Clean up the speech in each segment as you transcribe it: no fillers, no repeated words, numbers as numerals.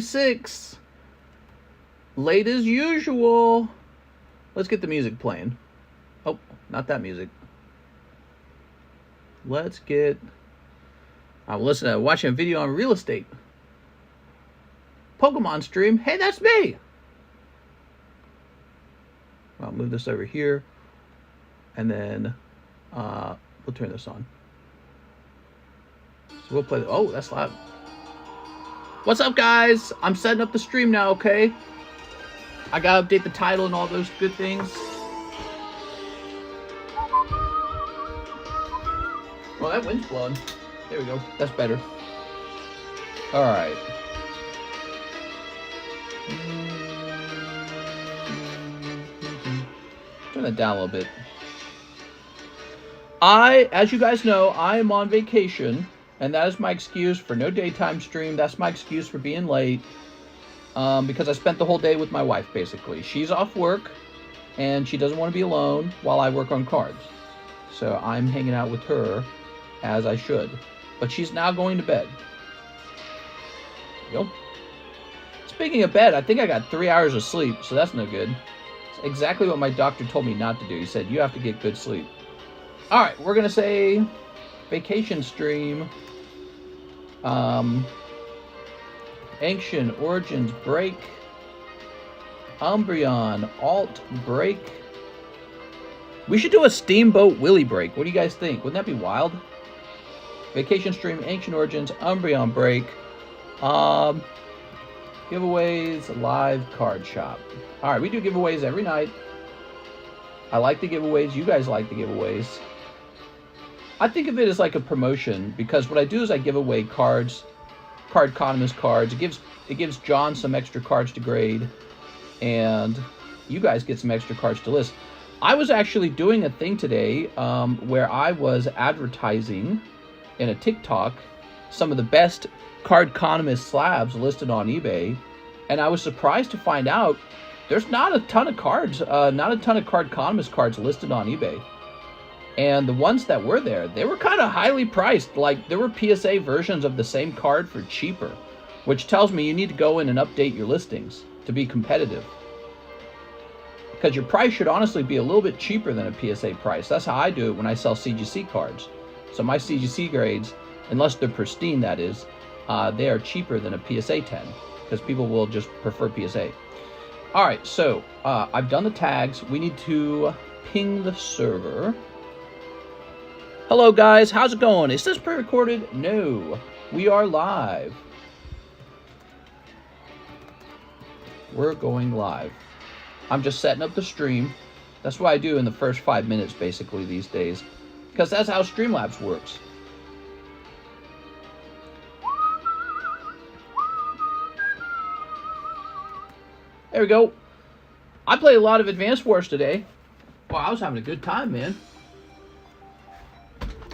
6. Late as usual. Let's get the music playing. Oh, not that music. Let's get... I'm listening to watching a video on real estate. Pokemon stream. Hey, that's me. I'll move this over here. And then we'll turn this on. So we'll play... Oh, that's loud. What's up, guys? I'm setting up the stream now, okay? I gotta update the title and all those good things. Well, that wind's blowing. There we go. That's better. Alright. Turn that down a little bit. As you guys know, I am on vacation. And that is my excuse for no daytime stream. That's my excuse for being late. Because I spent the whole day with my wife, basically. She's off work, and she doesn't want to be alone while I work on cards. So I'm hanging out with her, as I should. But she's now going to bed. There you go. Speaking of bed, I think I got 3 hours of sleep, so that's no good. It's exactly what my doctor told me not to do. He said, you have to get good sleep. Alright, we're going to say vacation stream. Ancient Origins break. Umbreon alt break. We should do a Steamboat Willie break. What do you guys think? Wouldn't that be wild? Vacation stream, Ancient Origins, Umbreon break. Giveaways, live card shop. Alright, we do giveaways every night. I like the giveaways. You guys like the giveaways. I think of it as like a promotion, because what I do is I give away cards, TheCardconomist cards. It gives John some extra cards to grade, and you guys get some extra cards to list. I was actually doing a thing today where I was advertising in a TikTok some of the best TheCardconomist slabs listed on eBay, and I was surprised to find out there's not a ton of cards, not a ton of TheCardconomist cards listed on eBay. And the ones that were there, they were kind of highly priced. Like, there were PSA versions of the same card for cheaper, which tells me you need to go in and update your listings to be competitive. Because your price should honestly be a little bit cheaper than a PSA price. That's how I do it when I sell CGC cards. So my CGC grades, unless they're pristine, that is, they are cheaper than a PSA 10, because people will just prefer PSA. All right, so I've done the tags. We need to ping the server. Hello guys, how's it going? Is this pre-recorded? No, we are live. We're going live. I'm just setting up the stream. That's what I do in the first 5 minutes basically these days, because that's how Streamlabs works. There we go. I played a lot of Advanced Wars today. Wow, I was having a good time, man.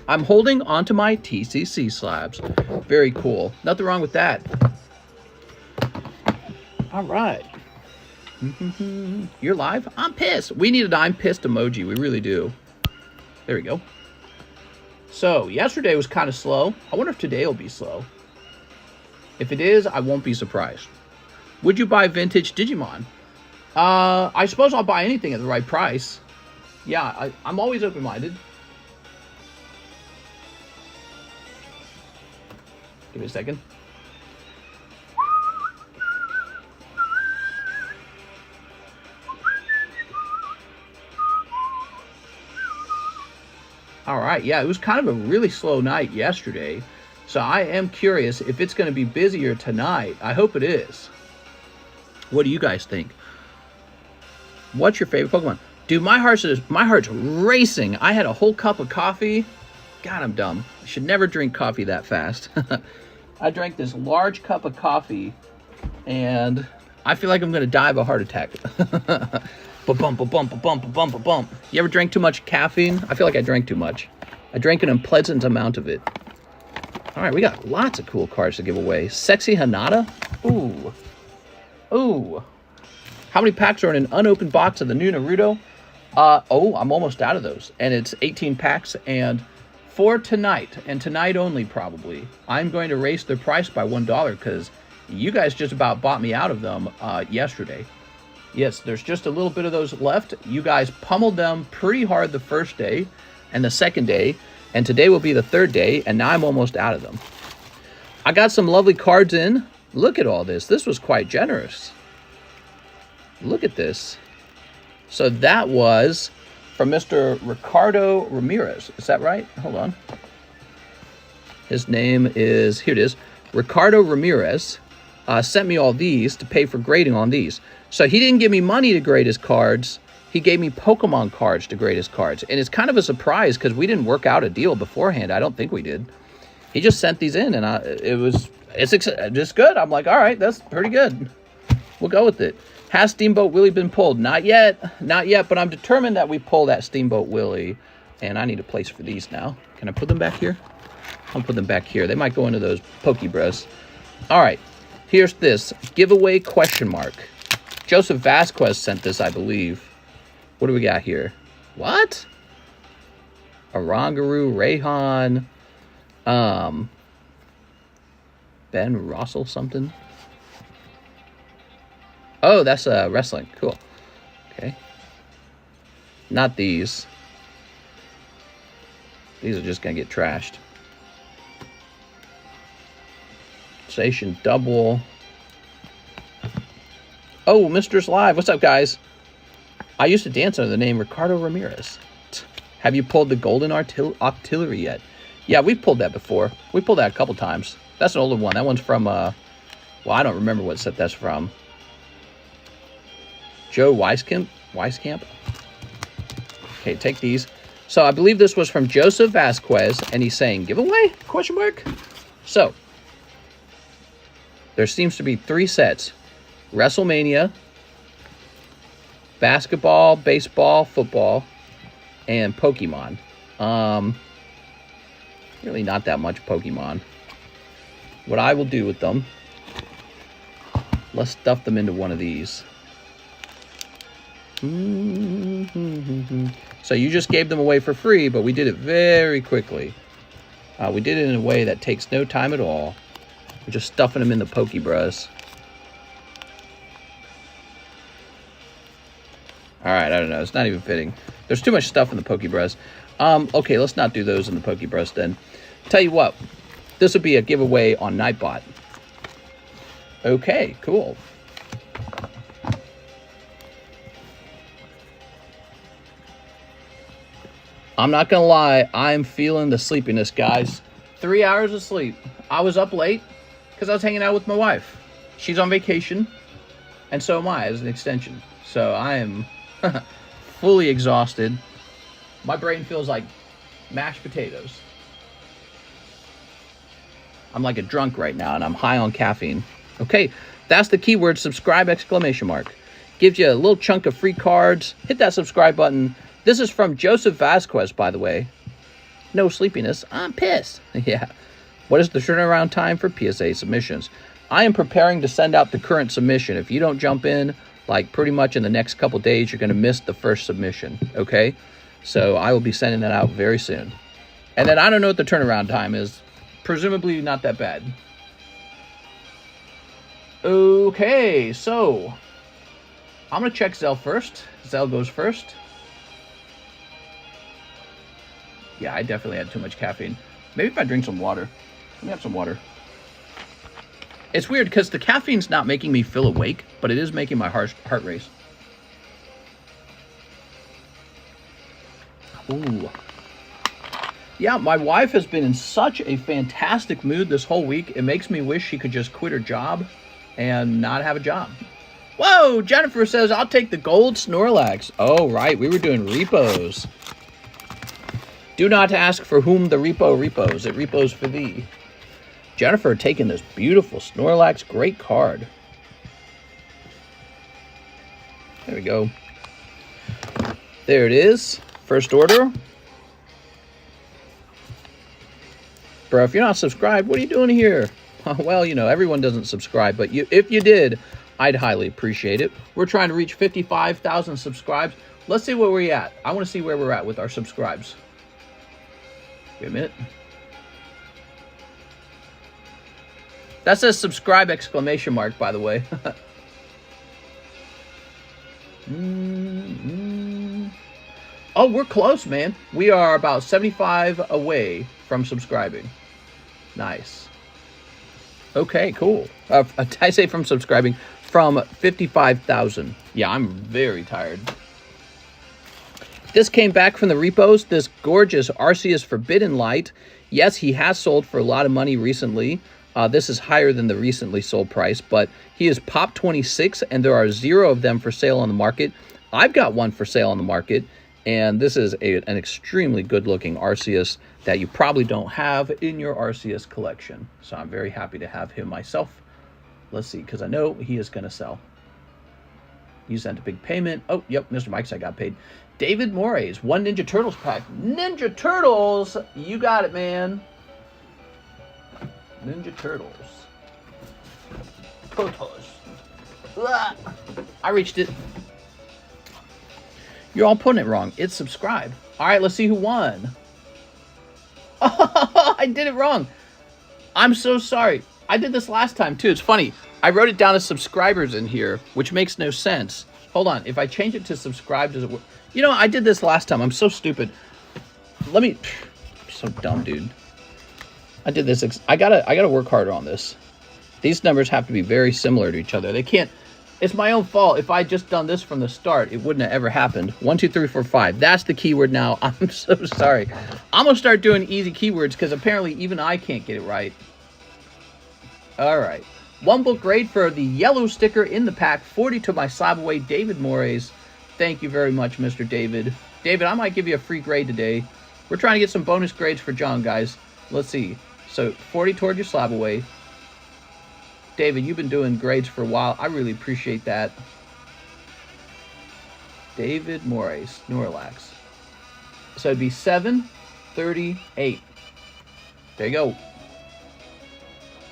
I'm holding onto my TCC slabs. Very cool. Nothing wrong with that. All right. You're live? I'm pissed. We need an I'm pissed emoji. We really do. There we go. So, yesterday was kind of slow. I wonder if today will be slow. If it is, I won't be surprised. Would you buy vintage Digimon? I suppose I'll buy anything at the right price. Yeah, I'm always open-minded. Give me a second. All right, yeah, it was kind of a really slow night yesterday. So I am curious if it's going to be busier tonight. I hope it is. What do you guys think? What's your favorite Pokemon? Dude, my heart's racing. I had a whole cup of coffee. God, I'm dumb. I should never drink coffee that fast. I drank this large cup of coffee, and I feel like I'm going to die of a heart attack. Ba-bump, ba-bump, ba-bump, ba-bump, ba-bump. You ever drank too much caffeine? I feel like I drank too much. I drank an unpleasant amount of it. All right, we got lots of cool cards to give away. Sexy Hanada? Ooh. Ooh. How many packs are in an unopened box of the new Naruto? Oh, I'm almost out of those. And it's 18 packs, and for tonight, and tonight only probably, I'm going to raise the price by $1 because You guys just about bought me out of them yesterday. Yes, there's just a little bit of those left. You guys pummeled them pretty hard the first day and the second day, and today will be the third day, and now I'm almost out of them. I got some lovely cards in. Look at all this. This was quite generous. Look at this. So that was from Mr. Ricardo Ramirez. Is that right? Hold on. His name is, here it is, Ricardo Ramirez. Sent me all these to pay for grading on these. So he didn't give me money to grade his cards. He gave me Pokemon cards to grade his cards. And it's kind of a surprise because we didn't work out a deal beforehand. I don't think we did. He just sent these in, and it's just good. I'm like, all right, that's pretty good. We'll go with it. Has Steamboat Willie been pulled? Not yet. Not yet, but I'm determined that we pull that Steamboat Willie. And I need a place for these now. Can I put them back here? I'll put them back here. They might go into those Pokebros. All right. Here's this. Giveaway question mark. Joseph Vasquez sent this, I believe. What do we got here? What? Orangaru, Rayhan, Ben Russell something. Oh, that's wrestling. Cool. Okay. Not these. These are just going to get trashed. Station double. Oh, Mr. Live. What's up, guys? I used to dance under the name Ricardo Ramirez. Have you pulled the Golden Octillery yet? Yeah, we've pulled that before. We pulled that a couple times. That's an older one. That one's from, well, I don't remember what set that's from. Joe Weiskamp? Okay, take these. So I believe this was from Joseph Vasquez, and he's saying, giveaway? Question mark? So, there seems to be 3 sets. WrestleMania, basketball, baseball, football, and Pokemon. Really not that much Pokemon. What I will do with them, let's stuff them into one of these. So you just gave them away for free, but we did it very quickly. We did it in a way that takes no time at all. We're just stuffing them in the Pokebros. Alright, I don't know. It's not even fitting. There's too much stuff in the Pokebros. Okay, let's not do those in the Pokebros then. Tell you what. This will be a giveaway on Nightbot. Okay, cool. I'm not going to lie. I'm feeling the sleepiness, guys. 3 hours of sleep. I was up late because I was hanging out with my wife. She's on vacation, and so am I as an extension. So I am fully exhausted. My brain feels like mashed potatoes. I'm like a drunk right now, and I'm high on caffeine. Okay, that's the keyword, subscribe, exclamation mark. Gives you a little chunk of free cards. Hit that subscribe button. This is from Joseph Vasquez, by the way. No sleepiness. I'm pissed. Yeah. What is the turnaround time for PSA submissions? I am preparing to send out the current submission. If you don't jump in, like pretty much in the next couple days, you're going to miss the first submission. Okay? So I will be sending that out very soon. And then I don't know what the turnaround time is. Presumably not that bad. Okay, so I'm going to check Zelle first. Zelle goes first. Yeah, I definitely had too much caffeine. Maybe if I drink some water. Let me have some water. It's weird because the caffeine's not making me feel awake, but it is making my heart race. Ooh. Yeah, my wife has been in such a fantastic mood this whole week. It makes me wish she could just quit her job and not have a job. Whoa, Jennifer says, I'll take the gold Snorlax. Oh, right, we were doing repos. Do not ask for whom the repo repos. It repos for thee. Jennifer taking this beautiful Snorlax. Great card. There we go. There it is. First order. Bro, if you're not subscribed, what are you doing here? Well, you know, everyone doesn't subscribe, but if you did, I'd highly appreciate it. We're trying to reach 55,000 subscribes. Let's see where we're at. I want to see where we're at with our subscribes. Wait a minute. That says subscribe exclamation mark, by the way. Oh, we're close, man. We are about 75 away from subscribing. Nice. Okay, cool. I say from subscribing, from 55,000. Yeah, I'm very tired. This came back from the repos. This gorgeous Arceus Forbidden Light. Yes, he has sold for a lot of money recently. This is higher than the recently sold price, but he is Pop 26, and there are 0 of them for sale on the market. I've got one for sale on the market, and this is an extremely good-looking Arceus that you probably don't have in your Arceus collection. So I'm very happy to have him myself. Let's see, because I know he is going to sell. You sent a big payment. Oh, yep, Mr. Mike's, I got paid. David Moraes, 1 Ninja Turtles pack. Ninja Turtles! You got it, man. Ninja Turtles. Turtles. Ah, I reached it. You're all putting it wrong. It's subscribe. All right, let's see who won. Oh, I did it wrong. I'm so sorry. I did this last time, too. It's funny. I wrote it down as subscribers in here, which makes no sense. Hold on. If I change it to subscribe, does it work? You know, I did this last time. I'm so stupid. Let me... I'm so dumb, dude. I did this. I gotta work harder on this. These numbers have to be very similar to each other. They can't... It's my own fault. If I just done this from the start, it wouldn't have ever happened. 1, 2, 3, 4, 5. That's the keyword now. I'm so sorry. I'm going to start doing easy keywords because apparently even I can't get it right. All right. 1 book grade for the yellow sticker in the pack. 40 to my SLAB-AWAY, David Moraes. Thank you very much, Mr. David. David, I might give you a free grade today. We're trying to get some bonus grades for John, guys. Let's see. So 40 toward your SLAB-AWAY. David, you've been doing grades for a while. I really appreciate that. David Moraes, Snorlax. So it'd be 738. There you go.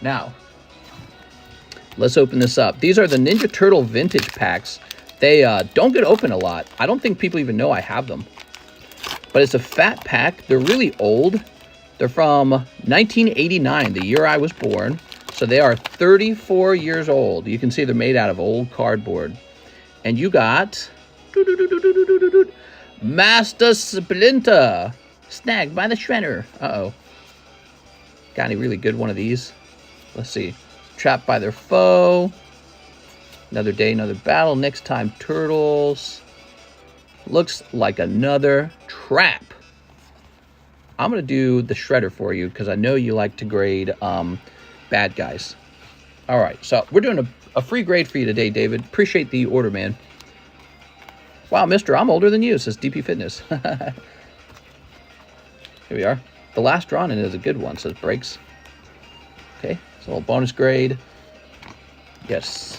Now, let's open this up. These are the Ninja Turtle Vintage Packs. They don't get open a lot. I don't think people even know I have them. But it's a fat pack. They're really old. They're from 1989, the year I was born. So they are 34 years old. You can see they're made out of old cardboard. And you got... Master Splinter. Snagged by the Shredder. Uh-oh. Got any really good one of these? Let's see. Trapped by their foe. Another day, another battle. Next time, Turtles. Looks like another trap. I'm going to do the Shredder for you because I know you like to grade... bad guys. All right, so we're doing a free grade for you today, David. Appreciate the order, man. Wow, mister, I'm older than you, says DP Fitness. Here we are. The last drawn in is a good one, says Breaks. Okay, it's a little bonus grade. Yes.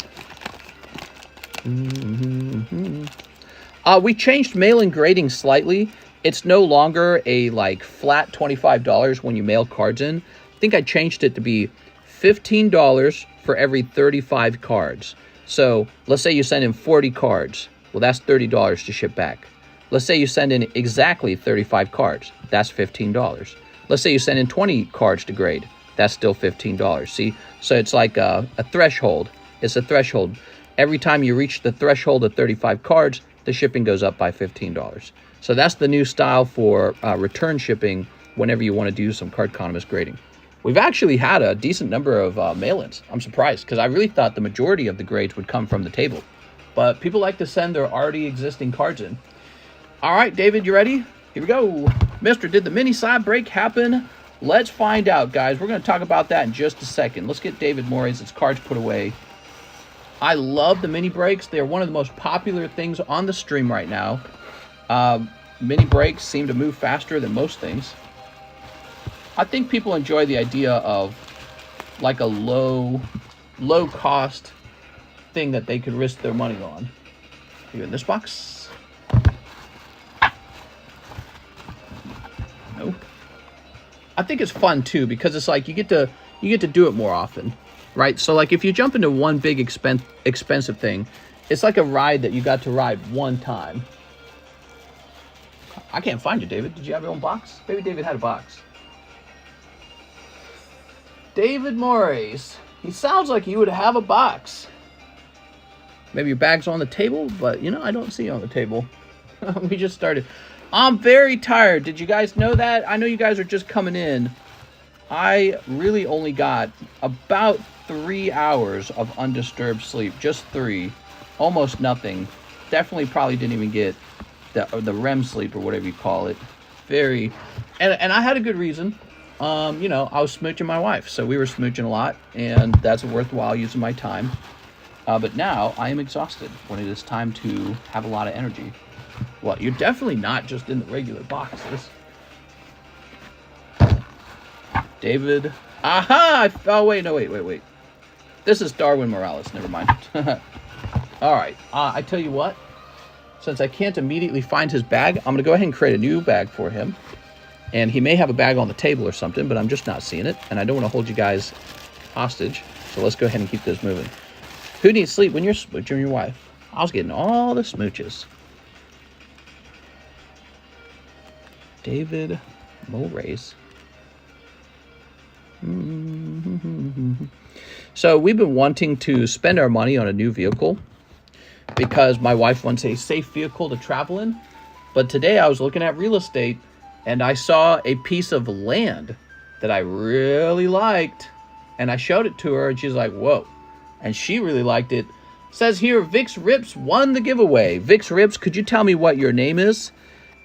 We changed mail-in grading slightly. It's no longer a flat $25 when you mail cards in. I think I changed it to be $15 for every 35 cards. So let's say you send in 40 cards. Well, that's $30 to ship back. Let's say you send in exactly 35 cards. That's $15. Let's say you send in 20 cards to grade. That's still $15. See? So it's like a threshold. It's a threshold. Every time you reach the threshold of 35 cards, the shipping goes up by $15. So that's the new style for return shipping whenever you want to do some Cardconomist grading. We've actually had a decent number of mail-ins. I'm surprised because I really thought the majority of the grades would come from the table. But people like to send their already existing cards in. All right, David, you ready? Here we go. Mister, did the mini slab break happen? Let's find out, guys. We're going to talk about that in just a second. Let's get David Moraes' cards put away. I love the mini breaks. They're one of the most popular things on the stream right now. Mini breaks seem to move faster than most things. I think people enjoy the idea of like a low cost thing that they could risk their money on. Here in this box. No. I think it's fun too because it's like you get to do it more often, right? So like if you jump into one big expensive thing, it's like a ride that you got to ride one time. I can't find you, David. Did you have your own box? Maybe David had a box. David Moraes. He sounds like he would have a box. Maybe your bag's on the table, but, you know, I don't see it on the table. We just started. I'm very tired. Did you guys know that? I know you guys are just coming in. I really only got about 3 hours of undisturbed sleep. Just 3. Almost nothing. Definitely probably didn't even get the REM sleep or whatever you call it. Very. And I had a good reason. You know, I was smooching my wife. So we were smooching a lot. And that's worthwhile use of my time. But now I am exhausted when it is time to have a lot of energy. Well, you're definitely not just in the regular boxes. David. Aha! Oh, wait, no, wait. This is Darwin Morales. Never mind. All right. I tell you what. Since I can't immediately find his bag, I'm going to go ahead and create a new bag for him. And he may have a bag on the table or something, but I'm just not seeing it. And I don't want to hold you guys hostage. So let's go ahead and keep this moving. Who needs sleep when you're smooching your wife? I was getting all the smooches. David Mulrace. So we've been wanting to spend our money on a new vehicle because my wife wants a safe vehicle to travel in. But today I was looking at real estate and I saw a piece of land that I really liked. And I showed it to her and she's like, whoa. And she really liked it. Says here, Vix Rips won the giveaway. Vix Rips, could you tell me what your name is?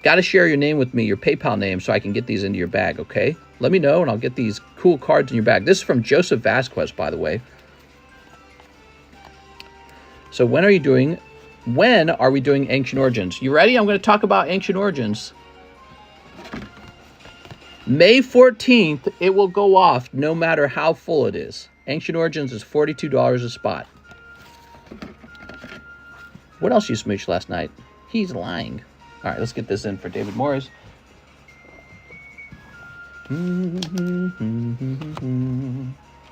Got to share your name with me, your PayPal name, so I can get these into your bag, okay? Let me know, and I'll get these cool cards in your bag. This is from Joseph Vasquez, by the way. So when are we doing Ancient Origins? You ready? I'm going to talk about Ancient Origins. May 14th, it will go off no matter how full it is. Ancient Origins is $42 a spot. What else you smooched last night? He's lying. All right, let's get this in for David Morris. I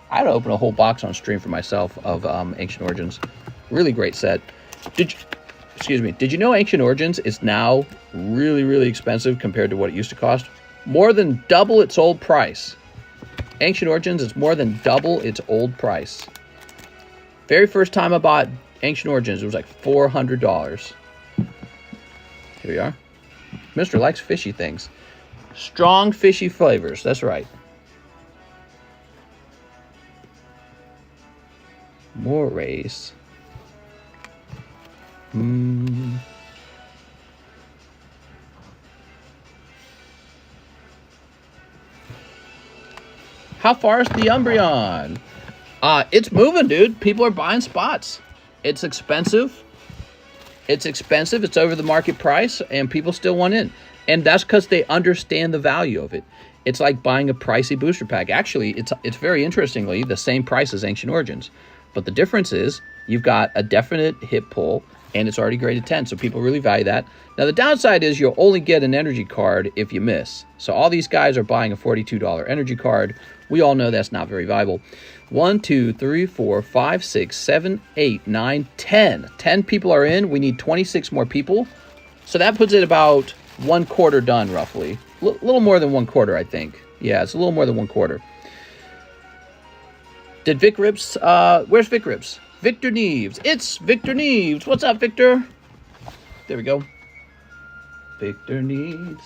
had to open a whole box on stream for myself of Ancient Origins. Really great set. Did you know Ancient Origins is now really, really expensive compared to what it used to cost? More than double its old price. Ancient Origins is more than double its old price. Very first time I bought Ancient Origins, it was like $400. Here we are. Mr. likes fishy things. Strong fishy flavors. That's right. More race. How far is the Umbreon? It's moving, dude. People are buying spots. It's expensive. It's expensive. It's over the market price, and people still want in. And that's because they understand the value of it. It's like buying a pricey booster pack. Actually, it's very interestingly the same price as Ancient Origins. But the difference is you've got a definite hit pull, and it's already graded 10, so people really value that. Now, the downside is you'll only get an energy card if you miss. So all these guys are buying a $42 energy card. We all know that's not very viable. 1, 2, 3, 4, 5, 6, 7, 8, 9, 10. 10 people are in. We need 26 more people. So that puts it about 1/4 done, roughly. A little more than 1/4, I think. Yeah, it's a little more than 1/4. Did Vic Rips, where's Vic Rips? Victor Neves. It's Victor Neves. What's up, Victor? There we go. Victor Neves.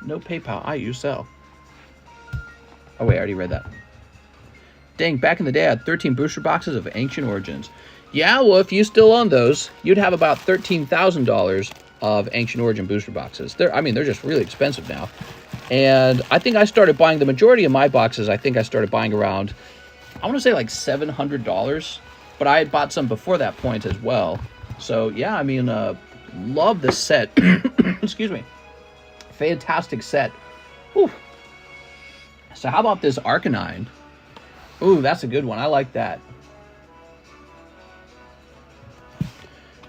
No PayPal. I use Zelle. Oh, wait, I already read that. Dang, back in the day, I had 13 booster boxes of Ancient Origins. Yeah, well, if you still own those, you'd have about $13,000 of Ancient Origin booster boxes. They're just really expensive now. And I think I started buying the majority of my boxes. I think I started buying around, I want to say like $700. But I had bought some before that point as well. So, yeah, I mean, love this set. Excuse me. Fantastic set. Whew. So how about this Arcanine? Ooh, that's a good one. I like that.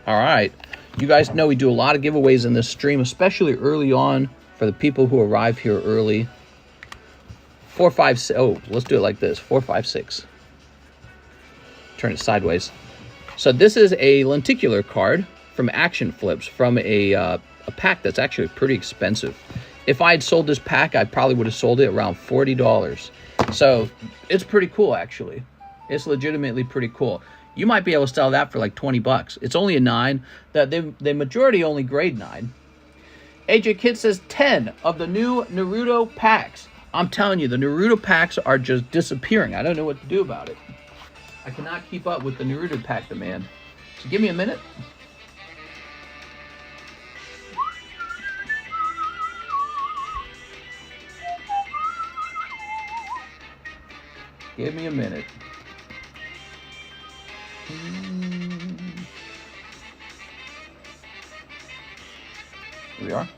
All right. You guys know we do a lot of giveaways in this stream, especially early on for the people who arrive here early. 4, 5, 6. Oh, let's do it like this. 4, 5, 6. Turn it sideways. So this is a lenticular card from Action Flips from a pack that's actually pretty expensive. If I had sold this pack, I probably would have sold it around $40. So it's pretty cool, actually. It's legitimately pretty cool. You might be able to sell that for like 20 bucks. It's only a 9. The majority only grade 9. AJ Kid says 10 of the new Naruto packs. I'm telling you, the Naruto packs are just disappearing. I don't know what to do about it. I cannot keep up with the Naruto pack demand. So give me a minute. Give me a minute. Here we are.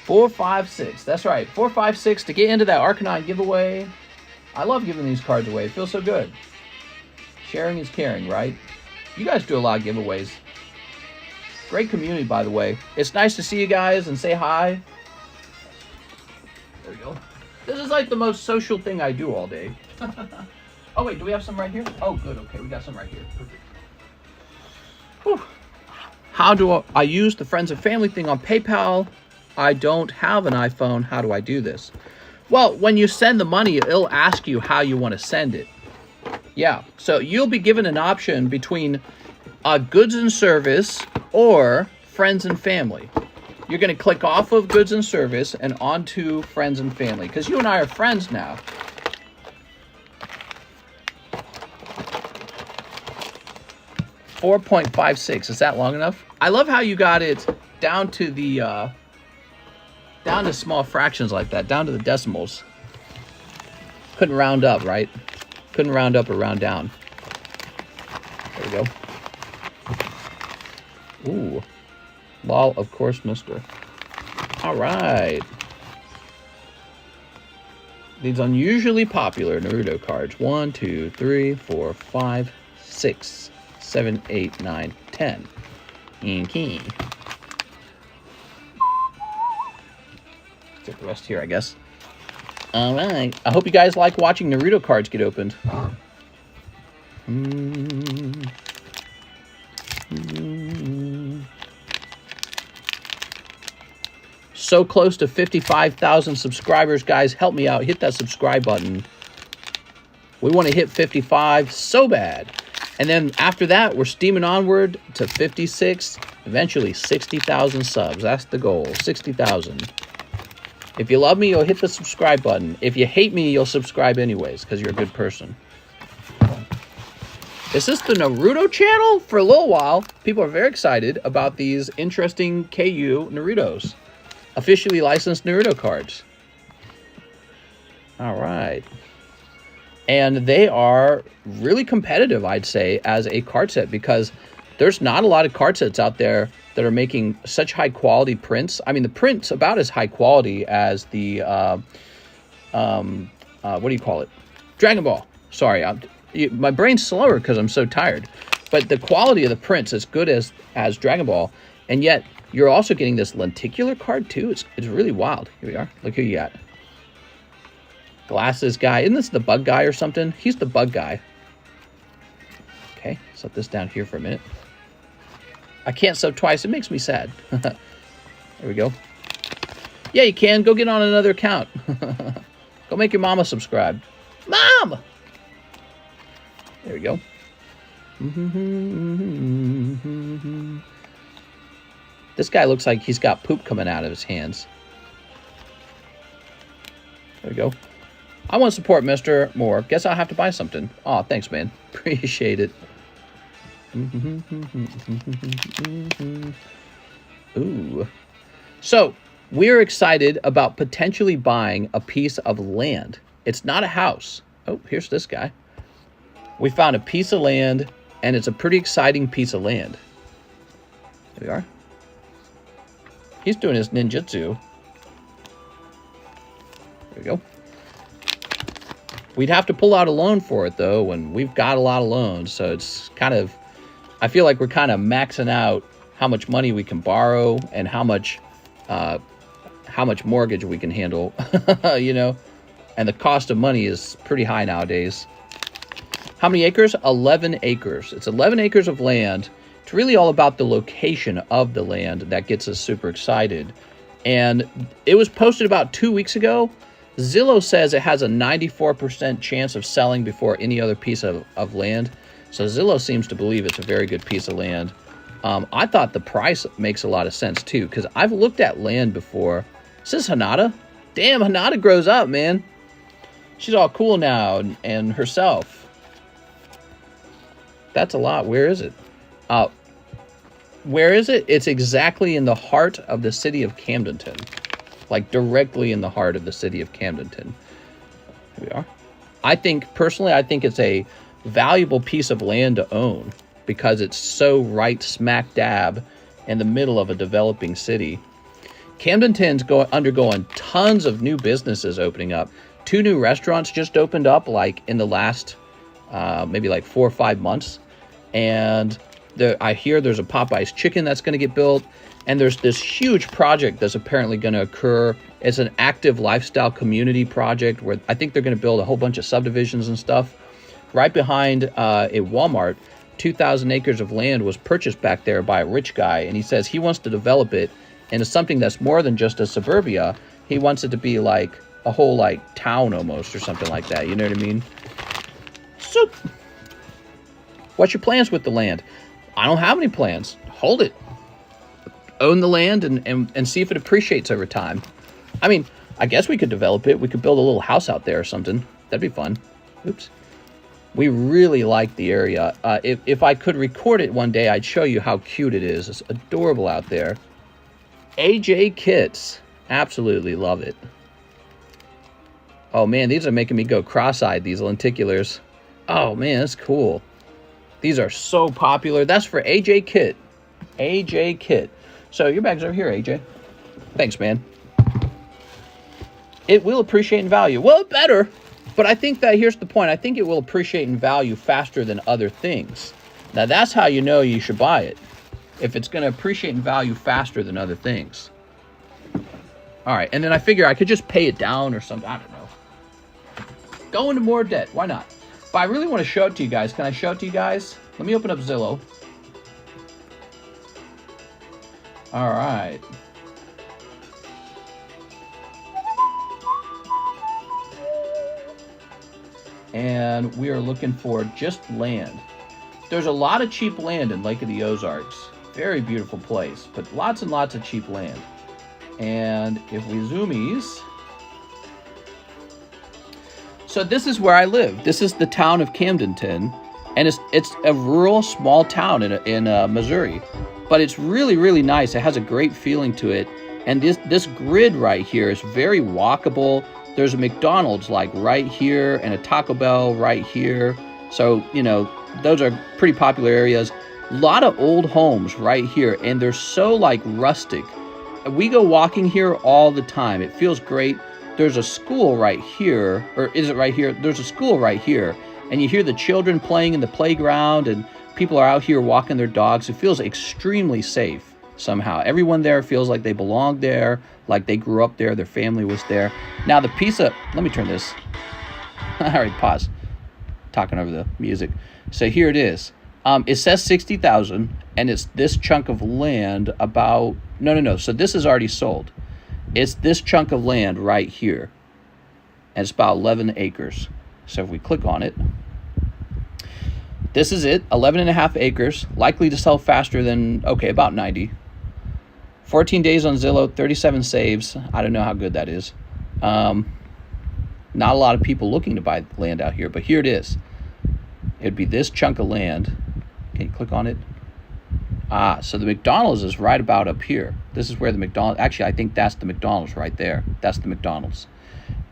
4, 5, 6. That's right. 4, 5, 6 to get into that Arcanine giveaway. I love giving these cards away. It feels so good. Sharing is caring, right? You guys do a lot of giveaways. Great community, by the way. It's nice to see you guys and say hi. There we go. This is like the most social thing I do all day. Oh, wait. Do we have some right here? Oh, good. Okay. We got some right here. Perfect. Whew. How do I use the friends and family thing on PayPal? I don't have an iPhone. How do I do this? Well, when you send the money, it'll ask you how you want to send it. Yeah, so you'll be given an option between goods and service or friends and family. You're going to click off of goods and service and onto friends and family, because you and I are friends now. $4.56. Is that long enough? I love how you got it down to the down to small fractions like that, down to the decimals. Couldn't round up, right? Couldn't round up or round down. There we go. Ooh. Lol, of course, mister. All right. These unusually popular Naruto cards. 1, 2, 3, 4, 5, 6, 7, 8, 9, 10. Okay. Take the rest here, I guess. All right. I hope you guys like watching Naruto cards get opened. So close to 55,000 subscribers, guys. Help me out. Hit that subscribe button. We want to hit 55 so bad. And then after that, we're steaming onward to 56, eventually 60,000 subs. That's the goal, 60,000. If you love me, you'll hit the subscribe button. If you hate me, you'll subscribe anyways, because you're a good person. Is this the Naruto channel? For a little while, people are very excited about these interesting KU Narutos. Officially licensed Naruto cards. All right. And they are really competitive, I'd say, as a card set, because there's not a lot of card sets out there that are making such high quality prints. I mean, the print's about as high quality as the, what do you call it? Dragon Ball. Sorry, my brain's slower because I'm so tired. But the quality of the print's as good as Dragon Ball, and yet you're also getting this lenticular card too. It's really wild. Here we are. Look who you got. Glasses guy. Isn't this the bug guy or something? He's the bug guy. Okay, set this down here for a minute. I can't sub twice. It makes me sad. There we go. Yeah, you can. Go get on another account. Go make your mama subscribe. Mom! There we go. This guy looks like he's got poop coming out of his hands. There we go. I want to support Mr. Moore. Guess I'll have to buy something. Aw, thanks, man. Appreciate it. Ooh. So, we're excited about potentially buying a piece of land. It's not a house. Oh, here's this guy. We found a piece of land, and it's a pretty exciting piece of land. There we are. He's doing his ninjutsu. There we go. We'd have to pull out a loan for it, though, and we've got a lot of loans, so it's kind of... I feel like we're kind of maxing out how much money we can borrow and how much mortgage we can handle, you know? And the cost of money is pretty high nowadays. How many acres? 11 acres. It's 11 acres of land. It's really all about the location of the land that gets us super excited. And it was posted about 2 weeks ago, Zillow says it has a 94% chance of selling before any other piece of land. So Zillow seems to believe it's a very good piece of land. I thought the price makes a lot of sense too, because I've looked at land before. Is this Hanada? Damn, Hanada grows up, man. She's all cool now and herself. That's a lot. Where is it? Where is it? It's exactly in the heart of the city of Camdenton. Like directly in the heart of the city of Camdenton. Here we are. Personally, I think it's a valuable piece of land to own because it's so right smack dab in the middle of a developing city. Camdenton's undergoing tons of new businesses opening up. 2 new restaurants just opened up like in the last maybe like 4 or 5 months. And I hear there's a Popeye's chicken that's going to get built. And there's this huge project that's apparently going to occur. It's an active lifestyle community project where I think they're going to build a whole bunch of subdivisions and stuff. Right behind a Walmart, 2,000 acres of land was purchased back there by a rich guy. And he says he wants to develop it into something that's more than just a suburbia. He wants it to be like a whole like town almost or something like that. You know what I mean? So, what's your plans with the land? I don't have any plans. Hold it. Own the land and see if it appreciates over time. I mean, I guess we could develop it. We could build a little house out there or something. That'd be fun. Oops. We really like the area. If I could record it one day, I'd show you how cute it is. It's adorable out there. AJ Kits. Absolutely love it. Oh, man, these are making me go cross-eyed, these lenticulars. Oh, man, that's cool. These are so popular. That's for AJ Kit. AJ Kit. So your bag's over here, AJ. Thanks, man. It will appreciate in value. Well, it better. But I think that here's the point. I think it will appreciate in value faster than other things. Now, that's how you know you should buy it. If it's going to appreciate in value faster than other things. All right. And then I figure I could just pay it down or something. I don't know. Go into more debt. Why not? But I really want to show it to you guys. Can I show it to you guys? Let me open up Zillow. All right. And we are looking for just land. There's a lot of cheap land in Lake of the Ozarks. Very beautiful place, but lots and lots of cheap land. And if we zoomies, so this is where I live. This is the town of Camdenton, and it's a rural small town in Missouri. But it's really, really nice. It has a great feeling to it. And this grid right here is very walkable. There's a McDonald's like right here and a Taco Bell right here. So, you know, those are pretty popular areas. A lot of old homes right here. And they're so like rustic. We go walking here all the time. It feels great. There's a school right here. Or is it right here? There's a school right here. And you hear the children playing in the playground and people are out here walking their dogs. It feels extremely safe somehow. Everyone there feels like they belong there, like they grew up there, their family was there. Now the piece of, let me turn this. All right, pause. Talking over the music. So here it is. It says 60,000 and it's this chunk of land about, no. So this is already sold. It's this chunk of land right here. And it's about 11 acres. So if we click on it, this is it, 11.5 acres, likely to sell faster than, okay, about 90. 14 days on Zillow, 37 saves. I don't know how good that is. Not a lot of people looking to buy land out here, but here it is. It'd be this chunk of land. Can you click on it? So the McDonald's is right about up here. This is where the McDonald's, actually, I think that's the McDonald's right there. That's the McDonald's.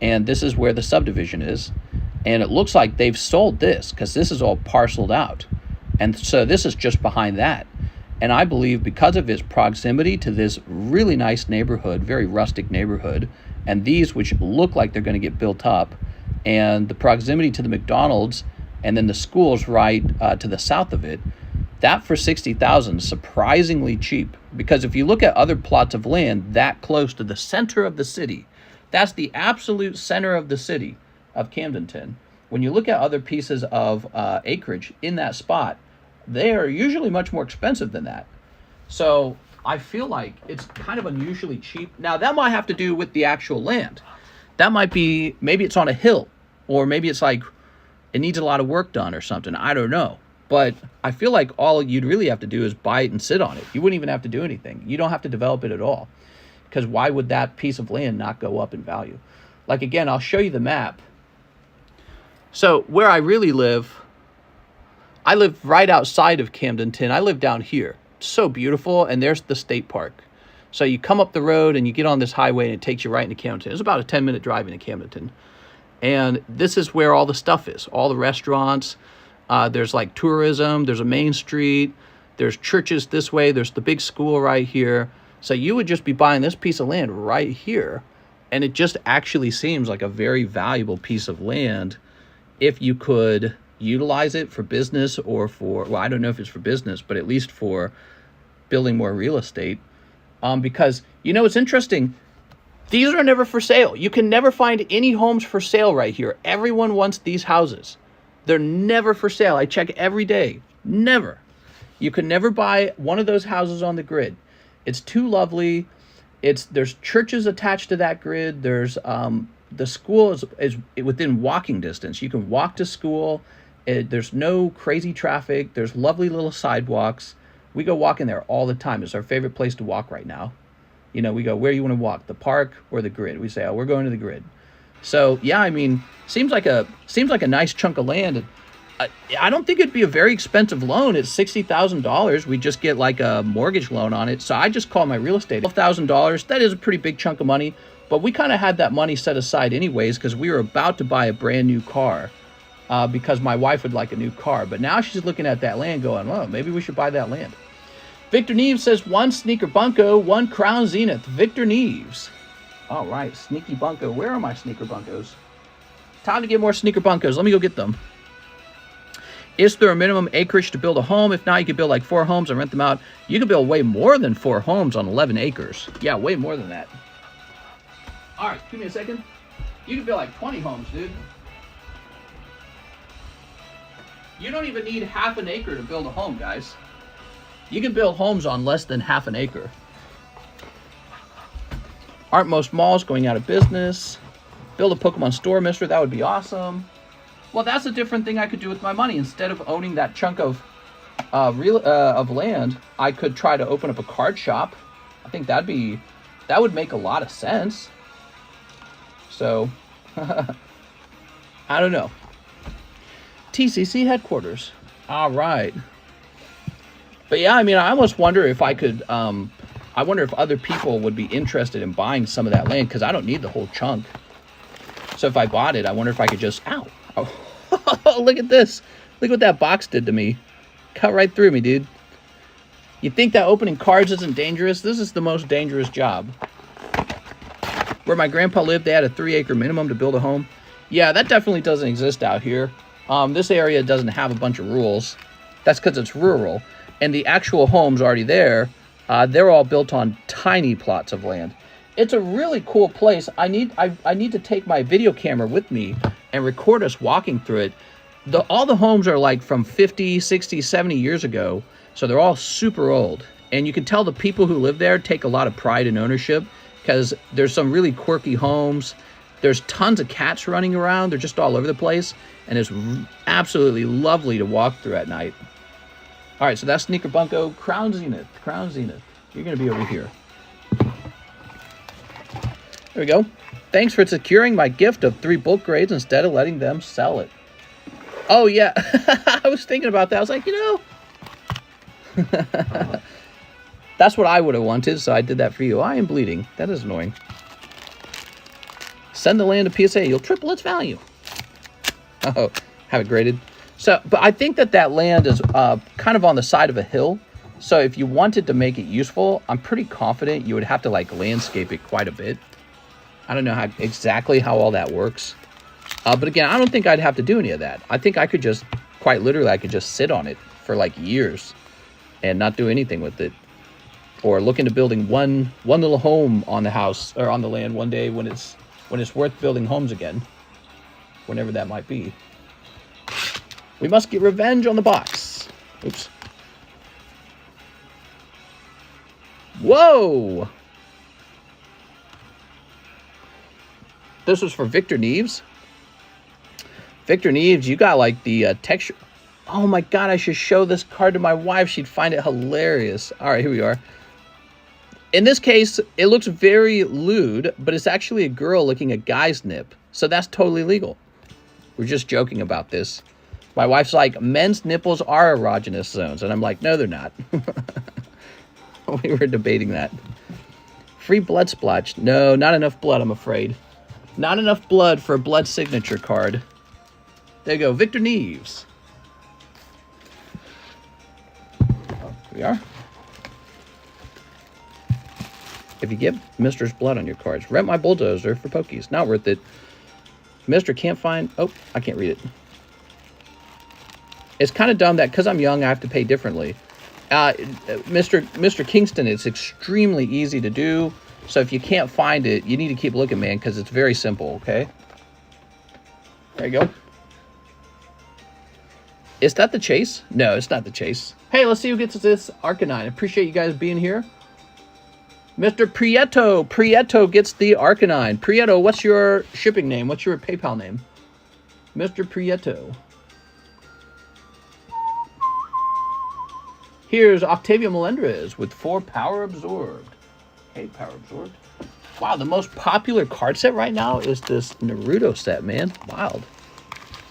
And this is where the subdivision is. And it looks like they've sold this because this is all parceled out. And so this is just behind that. And I believe because of its proximity to this really nice neighborhood, very rustic neighborhood, and these which look like they're going to get built up, and the proximity to the McDonald's, and then the schools right to the south of it, that for 60,000 is surprisingly cheap. Because if you look at other plots of land that close to the center of the city, that's the absolute center of the city of Camdenton. When you look at other pieces of acreage in that spot, they are usually much more expensive than that. So I feel like it's kind of unusually cheap. Now that might have to do with the actual land. That might be, maybe it's on a hill, or maybe it's like it needs a lot of work done or something. I don't know. But I feel like all you'd really have to do is buy it and sit on it. You wouldn't even have to do anything. You don't have to develop it at all. Because why would that piece of land not go up in value? Like, again, I'll show you the map. So where I really live, I live right outside of Camdenton. I live down here. It's so beautiful. And there's the state park. So you come up the road and you get on this highway and it takes you right into Camdenton. It's about a 10-minute drive into Camdenton. And this is where all the stuff is. All the restaurants. There's like tourism. There's a main street. There's churches this way. There's the big school right here. So you would just be buying this piece of land right here. And it just actually seems like a very valuable piece of land if you could utilize it for business or for, well, I don't know if it's for business, but at least for building more real estate. Because, you know, it's interesting. These are never for sale. You can never find any homes for sale right here. Everyone wants these houses. They're never for sale. I check every day. Never. You can never buy one of those houses on the grid. It's too lovely. There's churches attached to that grid. There's the school is within walking distance. You can walk to school. There's no crazy traffic. There's lovely little sidewalks. We go walking there all the time. It's our favorite place to walk right now. You know, we go, where do you want to walk? The park or the grid? We say, oh, we're going to the grid. So yeah, I mean, seems like a nice chunk of land. I don't think it'd be a very expensive loan. It's $60,000. We just get like a mortgage loan on it. So I just call my real estate $12,000. That is a pretty big chunk of money. But we kind of had that money set aside anyways because we were about to buy a brand new car because my wife would like a new car. But now she's looking at that land going, well, maybe we should buy that land. Victor Neves says, 1 Sneaker Bunko, 1 Crown Zenith. Victor Neves. All right, Sneaky Bunko. Where are my Sneaker Bunkos? Time to get more Sneaker Bunkos. Let me go get them. Is there a minimum acreage to build a home? If not, you could build like 4 homes and rent them out. You could build way more than 4 homes on 11 acres. Yeah, way more than that. All right, give me a second. You could build like 20 homes, dude. You don't even need half an acre to build a home, guys. You can build homes on less than half an acre. Aren't most malls going out of business? Build a Pokemon store, mister. That would be awesome. Well, that's a different thing I could do with my money. Instead of owning that chunk of land, I could try to open up a card shop. I think that would make a lot of sense. So, I don't know. TCC headquarters. All right. But yeah, I mean, I almost wonder if I could, I wonder if other people would be interested in buying some of that land because I don't need the whole chunk. So if I bought it, I wonder if I could just, ow. Oh, look at this. Look what that box did to me. Cut right through me, dude. You think that opening cards isn't dangerous? This is the most dangerous job. Where my grandpa lived, they had a 3-acre minimum to build a home. Yeah, that definitely doesn't exist out here. This area doesn't have a bunch of rules. That's because it's rural. And the actual homes already there, they're all built on tiny plots of land. It's a really cool place. I need to take my video camera with me and record us walking through it. All the homes are like from 50, 60, 70 years ago. So they're all super old. And you can tell the people who live there take a lot of pride in ownership because there's some really quirky homes. There's tons of cats running around. They're just all over the place. And it's absolutely lovely to walk through at night. All right, so that's Sneaker Bunko. Crown Zenith. Crown Zenith. You're going to be over here. There we go. Thanks for securing my gift of 3 bulk grades instead of letting them sell it. Oh, yeah. I was thinking about that. I was like, you know. That's what I would have wanted, so I did that for you. I am bleeding. That is annoying. Send the land to PSA. You'll triple its value. Oh, have it graded. So, but I think that land is kind of on the side of a hill. So if you wanted to make it useful, I'm pretty confident you would have to like landscape it quite a bit. I don't know exactly how all that works. But again, I don't think I'd have to do any of that. I think I could just, quite literally, I could just sit on it for like years and not do anything with it. Or look into building one little home on the house or on the land one day when it's worth building homes again. Whenever that might be. We must get revenge on the box. Oops. Whoa! This was for Victor Neves. Victor Neves, you got like the texture. Oh my God, I should show this card to my wife. She'd find it hilarious. All right, here we are. In this case, it looks very lewd, but it's actually a girl licking a guy's nip. So that's totally legal. We're just joking about this. My wife's like, men's nipples are erogenous zones. And I'm like, no, they're not. We were debating that. Free blood splotch. No, not enough blood, I'm afraid. Not enough blood for a blood signature card. There you go, Victor Neves. Here we are. If you get Mister's blood on your cards, rent my bulldozer for pokies. Not worth it. Mister can't find... Oh, I can't read it. It's kind of dumb that because I'm young, I have to pay differently. Mr. Kingston, it's extremely easy to do. So if you can't find it, you need to keep looking, man, because it's very simple, okay? There you go. Is that the chase? No, it's not the chase. Hey, let's see who gets this Arcanine. Appreciate you guys being here. Mr. Prieto. Prieto gets the Arcanine. Prieto, what's your shipping name? What's your PayPal name? Mr. Prieto. Here's Octavio Melendrez with 4 Power Absorbed. Hey, Power Absorbed. Wow, the most popular card set right now is this Naruto set, man. Wild.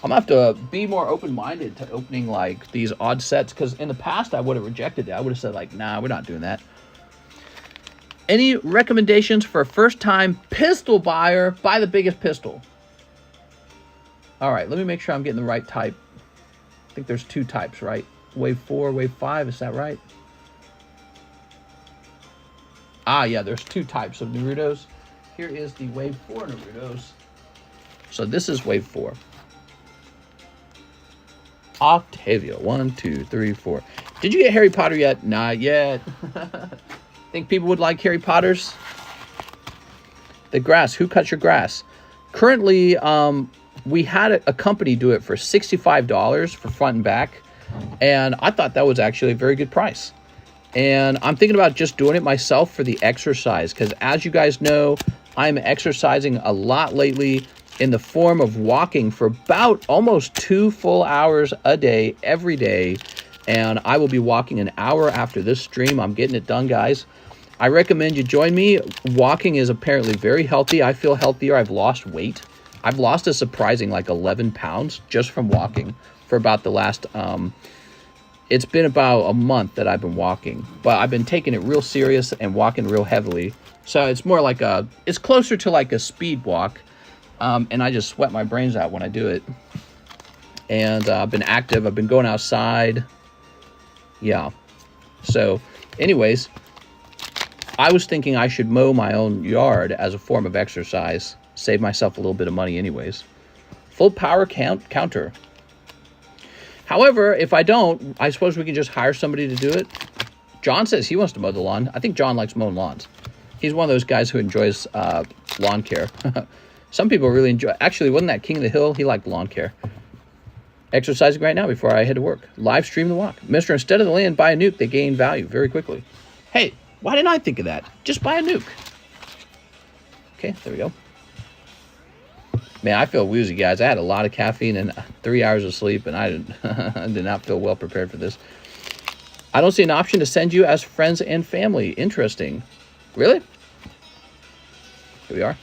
I'm going to have to be more open-minded to opening, like, these odd sets, because in the past, I would have rejected it. I would have said, like, nah, we're not doing that. Any recommendations for a first-time pistol buyer? Buy the biggest pistol. All right, let me make sure I'm getting the right type. I think there's 2 types, right? Wave 4, Wave 5, is that right? Ah, yeah, there's 2 types of Narutos. Here is the Wave 4 Narutos. So this is Wave 4. Octavio, 1, 2, 3, 4. Did you get Harry Potter yet? Not yet. Think people would like Harry Potter's? The grass, who cuts your grass? Currently, we had a company do it for $65 for front and back. And I thought that was actually a very good price. And I'm thinking about just doing it myself for the exercise. Because as you guys know, I'm exercising a lot lately in the form of walking for about almost 2 full hours a day, every day. And I will be walking an hour after this stream. I'm getting it done, guys. I recommend you join me. Walking is apparently very healthy. I feel healthier. I've lost weight. I've lost a surprising like 11 pounds just from walking for about the last... it's been about a month that I've been walking. But I've been taking it real serious and walking real heavily. So it's more like a... It's closer to like a speed walk. And I just sweat my brains out when I do it. And I've been active. I've been going outside. Yeah. So, anyways, I was thinking I should mow my own yard as a form of exercise. Save myself a little bit of money anyways. Full power counter. However, if I don't, I suppose we can just hire somebody to do it. John says he wants to mow the lawn. I think John likes mowing lawns. He's one of those guys who enjoys lawn care. Some people really enjoy... Actually, wasn't that King of the Hill? He liked lawn care. Exercising right now before I head to work. Live stream the walk. Mister, instead of the land, buy a nuke. They gain value very quickly. Hey, why didn't I think of that? Just buy a nuke. Okay, there we go. Man, I feel woozy, guys. I had a lot of caffeine and 3 hours of sleep, and I did not feel well prepared for this. I don't see an option to send you as friends and family. Interesting. Really? Here we are.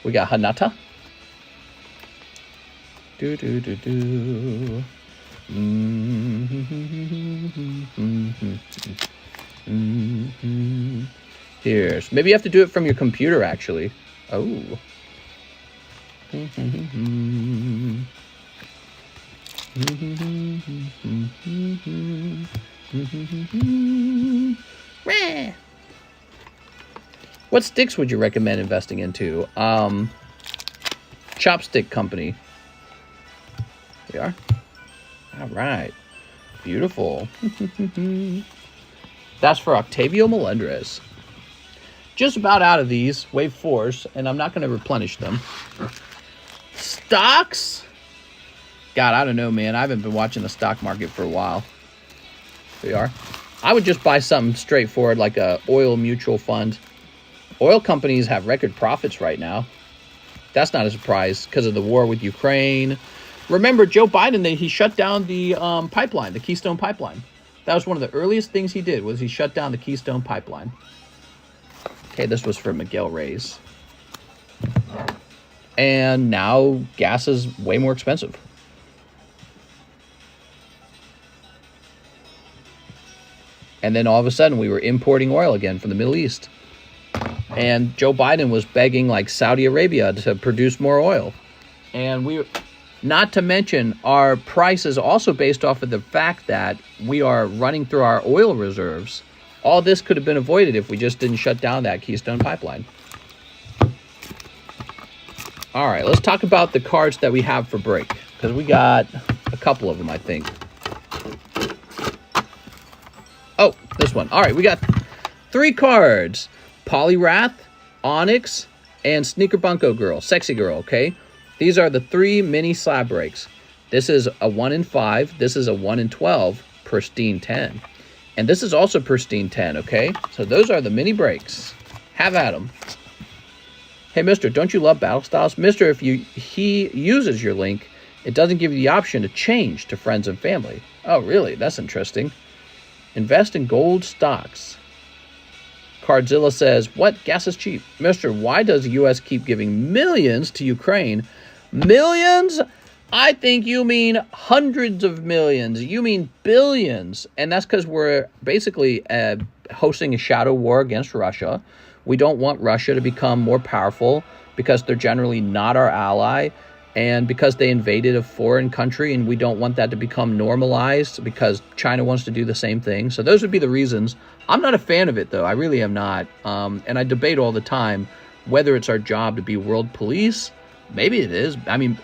We got Hanata. Do do do do. Here's maybe you have to do it from your computer actually. Oh. What sticks would you recommend investing into? Chopstick Company. There we are. All right. Beautiful. That's for Octavio Melendrez. Just about out of these Wave 4s, and I'm not going to replenish them. Stocks? God, I don't know, man. I haven't been watching the stock market for a while. There we are. I would just buy something straightforward like a oil mutual fund. Oil companies have record profits right now. That's not a surprise because of the war with Ukraine. Remember, Joe Biden, he shut down the pipeline, the Keystone Pipeline. That was one of the earliest things he did, was he shut down the Keystone Pipeline. Okay, this was for Miguel Reyes. And now gas is way more expensive. And then all of a sudden we were importing oil again from the Middle East. And Joe Biden was begging like Saudi Arabia to produce more oil. And not to mention our price is also based off of the fact that we are running through our oil reserves. All this could have been avoided if we just didn't shut down that Keystone Pipeline. All right, let's talk about the cards that we have for break, because we got a couple of them, I think. Oh, this one. All right, we got 3 cards. Poliwrath, Onyx, and Sneaker Bunko Girl, Sexy Girl, okay? These are the 3 mini slab breaks. This is a 1 in 5. This is a 1 in 12, pristine 10. And this is also pristine 10, okay? So those are the mini breaks. Have at them. Hey, mister, don't you love battle styles? Mister, if he uses your link, it doesn't give you the option to change to friends and family. Oh, really? That's interesting. Invest in gold stocks. Cardzilla says, what? Gas is cheap. Mister, why does the U.S. keep giving millions to Ukraine? Millions? I think you mean hundreds of millions. You mean billions. And that's because we're basically hosting a shadow war against Russia. We don't want Russia to become more powerful because they're generally not our ally, and because they invaded a foreign country, and we don't want that to become normalized because China wants to do the same thing. So those would be the reasons. I'm not a fan of it, though. I really am not. And I debate all the time whether it's our job to be world police. Maybe it is. I mean,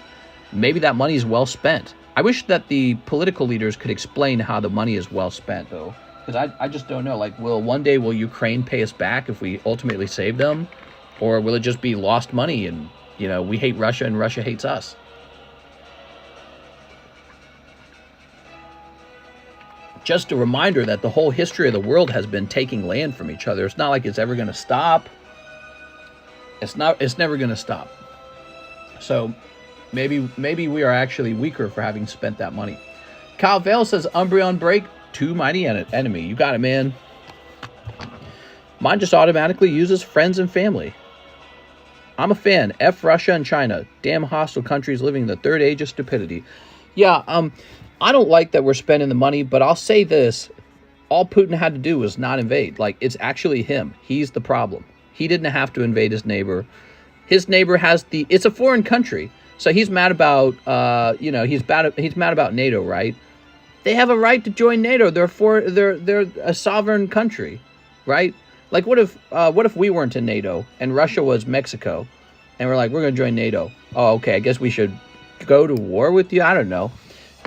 maybe that money is well spent. I wish that the political leaders could explain how the money is well spent, though. Because I just don't know. Like, one day will Ukraine pay us back if we ultimately save them? Or will it just be lost money and, you know, we hate Russia and Russia hates us? Just a reminder that the whole history of the world has been taking land from each other. It's not like it's ever going to stop. It's never going to stop. So maybe we are actually weaker for having spent that money. Kyle Vale says, Umbreon break. 2 mighty enemy. You got it, man. Mine just automatically uses friends and family. I'm a fan. F Russia and China. Damn hostile countries living in the 3rd age of stupidity. Yeah, I don't like that we're spending the money, but I'll say this. All Putin had to do was not invade. Like, it's actually him. He's the problem. He didn't have to invade his neighbor. His neighbor has it's a foreign country. So he's mad about, he's mad about NATO, right? They have a right to join NATO. They're a sovereign country, right? Like, what if we weren't in NATO and Russia was Mexico, and we're like, we're gonna join NATO? Oh, okay. I guess we should go to war with you. I don't know.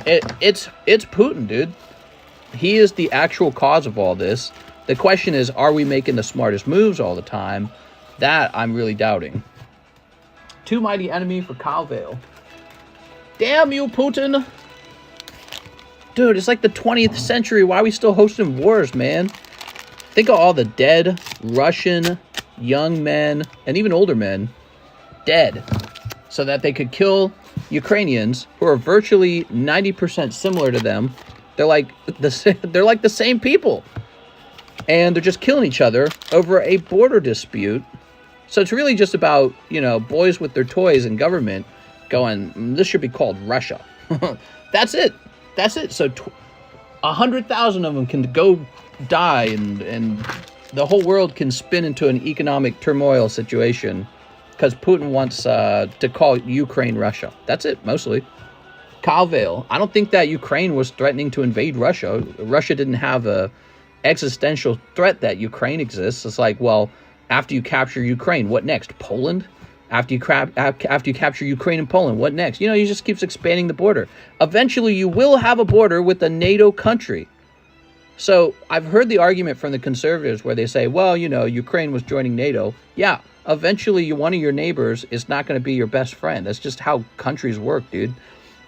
It's Putin, dude. He is the actual cause of all this. The question is, are we making the smartest moves all the time? That I'm really doubting. 2 mighty enemy for Kyle Vale. Damn you, Putin. Dude, it's like the 20th century. Why are we still hosting wars, man? Think of all the dead Russian young men and even older men dead so that they could kill Ukrainians who are virtually 90% similar to them. They're like the same people. And they're just killing each other over a border dispute. So it's really just about, boys with their toys and government going, this should be called Russia. That's it. That's it. So 100,000 of them can go die, and the whole world can spin into an economic turmoil situation because Putin wants to call Ukraine Russia. That's it, mostly. Kyle Vale. I don't think that Ukraine was threatening to invade Russia. Russia didn't have a existential threat that Ukraine exists. It's like, well, after you capture Ukraine, what next? Poland? After you capture Ukraine and Poland, what next? He just keeps expanding the border. Eventually, you will have a border with a NATO country. So I've heard the argument from the conservatives where they say, well, Ukraine was joining NATO. Yeah, eventually one of your neighbors is not going to be your best friend. That's just how countries work, dude.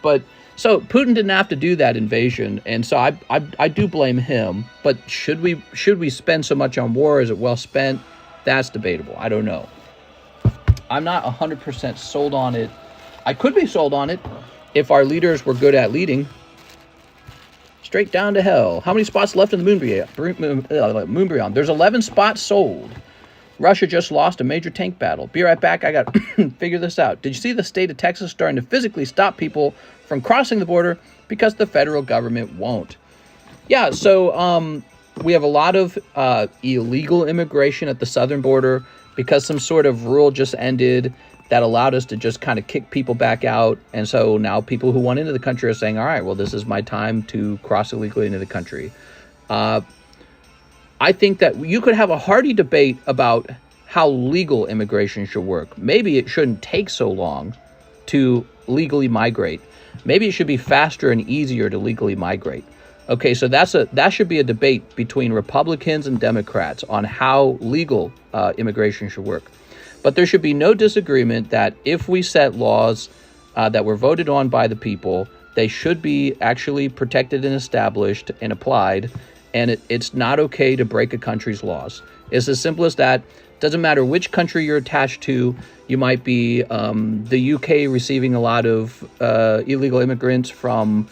But so Putin didn't have to do that invasion, and so I do blame him. But should we spend so much on war? Is it well spent? That's debatable. I don't know. I'm not 100% sold on it. I could be sold on it if our leaders were good at leading. Straight down to hell. How many spots left in the Umbreon? There's 11 spots sold. Russia just lost a major tank battle. Be right back. I got to figure this out. Did you see the state of Texas starting to physically stop people from crossing the border because the federal government won't? Yeah, so we have a lot of illegal immigration at the southern border because some sort of rule just ended that allowed us to just kind of kick people back out. And so now people who want into the country are saying, all right, well, this is my time to cross illegally into the country. I think that you could have a hearty debate about how legal immigration should work. Maybe it shouldn't take so long to legally migrate. Maybe it should be faster and easier to legally migrate. Okay, so that should be a debate between Republicans and Democrats on how legal immigration should work. But there should be no disagreement that if we set laws that were voted on by the people, they should be actually protected and established and applied. And it's not okay to break a country's laws. It's as simple as that. Doesn't matter which country you're attached to. You might be the UK receiving a lot of illegal immigrants from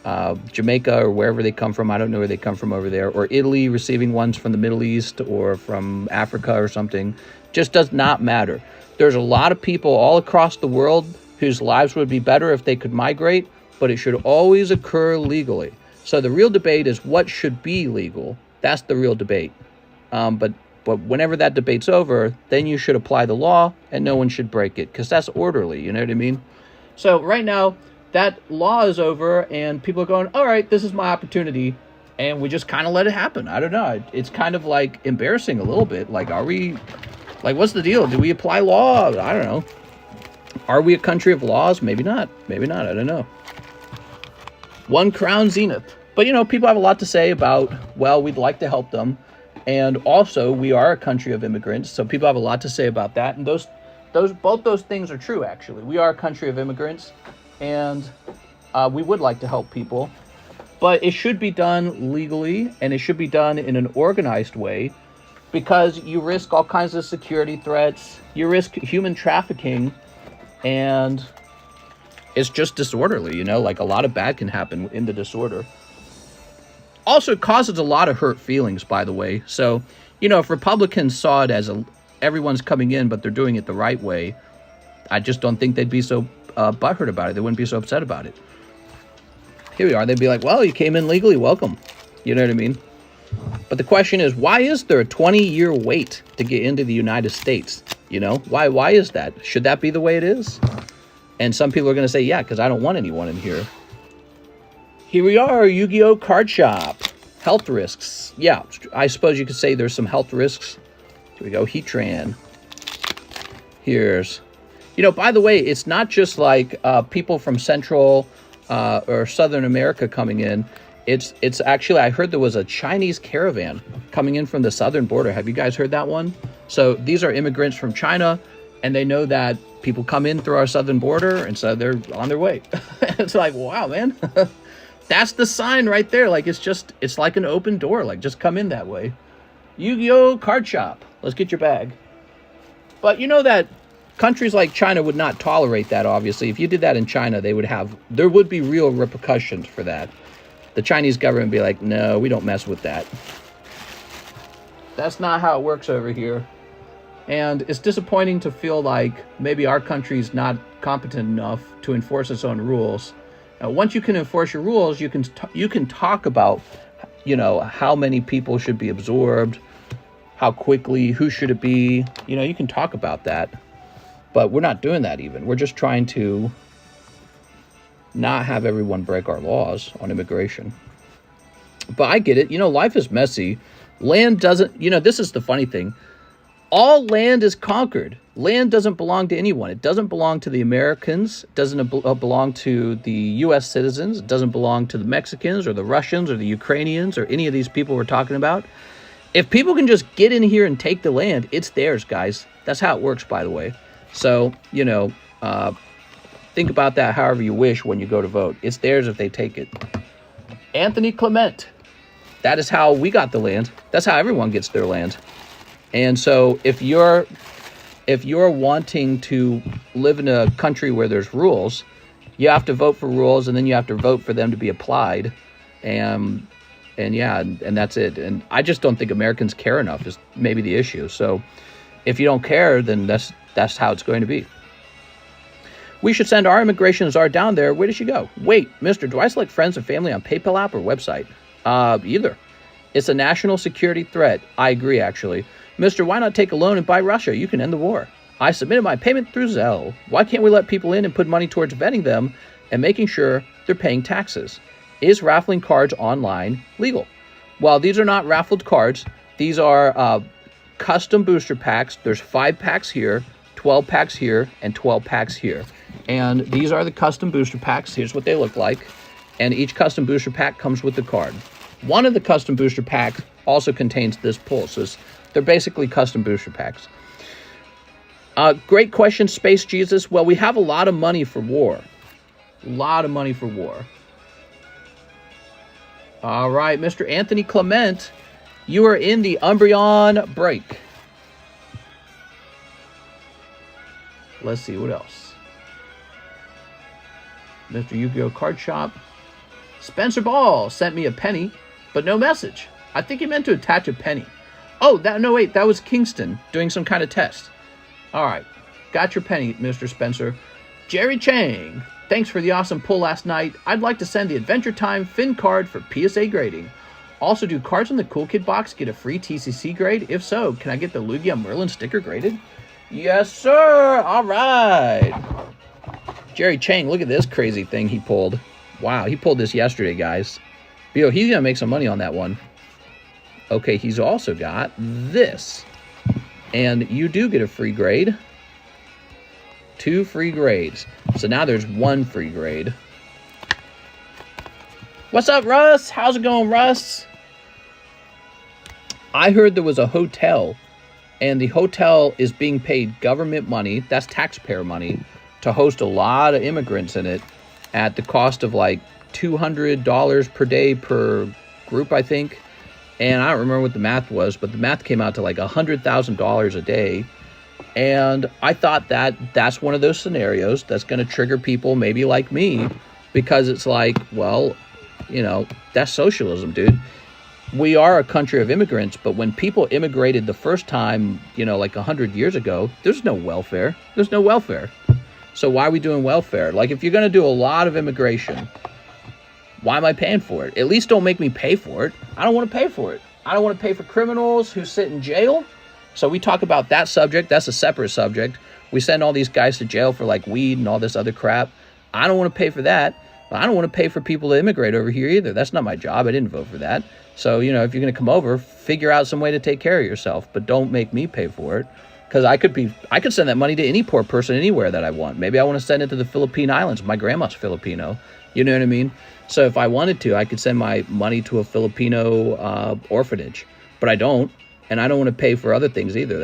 Jamaica or wherever they come from. I don't know where they come from over there. Or Italy receiving ones from the Middle East or from Africa or something. Just does not matter. There's a lot of people all across the world whose lives would be better if they could migrate, but it should always occur legally. So the real debate is what should be legal. That's the real debate. But whenever that debate's over, then you should apply the law and no one should break it because that's orderly. You know what I mean? So right now, that law is over and people are going, all right, this is my opportunity. And we just kind of let it happen. I don't know. It's kind of like embarrassing a little bit. Like, what's the deal? Do we apply law? I don't know. Are we a country of laws? Maybe not. Maybe not. I don't know. One crown zenith. But, people have a lot to say about, well, we'd like to help them. And also, we are a country of immigrants. So people have a lot to say about that. And both those things are true, actually. We are a country of immigrants. And we would like to help people. But it should be done legally. And it should be done in an organized way. Because you risk all kinds of security threats. You risk human trafficking. And it's just disorderly, like a lot of bad can happen in the disorder. Also, it causes a lot of hurt feelings, by the way. So, if Republicans saw it as everyone's coming in, but they're doing it the right way, I just don't think they'd be so butthurt about it. They wouldn't be so upset about it. Here we are. They'd be like, well, you came in legally. Welcome. You know what I mean? But the question is, why is there a 20-year wait to get into the United States? Why is that? Should that be the way it is? And some people are going to say, yeah, because I don't want anyone in here. Here we are, Yu-Gi-Oh! Card Shop. Health risks. Yeah, I suppose you could say there's some health risks. Here we go, Heatran. Here's... by the way, it's not just like people from Central or Southern America coming in. It's actually, I heard there was a Chinese caravan coming in from the southern border. Have you guys heard that one? So these are immigrants from China, and they know that people come in through our southern border, and so they're on their way. It's like, wow, man. That's the sign right there. Like, it's like an open door. Like, just come in that way. Yu-Gi-Oh! Card Shop. Let's get your bag. But you know that countries like China would not tolerate that, obviously. If you did that in China, there would be real repercussions for that. The Chinese government would be like, no, we don't mess with that. That's not how it works over here. And it's disappointing to feel like maybe our country's not competent enough to enforce its own rules. Now, once you can enforce your rules, you can talk about, how many people should be absorbed, how quickly, who should it be. You can talk about that. But we're not doing that even. We're just trying to not have everyone break our laws on immigration. But I get it. Life is messy. Land doesn't, this is the funny thing. All land is conquered. Land doesn't belong to anyone. It doesn't belong to the Americans. It doesn't belong to the U.S. citizens. It doesn't belong to the Mexicans or the Russians or the Ukrainians or any of these people we're talking about. If people can just get in here and take the land, it's theirs, guys. That's how it works, by the way. So, think about that however you wish when you go to vote. It's theirs if they take it. Anthony Clement. That is how we got the land. That's how everyone gets their land. And so if if you're wanting to live in a country where there's rules, you have to vote for rules, and then you have to vote for them to be applied. And yeah, and that's it. And I just don't think Americans care enough is maybe the issue. So if you don't care, then that's how it's going to be. We should send our immigration czar down there. Where does she go? Wait, mister, do I select friends and family on PayPal app or website? Either. It's a national security threat. I agree, actually. Mister, why not take a loan and buy Russia? You can end the war. I submitted my payment through Zelle. Why can't we let people in and put money towards vetting them and making sure they're paying taxes? Is raffling cards online legal? Well, these are not raffled cards. These are custom booster packs. There's 5 packs here, 12 packs here, and 12 packs here. And these are the custom booster packs. Here's what they look like. And each custom booster pack comes with the card. One of the custom booster packs also contains this pull. So they're basically custom booster packs. Great question, Space Jesus. Well, we have a lot of money for war. A lot of money for war. All right, Mr. Anthony Clement, you are in the Umbreon break. Let's see, what else? Mr. Yu-Gi-Oh! Card Shop. Spencer Ball sent me a penny, but no message. I think he meant to attach a penny. Oh, no, wait, that was Kingston doing some kind of test. All right, got your penny, Mr. Spencer. Jerry Chang, thanks for the awesome pull last night. I'd like to send the Adventure Time Fin card for PSA grading. Also, do cards in the Cool Kid box get a free TCC grade? If so, can I get the Lugia Merlin sticker graded? Yes, sir. All right. Jerry Chang, look at this crazy thing he pulled. Wow, he pulled this yesterday, guys. He's going to make some money on that one. Okay, he's also got this. And you do get a free grade. 2 free grades. So now there's 1 free grade. What's up, Russ? How's it going, Russ? I heard there was a hotel, and the hotel is being paid government money, that's taxpayer money, to host a lot of immigrants in it at the cost of like $200 per day per group, I think. And I don't remember what the math was, but the math came out to like $100,000 a day. And I thought that's one of those scenarios that's going to trigger people maybe like me, because it's like, well, you know, that's socialism, dude. We are a country of immigrants, but when people immigrated the first time, you know, like 100 years ago, there's no welfare. There's no welfare. So why are we doing welfare? Like, if you're going to do a lot of immigration, why am I paying for it? At least don't make me pay for it. I don't want to pay for it. I don't want to pay for criminals who sit in jail. So we talk about that subject. That's a separate subject. We send all these guys to jail for like weed and all this other crap. I don't want to pay for that. But I don't want to pay for people to immigrate over here either. That's not my job. I didn't vote for that. So, you know, if you're going to come over, figure out some way to take care of yourself, but don't make me pay for it. Because I could send that money to any poor person anywhere that I want. Maybe I want to send it to the Philippine Islands. My grandma's Filipino. You know what I mean? So if I wanted to, I could send my money to a Filipino orphanage. But I don't. And I don't want to pay for other things either.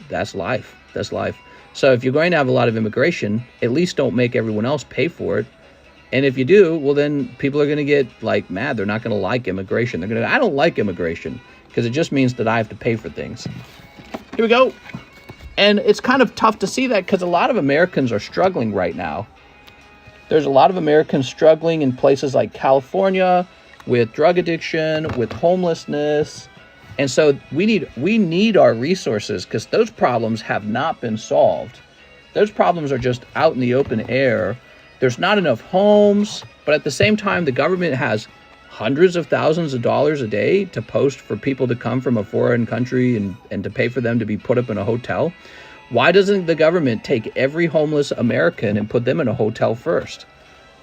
That's life. That's life. So if you're going to have a lot of immigration, at least don't make everyone else pay for it. And if you do, well, then people are going to get like mad. They're not going to like immigration. They're going to, I don't like immigration, because it just means that I have to pay for things. Here we go. And it's kind of tough to see that because a lot of Americans are struggling right now. There's a lot of Americans struggling in places like California with drug addiction, with homelessness. And so we need our resources, because those problems have not been solved. Those problems are just out in the open air. There's not enough homes, but at the same time, the government has hundreds of thousands of dollars a day to post for people to come from a foreign country and to pay for them to be put up in a hotel. Why doesn't the government take every homeless American and put them in a hotel first?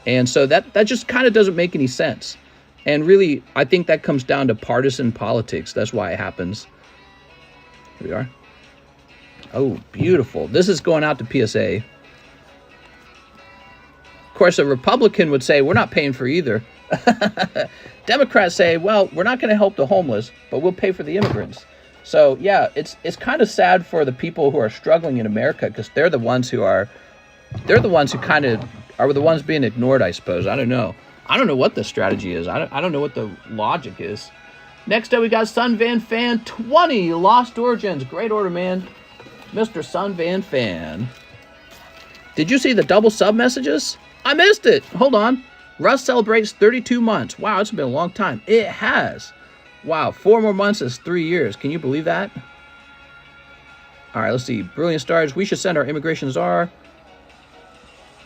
And so that just kind of doesn't make any sense. And really, I think that comes down to partisan politics. That's why it happens. Here we are. Oh, beautiful. This is going out to PSA. Of course, a Republican would say, we're not paying for either. Democrats say, well, we're not going to help the homeless, but we'll pay for the immigrants. So, yeah, it's kind of sad for the people who are struggling in America, because they're the ones who kind of are the ones being ignored, I suppose. I don't know. I don't know what the strategy is. I don't know what the logic is. Next up, we got Sun Van Fan 20 Lost Origins. Great order, man. Mr. Sun Van Fan. Did you see the double sub messages? I missed it. Hold on. Russ celebrates 32 months. Wow, it's been a long time. It has. Wow, 4 more months is 3 years. Can you believe that? All right, let's see. Brilliant Stars. We should send our immigration czar.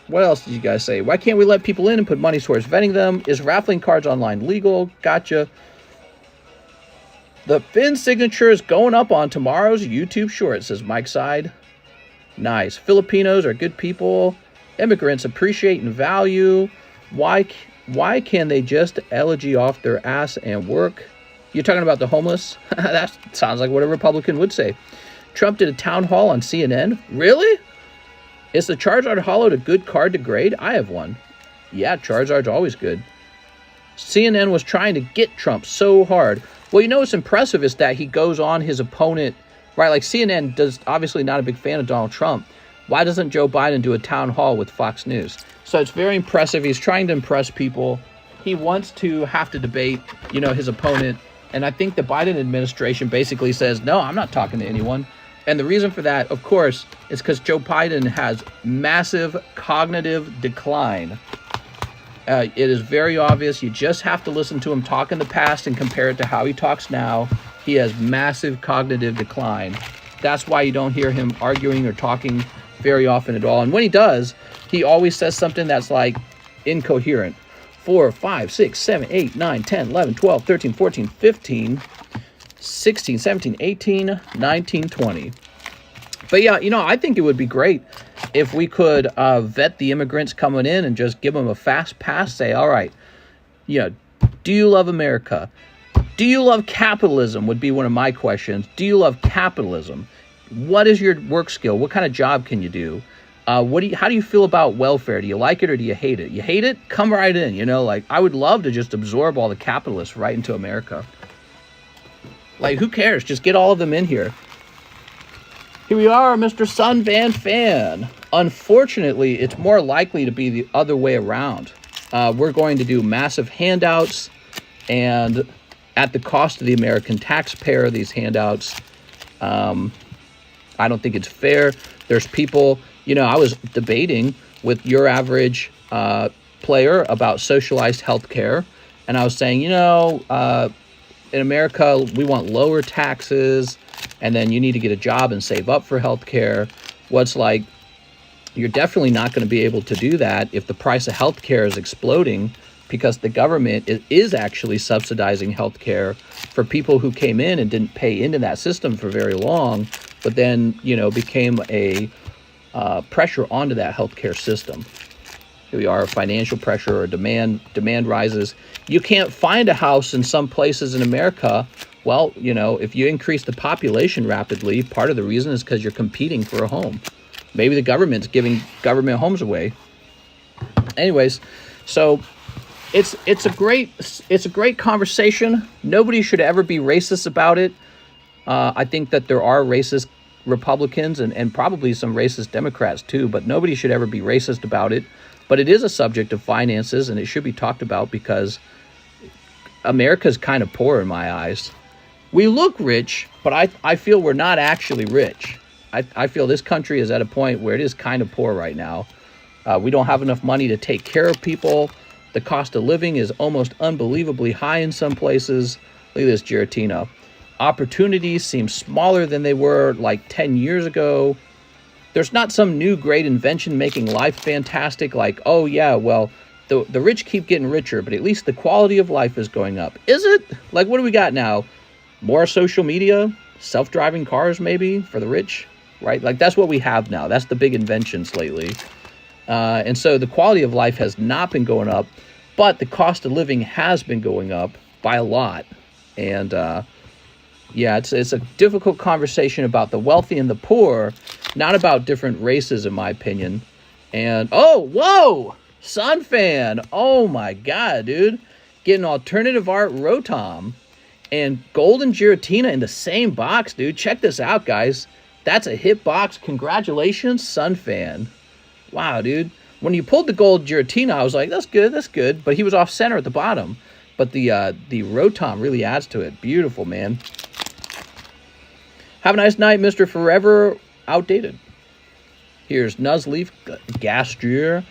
What else did you guys say? Why can't we let people in and put money towards vetting them? Is raffling cards online legal? Gotcha. The Finn signature is going up on tomorrow's YouTube short, says Mike Side. Nice. Filipinos are good people. Immigrants appreciate and value. Why can they just elegy off their ass and work? You're talking about the homeless? That sounds like what a Republican would say. Trump did a town hall on CNN. Really? Is the Charizard Holo a good card to grade? I have one. Yeah, Charizard's always good. CNN was trying to get Trump so hard. Well, you know what's impressive is that he goes on his opponent, right? Like CNN does, obviously not a big fan of Donald Trump. Why doesn't Joe Biden do a town hall with Fox News? So it's very impressive. He's trying to impress people. He wants to have to debate, you know, his opponent. And I think the Biden administration basically says, no, I'm not talking to anyone. And the reason for that, of course, is because Joe Biden has massive cognitive decline. It is very obvious. You just have to listen to him talk in the past and compare it to how he talks now. He has massive cognitive decline. That's why you don't hear him arguing or talking very often at all. And when he does, he always says something that's like incoherent. 4, 5, 6, 7, 8, 9, 10, 11, 12, 13, 14, 15, 16, 17, 18, 19, 20. But yeah, you know, I think it would be great if we could vet the immigrants coming in and just give them a fast pass. Say, all right, you know, do you love America? Do you love capitalism would be one of my questions. Do you love capitalism? What is your work skill? What kind of job can you do? How do you feel about welfare? Do you like it or do you hate it? You hate it? Come right in. You know, like I would love to just absorb all the capitalists right into America. Like, who cares? Just get all of them in here. Here we are, Mr. Sun Van Fan. Unfortunately, it's more likely to be the other way around. We're going to do massive handouts, and at the cost of the American taxpayer, these handouts, I don't think it's fair. There's people, you know, I was debating with your average player about socialized healthcare, and I was saying, you know, in America, we want lower taxes, and then you need to get a job and save up for healthcare. What's like, you're definitely not going to be able to do that if the price of healthcare is exploding, because the government is actually subsidizing healthcare for people who came in and didn't pay into that system for very long, but then, you know, became a pressure onto that healthcare system. Here we are, financial pressure or demand rises. You can't find a house in some places in America. Well, you know, if you increase the population rapidly, part of the reason is because you're competing for a home. Maybe the government's giving government homes away. Anyways, so it's a great conversation. Nobody should ever be racist about it. I think that there are racist Republicans and probably some racist Democrats too, but nobody should ever be racist about it. But it is a subject of finances, and it should be talked about because America's kind of poor in my eyes. We look rich, but I feel we're not actually rich. I feel this country is at a point where it is kind of poor right now. We don't have enough money to take care of people. The cost of living is almost unbelievably high in some places. Look at this Giratina. Opportunities seem smaller than they were like 10 years ago. There's not some new great invention making life fantastic like, oh yeah, well, the rich keep getting richer, but at least the quality of life is going up. Is it? Like, what do we got now? More social media? Self-driving cars maybe for the rich? Right? Like, that's what we have now. That's the big inventions lately. And so the quality of life has not been going up, but the cost of living has been going up by a lot. And yeah, it's a difficult conversation about the wealthy and the poor, not about different races, in my opinion. And, oh, whoa, Sun Fan. Oh, my God, dude. Getting alternative art Rotom and Golden Giratina in the same box, dude. Check this out, guys. That's a hit box. Congratulations, Sun Fan. Wow, dude. When you pulled the gold Giratina, I was like, that's good, that's good. But he was off center at the bottom. But the Rotom really adds to it. Beautiful, man. Have a nice night, Mr. Forever outdated. Here's Nuzleaf, Gastrier.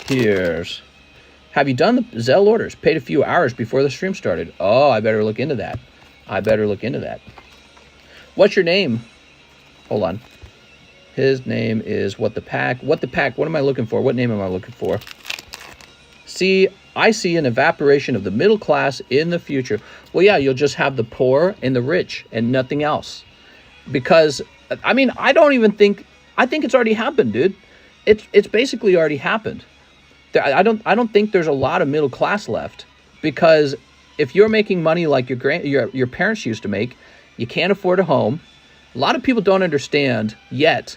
Here's, have you done the ZELLE orders? Paid a few hours before the stream started. Oh, I better look into that. I better look into that. What's your name? Hold on. His name is What the Pack. What the Pack? What am I looking for? What name am I looking for? See, I see an evaporation of the middle class in the future. Well, yeah, you'll just have the poor and the rich and nothing else. Because, I mean, I think it's already happened, dude. It's basically already happened. I don't think there's a lot of middle class left, because if you're making money like your parents used to make, you can't afford a home. A lot of people don't understand yet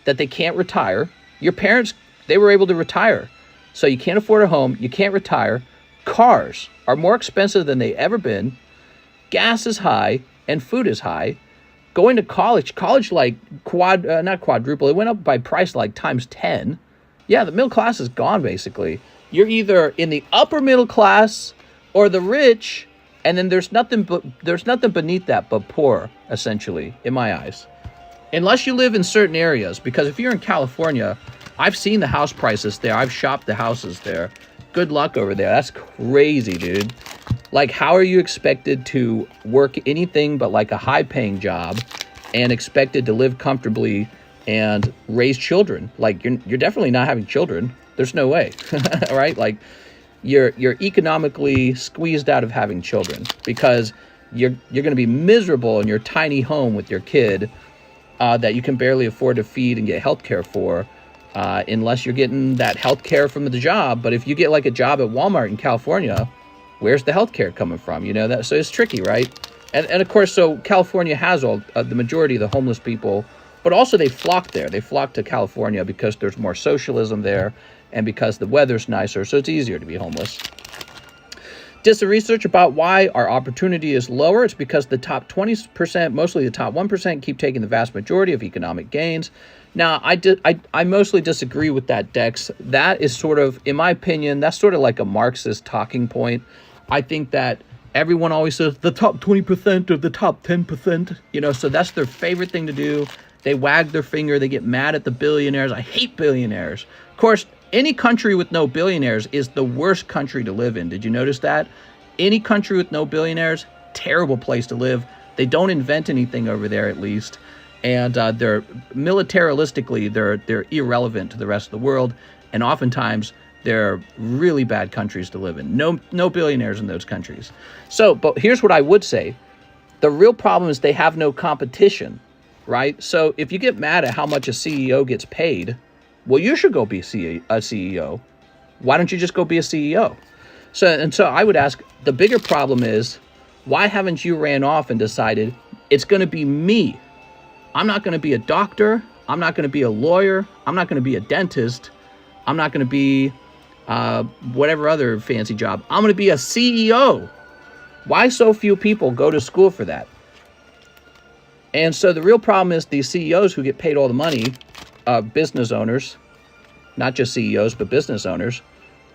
that they can't retire. Your parents, they were able to retire. So you can't afford a home, you can't retire. Cars are more expensive than they ever been. Gas is high and food is high. Going to college like not quadruple, it went up by price like times 10. Yeah, the middle class is gone, basically. You're either in the upper middle class or the rich, and then there's nothing beneath that but poor, essentially, in my eyes. Unless you live in certain areas, because if you're in California, I've seen the house prices there. I've shopped the houses there. Good luck over there. That's crazy, dude. Like, how are you expected to work anything but like a high-paying job and expected to live comfortably and raise children? Like, you're definitely not having children. There's no way, right? Like, you're economically squeezed out of having children, because you're going to be miserable in your tiny home with your kid that you can barely afford to feed and get health care for, unless you're getting that health care from the job. But if you get like a job at Walmart in California, where's the health care coming from? You know that, so it's tricky, right? And of course, so California has all the majority of the homeless people, but also they flock there. They flock to California because there's more socialism there, and because the weather's nicer, so it's easier to be homeless. Did some research about why our opportunity is lower. It's because the top 20%, mostly the top 1%, keep taking the vast majority of economic gains. Now, I mostly disagree with that, Dex. That is sort of, in my opinion, that's sort of like a Marxist talking point. I think that everyone always says the top 20% or the top 10%, you know, so that's their favorite thing to do. They wag their finger. They get mad at the billionaires. I hate billionaires. Of course, any country with no billionaires is the worst country to live in. Did you notice that? Any country with no billionaires, terrible place to live. They don't invent anything over there, at least. And they're militaristically, they're irrelevant to the rest of the world. And oftentimes, they're really bad countries to live in. No billionaires in those countries. So, but here's what I would say. The real problem is they have no competition, right? So if you get mad at how much a CEO gets paid, well, you should go be a CEO. Why don't you just go be a CEO? So I would ask, the bigger problem is, why haven't you ran off and decided it's going to be me? I'm not going to be a doctor. I'm not going to be a lawyer. I'm not going to be a dentist. I'm not going to be whatever other fancy job. I'm going to be a CEO. Why so few people go to school for that? And so the real problem is these CEOs who get paid all the money, business owners, not just CEOs, but business owners,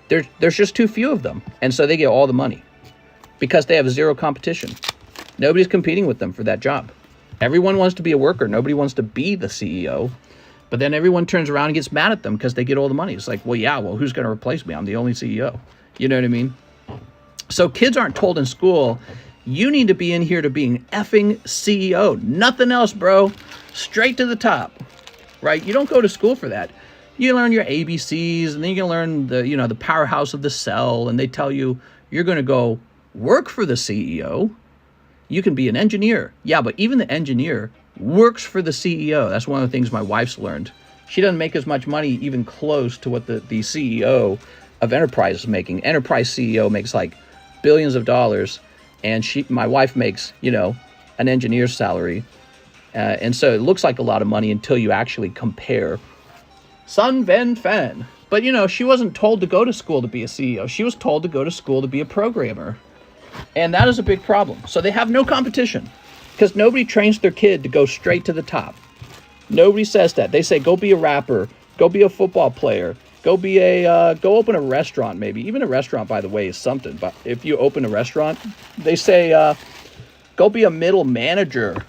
there's just too few of them. And so they get all the money because they have zero competition. Nobody's competing with them for that job. Everyone wants to be a worker. Nobody wants to be the CEO. But then everyone turns around and gets mad at them because they get all the money. It's like, well, who's going to replace me? I'm the only CEO. You know what I mean? So kids aren't told in school, you need to be in here to being effing CEO. Nothing else, bro. Straight to the top, right? You don't go to school for that. You learn your ABCs, and then you can learn the powerhouse of the cell, and they tell you you're going to go work for the CEO. You can be an engineer. Yeah, but even the engineer works for the CEO. That's one of the things my wife's learned. She doesn't make as much money even close to what the CEO of Enterprise is making. Enterprise CEO makes like billions of dollars, and my wife makes, an engineer's salary. And so it looks like a lot of money until you actually compare. Sun Ven Fan. But, she wasn't told to go to school to be a CEO. She was told to go to school to be a programmer. And that is a big problem. So they have no competition because nobody trains their kid to go straight to the top. Nobody says that. They say, go be a rapper, go be a football player, go open a restaurant maybe. Even a restaurant, by the way, is something. But if you open a restaurant, they say, go be a middle manager.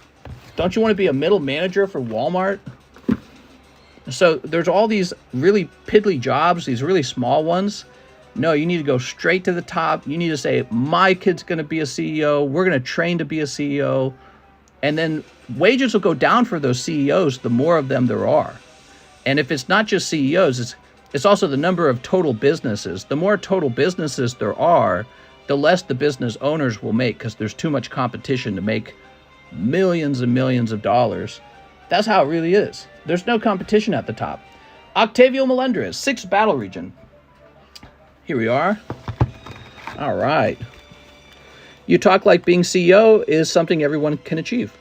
Don't you want to be a middle manager for Walmart? So there's all these really piddly jobs, these really small ones. No, you need to go straight to the top. You need to say, my kid's going to be a CEO. We're going to train to be a CEO. And then wages will go down for those CEOs the more of them there are. And if it's not just CEOs, it's also the number of total businesses. The more total businesses there are, the less the business owners will make because there's too much competition to make millions and millions of dollars. That's how it really is. There's no competition at the top. Octavio Melendres, 6th battle region. Here we are. All right. You talk like being CEO is something everyone can achieve.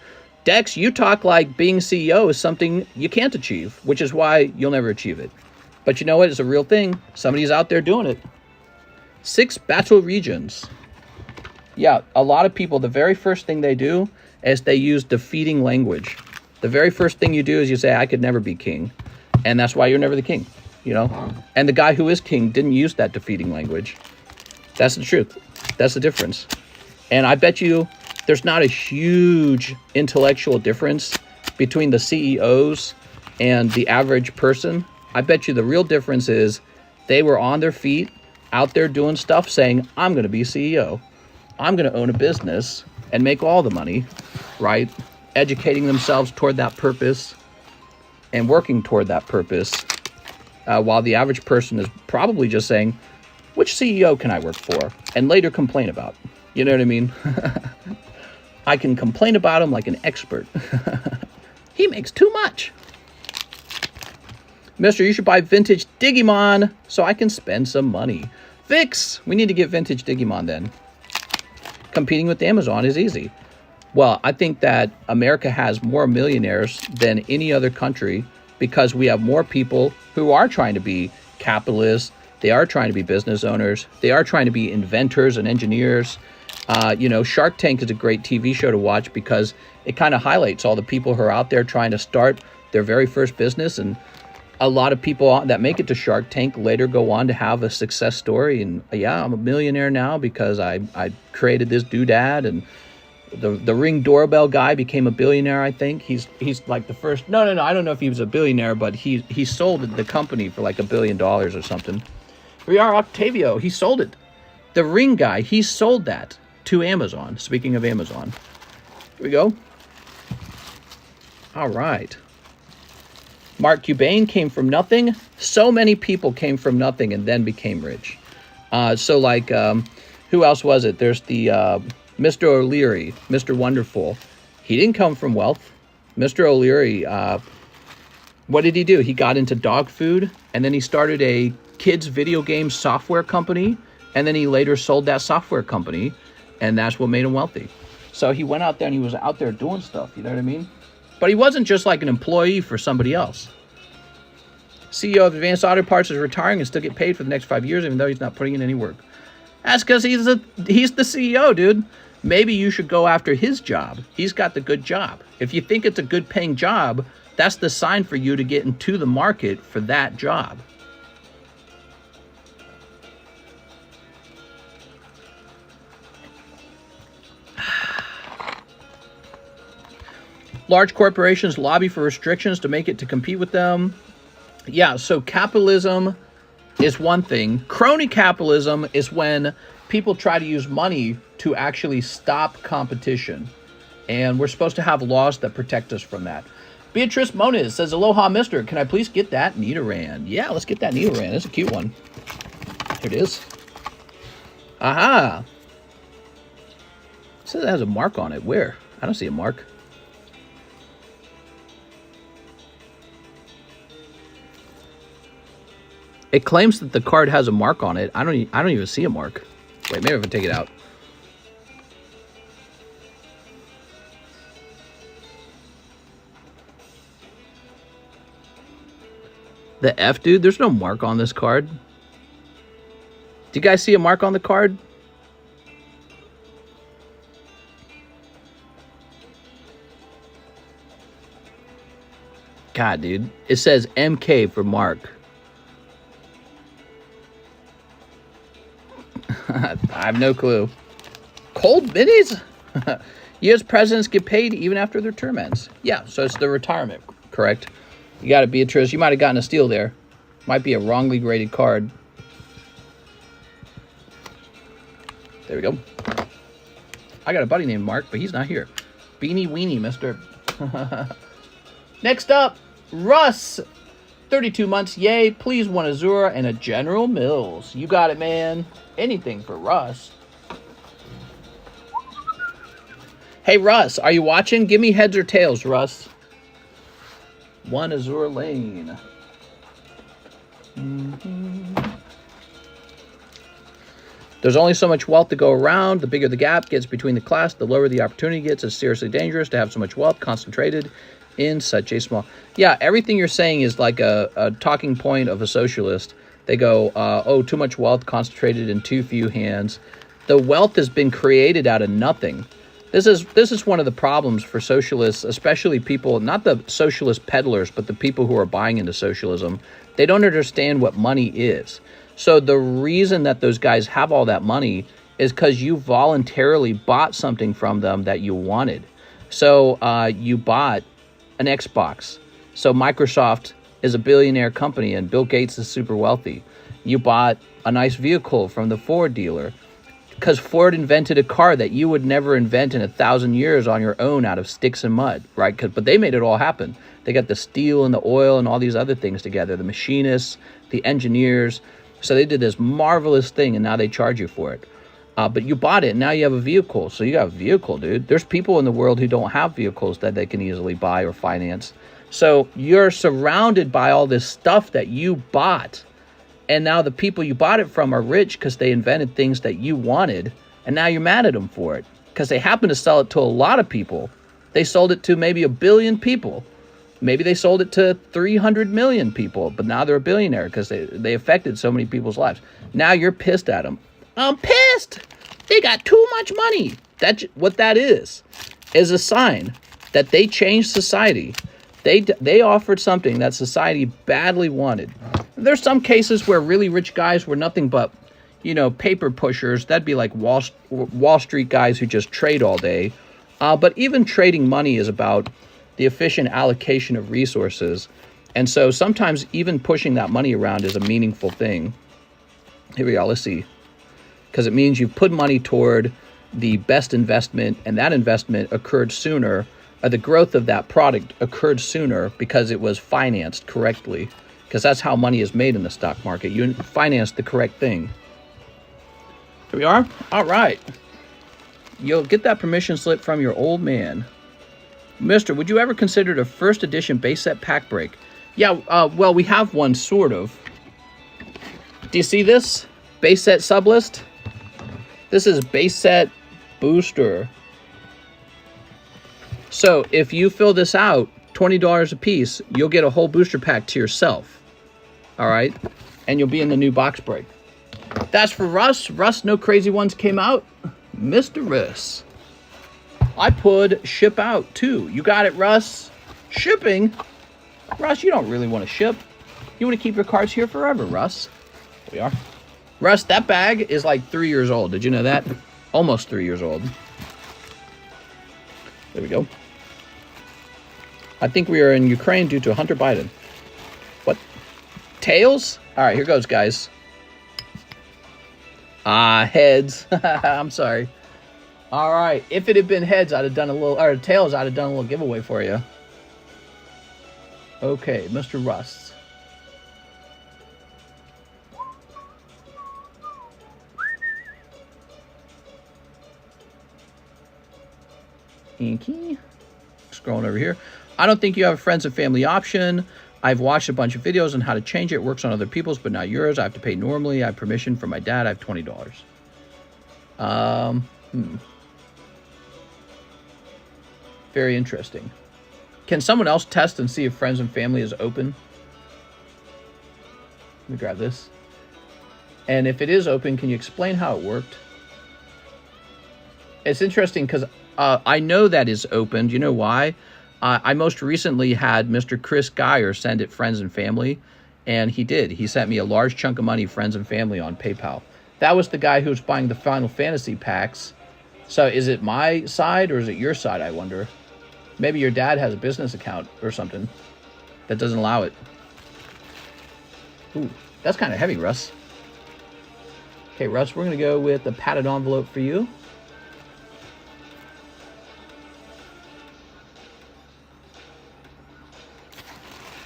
Dex, you talk like being CEO is something you can't achieve, which is why you'll never achieve it. But you know what? It's a real thing. Somebody's out there doing it. 6 battle regions. Yeah, a lot of people, the very first thing they do is they use defeating language. The very first thing you do is you say, I could never be king. And that's why you're never the king, you know? And the guy who is king didn't use that defeating language. That's the truth. That's the difference. And I bet you there's not a huge intellectual difference between the CEOs and the average person. I bet you the real difference is they were on their feet, out there doing stuff, saying, I'm going to be CEO. I'm going to own a business and make all the money, right? Educating themselves toward that purpose and working toward that purpose, while the average person is probably just saying, which CEO can I work for? And later complain about. You know what I mean? I can complain about him like an expert. He makes too much. Mister, you should buy vintage Digimon so I can spend some money. Vix, we need to get vintage Digimon then. Competing with Amazon is easy. Well, I think that America has more millionaires than any other country because we have more people who are trying to be capitalists. They are trying to be business owners. They are trying to be inventors and engineers. You know, Shark Tank is a great TV show to watch because it kind of highlights all the people who are out there trying to start their very first business. And a lot of people that make it to Shark Tank later go on to have a success story. And yeah, I'm a millionaire now because I created this doodad, and the Ring doorbell guy became a billionaire. I think he's like the first. No. I don't know if he was a billionaire, but he sold the company for like $1 billion or something. Here we are, Octavio. He sold it. The Ring guy, he sold that to Amazon. Speaking of Amazon, here we go. All right. Mark Cuban came from nothing. So many people came from nothing and then became rich. So like, who else was it? There's the Mr. O'Leary, Mr. Wonderful. He didn't come from wealth. Mr. O'Leary, what did he do? He got into dog food, and then he started a kids video game software company, and then he later sold that software company, and that's what made him wealthy. So he went out there and he was out there doing stuff, you know what I mean? But he wasn't just like an employee for somebody else. CEO of Advanced Auto Parts is retiring and still get paid for the next 5 years, even though he's not putting in any work. That's because he's the CEO, dude. Maybe you should go after his job. He's got the good job. If you think it's a good paying job, that's the sign for you to get into the market for that job. Large corporations lobby for restrictions to make it to compete with them. Yeah, so capitalism is one thing. Crony capitalism is when people try to use money to actually stop competition. And we're supposed to have laws that protect us from that. Beatrice Moniz says, Aloha, mister. Can I please get that Nidoran? Yeah, let's get that Nidoran. That's a cute one. Here it is. Aha. It says it has a mark on it. Where? I don't see a mark. It claims that the card has a mark on it. I don't even see a mark. Wait, maybe if I take it out. The F, dude, there's no mark on this card. Do you guys see a mark on the card? God, dude. It says MK for Mark. I have no clue. Cold minis? U.S. presidents get paid even after their term ends. Yeah, so it's the retirement, correct? You got it, Beatrice. You might have gotten a steal there. Might be a wrongly graded card. There we go. I got a buddy named Mark, but he's not here. Beanie weenie, mister. Next up, Russ. 32 months, yay. Please, one Azura and a General Mills. You got it, man. Anything for Russ. Hey, Russ, are you watching? Give me heads or tails, Russ. One Azure Lane. There's only so much wealth to go around. The bigger the gap gets between the class, the lower the opportunity gets. It's seriously dangerous to have so much wealth concentrated in such a small... Yeah, everything you're saying is like a talking point of a socialist. They go, oh, too much wealth concentrated in too few hands. The wealth has been created out of nothing. This is one of the problems for socialists, especially people, not the socialist peddlers, but the people who are buying into socialism. They don't understand what money is. So the reason that those guys have all that money is because you voluntarily bought something from them that you wanted. So you bought an Xbox. So Microsoft is a billionaire company and Bill Gates is super wealthy. You bought a nice vehicle from the Ford dealer because Ford invented a car that you would never invent in 1,000 years on your own out of sticks and mud, right? But they made it all happen. They got the steel and the oil and all these other things together, the machinists, the engineers. So they did this marvelous thing, and now they charge you for it. But you bought it, and now you have a vehicle. So you got a vehicle, dude. There's people in the world who don't have vehicles that they can easily buy or finance. So you're surrounded by all this stuff that you bought. And now the people you bought it from are rich because they invented things that you wanted. And now you're mad at them for it because they happen to sell it to a lot of people. They sold it to maybe 1 billion people. Maybe they sold it to 300 million people, but now they're a billionaire because they affected so many people's lives. Now you're pissed at them. I'm pissed. They got too much money. That's what that is a sign that they changed society. They offered something that society badly wanted. There's some cases where really rich guys were nothing but, paper pushers. That'd be like Wall Street guys who just trade all day. But even trading money is about the efficient allocation of resources. And so sometimes even pushing that money around is a meaningful thing. Here we go. Let's see. Because it means you've put money toward the best investment, and that investment occurred sooner. The growth of that product occurred sooner because it was financed correctly. Because that's how money is made in the stock market. You finance the correct thing. Here we are. All right. You'll get that permission slip from your old man. Mister, would you ever consider a first edition base set pack break? Yeah, well, we have one, sort of. Do you see this? Base set sublist? This is base set booster. So if you fill this out, $20 a piece, you'll get a whole booster pack to yourself. All right? And you'll be in the new box break. That's for Russ. Russ, no crazy ones came out. Mr. Russ. I put ship out too. You got it, Russ. Shipping? Russ, you don't really want to ship. You want to keep your cards here forever, Russ. Here we are. Russ, that bag is like 3 years old. Did you know that? Almost 3 years old. There we go. I think we are in Ukraine due to Hunter Biden. What? Tails? All right, here goes, guys. Heads. I'm sorry. All right. If it had been heads, I'd have done a little, or tails, I'd have done a little giveaway for you. Okay, Mr. Russ. Inky. Scrolling over here. I don't think you have a friends and family option. I've watched a bunch of videos on how to change it. It works on other people's, but not yours. I have to pay normally. I have permission from my dad. I have $20. Very interesting. Can someone else test and see if friends and family is open? Let me grab this. And if it is open, can you explain how it worked? It's interesting because I know that is open. Do you know why? I most recently had Mr. Chris Geyer send it friends and family, and he did. He sent me a large chunk of money, friends and family, on PayPal. That was the guy who was buying the Final Fantasy packs So is it my side or is it your side, I wonder? Maybe your dad has a business account or something that doesn't allow it. Ooh, that's kind of heavy, Russ. Okay, Russ, we're going to go with the padded envelope for you.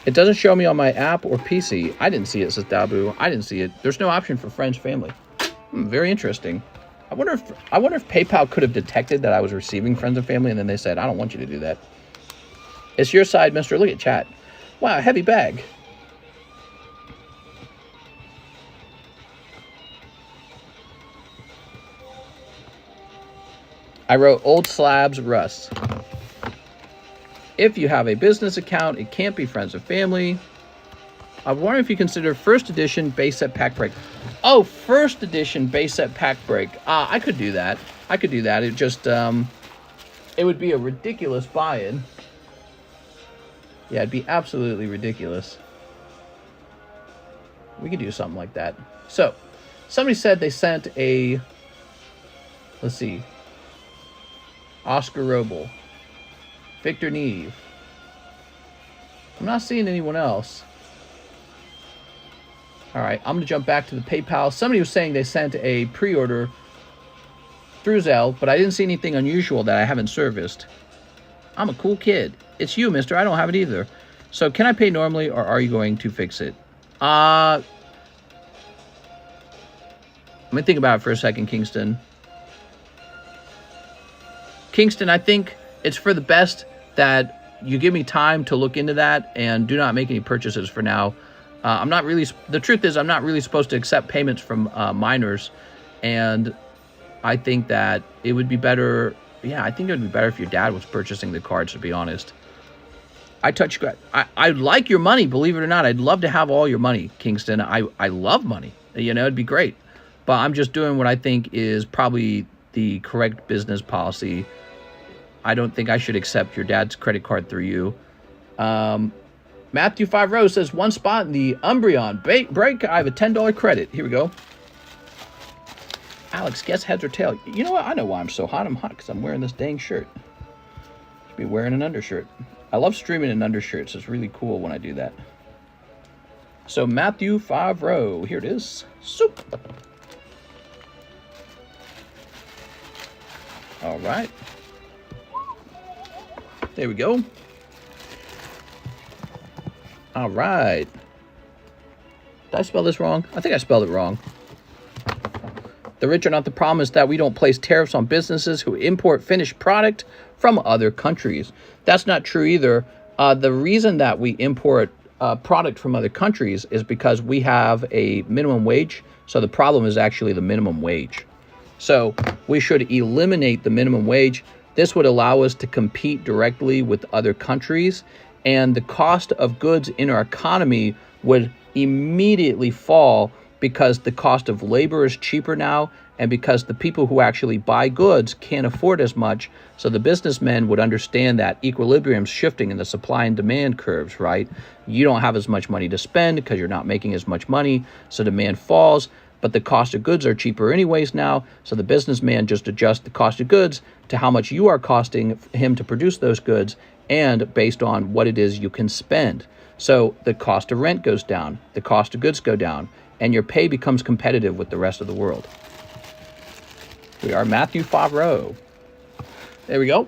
It doesn't show me on my app or PC. I didn't see it, says Dabu. I didn't see it. There's no option for friends, family. Very interesting. I wonder if PayPal could have detected that I was receiving friends and family, and then they said, I don't want you to do that. It's your side, mister. Look at chat. Wow, heavy bag. I wrote old slabs, Russ. If you have a business account, it can't be friends or family. I wonder if you consider first edition base set pack break. Oh, first edition base set pack break. I could do that. I could do that. It just, it would be a ridiculous buy-in. Yeah, it'd be absolutely ridiculous. We could do something like that. So, somebody said they sent a, let's see, Oscar Roble, Victor Neve. I'm not seeing anyone else. All right, I'm going to jump back to the PayPal. Somebody was saying they sent a pre-order through ZELLE, but I didn't see anything unusual that I haven't serviced. I'm a cool kid. It's you, mister. I don't have it either. So can I pay normally, or are you going to fix it? Let me think about it for a second, Kingston. Kingston, I think it's for the best that you give me time to look into that and do not make any purchases for now. I'm not really, the truth is I'm not really supposed to accept payments from minors, and I think that it would be better, yeah, I think it would be better if your dad was purchasing the cards, to be honest. I'd like your money, believe it or not. I'd love to have all your money, Kingston. I love money, you know, it'd be great. But I'm just doing what I think is probably the correct business policy. I don't think I should accept your dad's credit card through you. Matthew 5 Rose says, one spot in the Umbreon break. I have a $10 credit. Here we go. Alex, guess heads or tail. You know what? I know why I'm so hot. I'm hot because I'm wearing this dang shirt. Should be wearing an undershirt. I love streaming in undershirts. It's really cool when I do that. So Matthew 5 Row. Here it is. Soup. All right. There we go. All right. Did I spell this wrong? I think I spelled it wrong. The rich are not the problem is that we don't place tariffs on businesses who import finished product from other countries. That's not true either. The reason that we import product from other countries is because we have a minimum wage. So the problem is actually the minimum wage. So we should eliminate the minimum wage. This would allow us to compete directly with other countries, and the cost of goods in our economy would immediately fall because the cost of labor is cheaper now, and because the people who actually buy goods can't afford as much. So the businessmen would understand that equilibrium's shifting in the supply and demand curves, right? You don't have as much money to spend because you're not making as much money, so demand falls, but the cost of goods are cheaper anyways now, so the businessman just adjusts the cost of goods to how much you are costing him to produce those goods, and based on what it is you can spend. So the cost of rent goes down, the cost of goods go down, and your pay becomes competitive with the rest of the world. We are Matthew Favreau. There we go.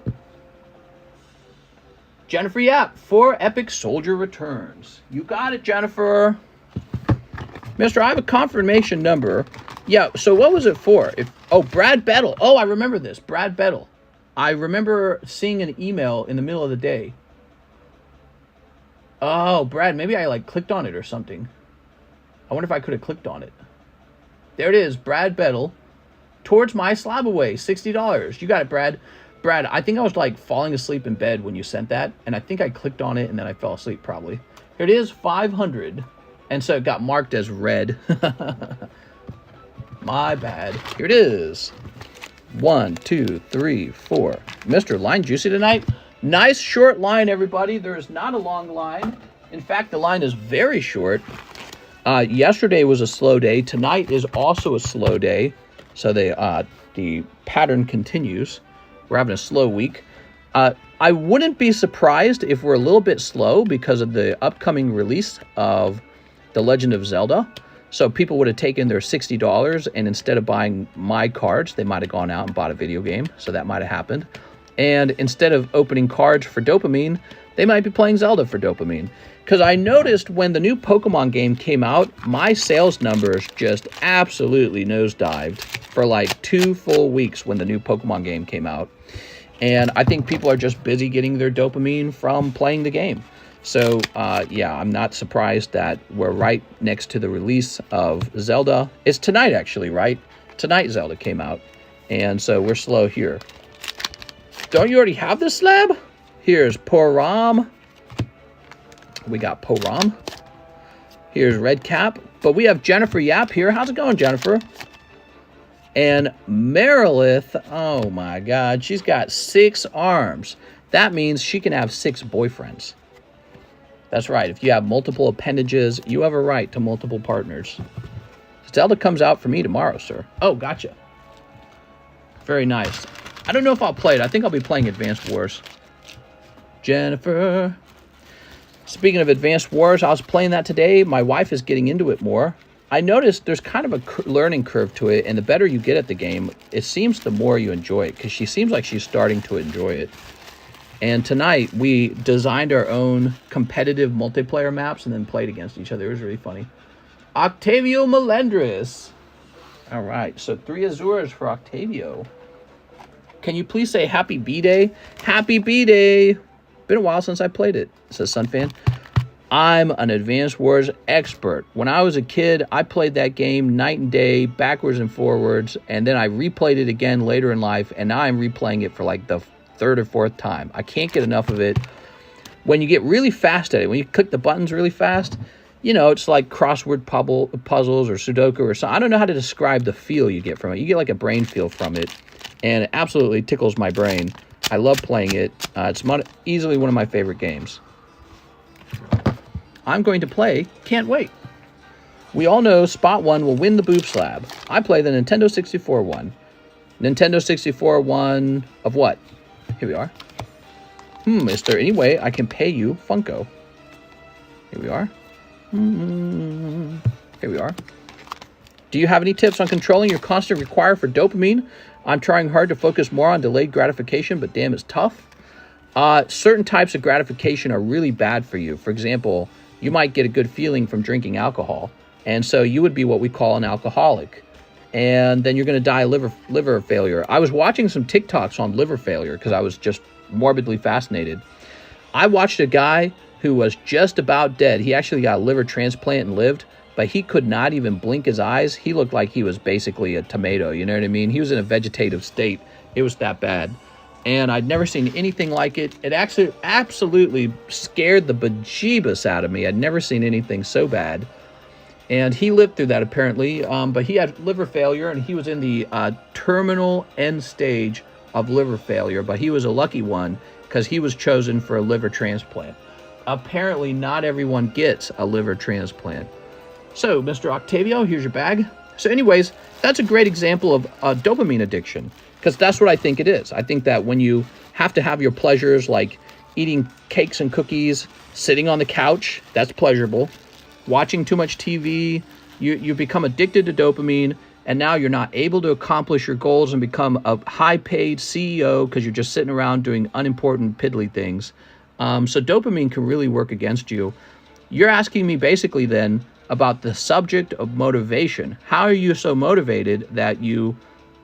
Jennifer Yap, 4 Epic Soldier returns. You got it, Jennifer. Mister, I have a confirmation number. Yeah, so what was it for? Brad Bettle. Oh, I remember this. Brad Bettle. I remember seeing an email in the middle of the day. Oh, Brad, maybe I clicked on it or something. I wonder if I could have clicked on it. There it is, Brad Bettle. Towards my SLAB-AWAY, $60. You got it, Brad. Brad, I think I was falling asleep in bed when you sent that, and I think I clicked on it and then I fell asleep probably. Here it is, 500. And so it got marked as red. My bad. Here it is. 1, 2, 3, 4. Mr. Line juicy tonight. Nice short line, everybody. There is not a long line. In fact, the line is very short. Yesterday was a slow day. Tonight is also a slow day. So the pattern continues. We're having a slow week. I wouldn't be surprised if we're a little bit slow because of the upcoming release of The Legend of Zelda. So people would have taken their $60 and instead of buying my cards, they might have gone out and bought a video game. So that might have happened. And instead of opening cards for dopamine, they might be playing Zelda for dopamine. Because I noticed when the new Pokemon game came out, my sales numbers just absolutely nosedived for like 2 full weeks when the new Pokemon game came out. And I think people are just busy getting their dopamine from playing the game. So, yeah, I'm not surprised that we're right next to the release of Zelda. It's tonight, actually, right? Tonight Zelda came out. And so we're slow here. Don't you already have this slab? Here's Poram. We got Poram. Here's Redcap. But we have Jennifer Yap here. How's it going, Jennifer? And Marilith, oh my God, she's got 6 arms. That means she can have 6 boyfriends. That's right. If you have multiple appendages, you have a right to multiple partners. Zelda comes out for me tomorrow, sir. Oh, gotcha. Very nice. I don't know if I'll play it. I think I'll be playing Advanced Wars. Jennifer. Speaking of Advanced Wars, I was playing that today. My wife is getting into it more. I noticed there's kind of a learning curve to it, and the better you get at the game, it seems the more you enjoy it, because she seems like she's starting to enjoy it. And tonight, we designed our own competitive multiplayer maps and then played against each other. It was really funny. Octavio Melendres. All right, so 3 Azures for Octavio. Can you please say Happy B-Day? Happy B-Day! Been a while since I played it, says Sunfan. I'm an Advanced Wars expert. When I was a kid, I played that game night and day, backwards and forwards, and then I replayed it again later in life, and now I'm replaying it for like the 3rd or 4th time. I can't get enough of it. When you get really fast at it, when you click the buttons really fast, you know, it's like crossword puzzles or Sudoku or something. I don't know how to describe the feel you get from it. You get like a brain feel from it, and it absolutely tickles my brain. I love playing it. It's easily one of my favorite games. I'm going to play Can't Wait. We all know Spot 1 will win the Boob Slab. I play the Nintendo 64 one. Nintendo 64 one of what? Here we are. Is there any way I can pay you Funko? Here we are. Here we are. Do you have any tips on controlling your constant require for dopamine? I'm trying hard to focus more on delayed gratification, but damn, it's tough. Certain types of gratification are really bad for you. For example, you might get a good feeling from drinking alcohol. And so you would be what we call an alcoholic. And then you're going to die of liver failure. I was watching some TikToks on liver failure because I was just morbidly fascinated. I watched a guy who was just about dead. He actually got a liver transplant and lived, but he could not even blink his eyes. He looked like he was basically a tomato, you know what I mean? He was in a vegetative state. It was that bad. And I'd never seen anything like it. It actually absolutely scared the bejeebus out of me. I'd never seen anything so bad. And he lived through that apparently, but he had liver failure and he was in the terminal end stage of liver failure, but he was a lucky one because he was chosen for a liver transplant. Apparently not everyone gets a liver transplant. So, Mr. Octavio, here's your bag. So anyways, that's a great example of dopamine addiction, because that's what I think it is. I think that when you have to have your pleasures like eating cakes and cookies, sitting on the couch, that's pleasurable. Watching too much TV, you become addicted to dopamine, and now you're not able to accomplish your goals and become a high-paid CEO because you're just sitting around doing unimportant, piddly things. So dopamine can really work against you. You're asking me basically then about the subject of motivation. How are you so motivated that you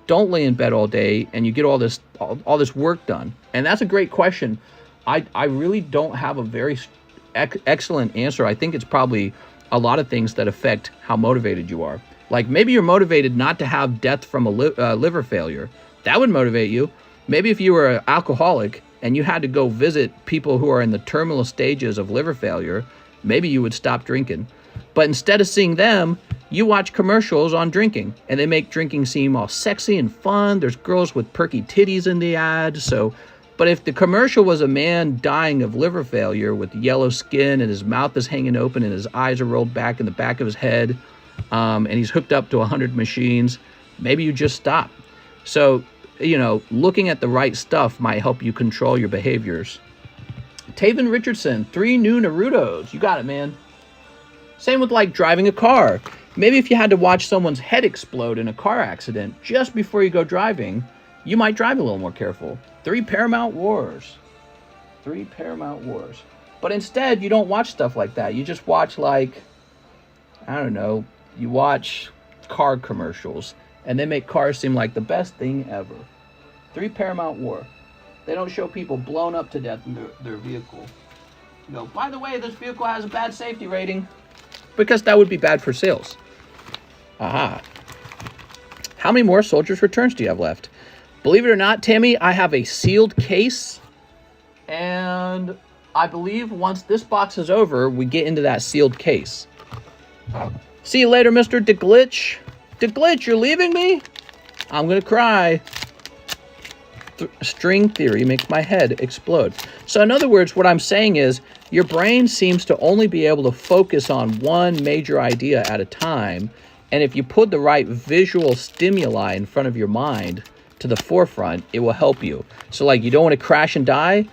don't lay in bed all day and you get all this work done? And that's a great question. I really don't have a very excellent answer. I think it's probably a lot of things that affect how motivated you are. Like maybe you're motivated not to have death from a liver failure. That would motivate you. Maybe if you were an alcoholic and you had to go visit people who are in the terminal stages of liver failure, maybe you would stop drinking. But instead of seeing them, you watch commercials on drinking, and they make drinking seem all sexy and fun. There's girls with perky titties in the ad. But if the commercial was a man dying of liver failure with yellow skin and his mouth is hanging open and his eyes are rolled back in the back of his head, and he's hooked up to 100 machines, maybe you just stop. So, you know, looking at the right stuff might help you control your behaviors. Taven Richardson, 3 new Narutos. You got it, man. Same with like driving a car. Maybe if you had to watch someone's head explode in a car accident just before you go driving, you might drive a little more careful. 3 Paramount Wars. 3 Paramount Wars. But instead, you don't watch stuff like that. You just watch, like, I don't know, you watch car commercials, and they make cars seem like the best thing ever. 3 Paramount War. They don't show people blown up to death in their vehicle. You know, by the way, this vehicle has a bad safety rating. Because that would be bad for sales. Aha. How many more Soldiers Returns do you have left? Believe it or not, Tammy, I have a sealed case. And I believe once this box is over, we get into that sealed case. See you later, Mr. DeGlitch. DeGlitch, you're leaving me? I'm going to cry. String theory makes my head explode. So in other words, what I'm saying is your brain seems to only be able to focus on one major idea at a time. And if you put the right visual stimuli in front of your mind to the forefront, it will help you. So like you don't want to crash and die.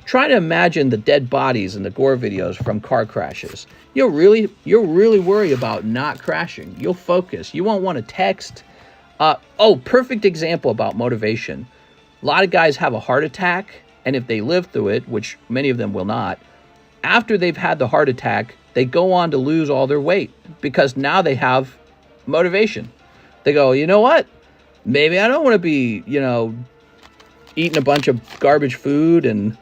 Try to imagine the dead bodies in the gore videos from car crashes. You'll really worry about not crashing. You'll focus. You won't want to text. Perfect example about motivation. A lot of guys have a heart attack, and if they live through it, which many of them will not, after they've had the heart attack, they go on to lose all their weight because now they have motivation. They go, you know what? Maybe I don't want to be, you know, eating a bunch of garbage food and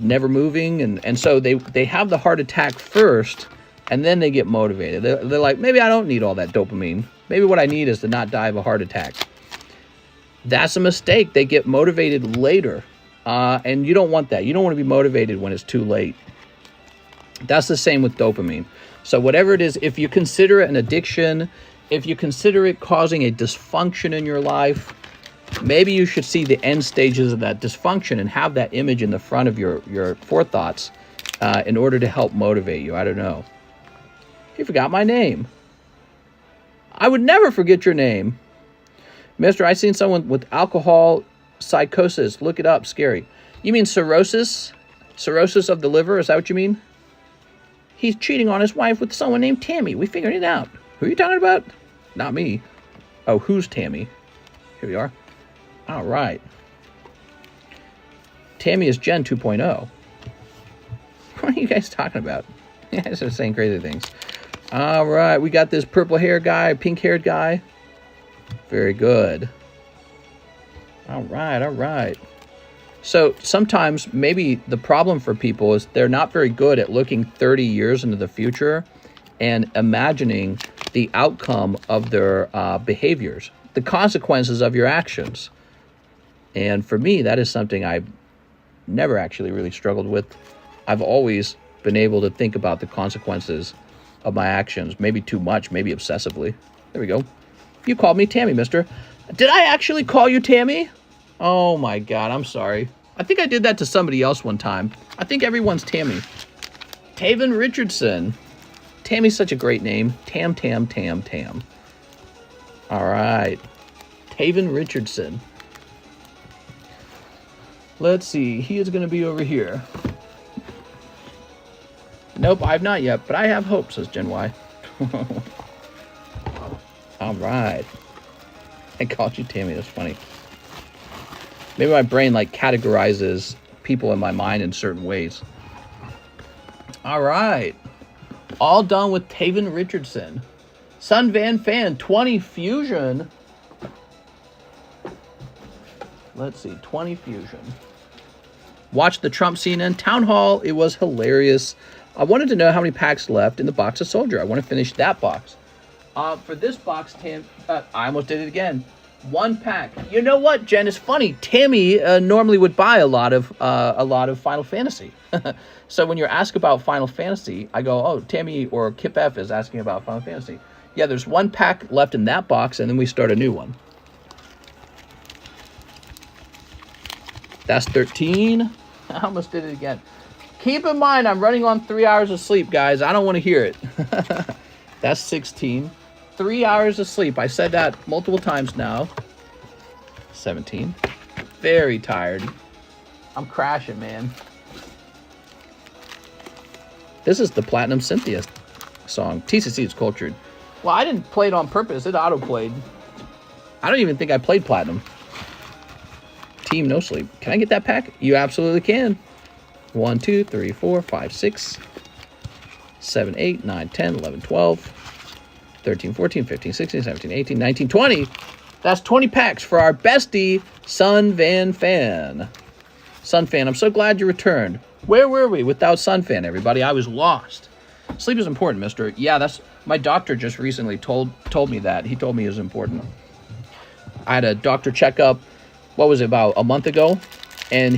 never moving. And so they have the heart attack first, and then they get motivated. They're like, maybe I don't need all that dopamine. Maybe what I need is to not die of a heart attack. That's a mistake. They get motivated later. And you don't want that. You don't want to be motivated when it's too late. That's the same with dopamine. So whatever it is, if you consider it an addiction, if you consider it causing a dysfunction in your life, maybe you should see the end stages of that dysfunction and have that image in the front of your forethoughts in order to help motivate you. I don't know. You forgot my name. I would never forget your name. Mister, I seen someone with alcohol psychosis. Look it up. Scary. You mean cirrhosis? Cirrhosis of the liver? Is that what you mean? He's cheating on his wife with someone named Tammy. We figured it out. Who are you talking about? Not me. Oh, who's Tammy? Here we are. All right. Tammy is Gen 2.0. What are you guys talking about? You guys are saying crazy things. All right. We got this purple hair guy, pink haired guy. Very good. All right, all right. So sometimes maybe the problem for people is they're not very good at looking 30 years into the future and imagining the outcome of their behaviors, the consequences of your actions. And for me, that is something I've never actually really struggled with. I've always been able to think about the consequences of my actions, maybe too much, maybe obsessively. There we go. You called me Tammy, mister. Did I actually call you Tammy? Oh my God, I'm sorry. I think I did that to somebody else one time. I think everyone's Tammy. Taven Richardson. Tammy's such a great name. Tam. All right. Taven Richardson. Let's see. He is going to be over here. Nope, I've not yet, but I have hope, says Gen Y. All right. I called you Tammy. That's funny. Maybe my brain like categorizes people in my mind in certain ways. All right. All done with Taven Richardson. Sun Van Fan, 20 Fusion. Let's see, 20 Fusion. Watched the Trump CNN Town Hall. It was hilarious. I wanted to know how many packs left in the box of Soldier. I want to finish that box. For this box, I almost did it again. 1 pack. You know what, Jen? It's funny. Tammy normally would buy a lot of Final Fantasy. So when you're asked about Final Fantasy, I go, oh, Tammy or Kip F is asking about Final Fantasy. Yeah, there's 1 pack left in that box, and then we start a new one. That's 13. I almost did it again. Keep in mind, I'm running on 3 hours of sleep, guys. I don't want to hear it. That's 16. 3 hours of sleep. I said that multiple times now. 17. Very tired. I'm crashing, man. This is the Platinum Cynthia song. TCC is cultured. Well, I didn't play it on purpose. It auto-played. I don't even think I played Platinum. Team No Sleep. Can I get that pack? You absolutely can. 1, 2, 3, 4, 5, 6, 7, 8, 9, 10, 11, 12, 13, 14, 15, 16, 17, 18, 19, 20. That's 20 packs for our bestie, Sun Van Fan. Sun Fan, I'm so glad you returned. Where were we without Sun Fan, everybody? I was lost. Sleep is important, mister. Yeah, that's... My doctor just recently told me that. He told me it was important. I had a doctor checkup, what was it, about a month ago? And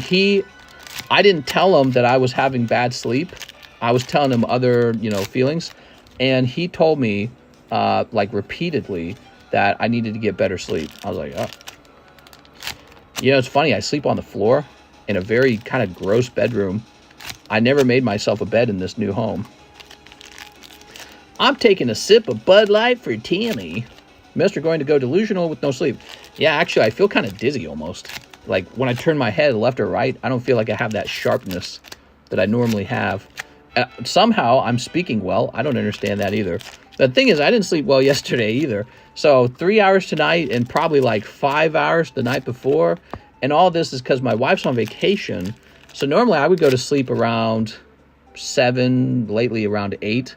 I didn't tell him that I was having bad sleep. I was telling him other, feelings. And he told me, like, repeatedly that I needed to get better sleep. I was like, oh. It's funny. I sleep on the floor in a very kind of gross bedroom. I never made myself a bed in this new home. I'm taking a sip of Bud Light for Tammy. Mister going to go delusional with no sleep. Yeah, actually, I feel kind of dizzy almost. Like, when I turn my head left or right, I don't feel like I have that sharpness that I normally have. Somehow, I'm speaking well. I don't understand that either. The thing is, I didn't sleep well yesterday either. So, 3 hours tonight and probably like 5 hours the night before. And all this is because my wife's on vacation. So, normally, I would go to sleep around 7, lately around 8.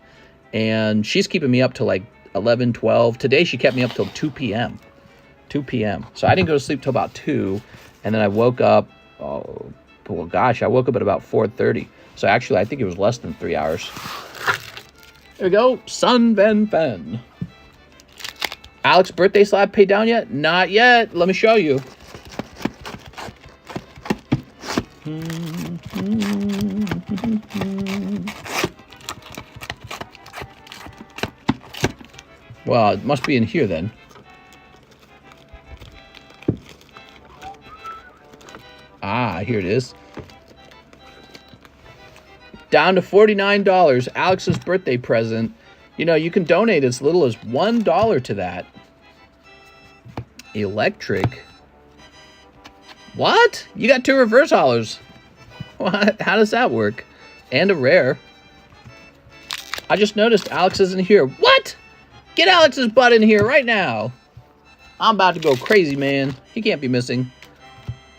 And she's keeping me up to like 11, 12. Today, she kept me up till 2 p.m. 2 p.m. So, I didn't go to sleep till about 2. And then I woke up, I woke up at about 4:30. So, actually, I think it was less than 3 hours. There we go. Sun Van Fan. Alex's birthday slab paid down yet? Not yet. Let me show you. Well, it must be in here then. Ah, here it is. Down to $49. Alex's birthday present. You can donate as little as $1 to that. Electric. What? You got 2 reverse hollows. What? How does that work? And a rare. I just noticed Alex isn't here. What? Get Alex's butt in here right now. I'm about to go crazy, man. He can't be missing.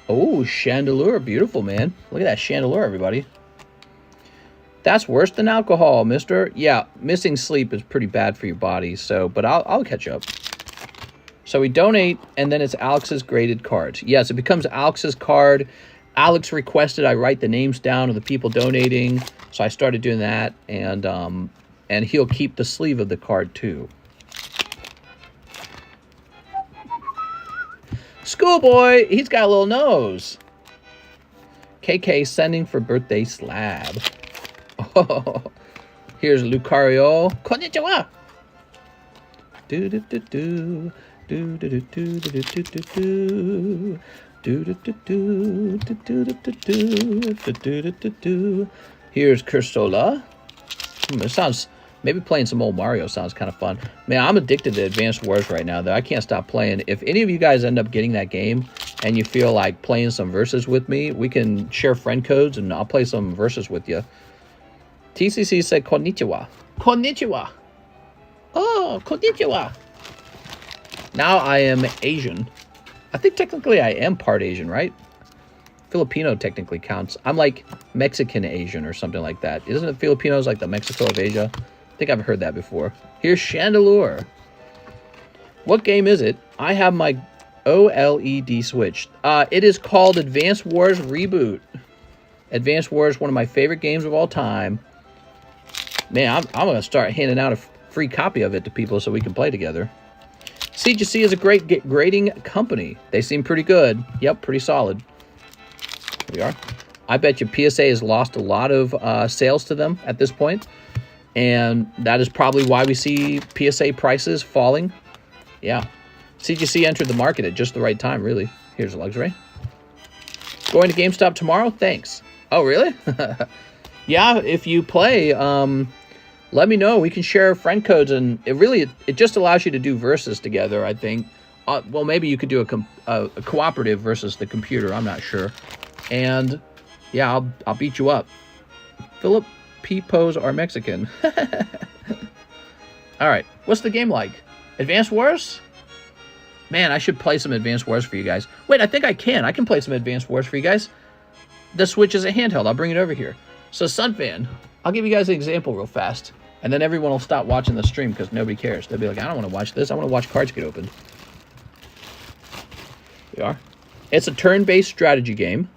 Oh, Chandelure. Beautiful, man. Look at that Chandelure, everybody. That's worse than alcohol, mister. Yeah, missing sleep is pretty bad for your body, but I'll catch up. So we donate, and then it's Alex's graded cards. Yes, it becomes Alex's card. Alex requested I write the names down of the people donating, so I started doing that, and he'll keep the sleeve of the card, too. Schoolboy, he's got a little nose. KK sending for birthday slab. Oh, here's Lucario. Konnichiwa. Do do do do do do do do do do do do do do do do. Here's Cursola. It sounds, maybe playing some old Mario sounds kind of fun. Man, I'm addicted to Advanced Wars right now, though. I can't stop playing. If any of you guys end up getting that game and you feel like playing some verses with me, we can share friend codes and I'll play some verses with you. TCC said konnichiwa. Konnichiwa. Oh, konnichiwa. Now I am Asian. I think technically I am part Asian, right? Filipino technically counts. I'm like Mexican Asian or something like that. Isn't it Filipinos like the Mexico of Asia? I think I've heard that before. Here's Chandelure. What game is it? I have my OLED Switch. It is called Advanced Wars Reboot. Advanced Wars, one of my favorite games of all time. Man, I'm going to start handing out a free copy of it to people so we can play together. CGC is a great grading company. They seem pretty good. Yep, pretty solid. Here we are. I bet you PSA has lost a lot of sales to them at this point. And that is probably why we see PSA prices falling. Yeah. CGC entered the market at just the right time, really. Here's a luxury. Going to GameStop tomorrow? Thanks. Oh, really? Yeah, if you play, let me know. We can share friend codes, and it just allows you to do verses together, I think. well, maybe you could do a cooperative versus the computer. I'm not sure. And yeah, I'll beat you up. Philip Pipos are Mexican. All right, what's the game like? Advanced Wars? Man, I should play some Advanced Wars for you guys. Wait, I think I can. I can play some Advanced Wars for you guys. The Switch is a handheld. I'll bring it over here. So, Sunfan, I'll give you guys an example real fast. And then everyone will stop watching the stream because nobody cares. They'll be like, I don't want to watch this. I want to watch cards get opened. We are. It's a turn-based strategy game.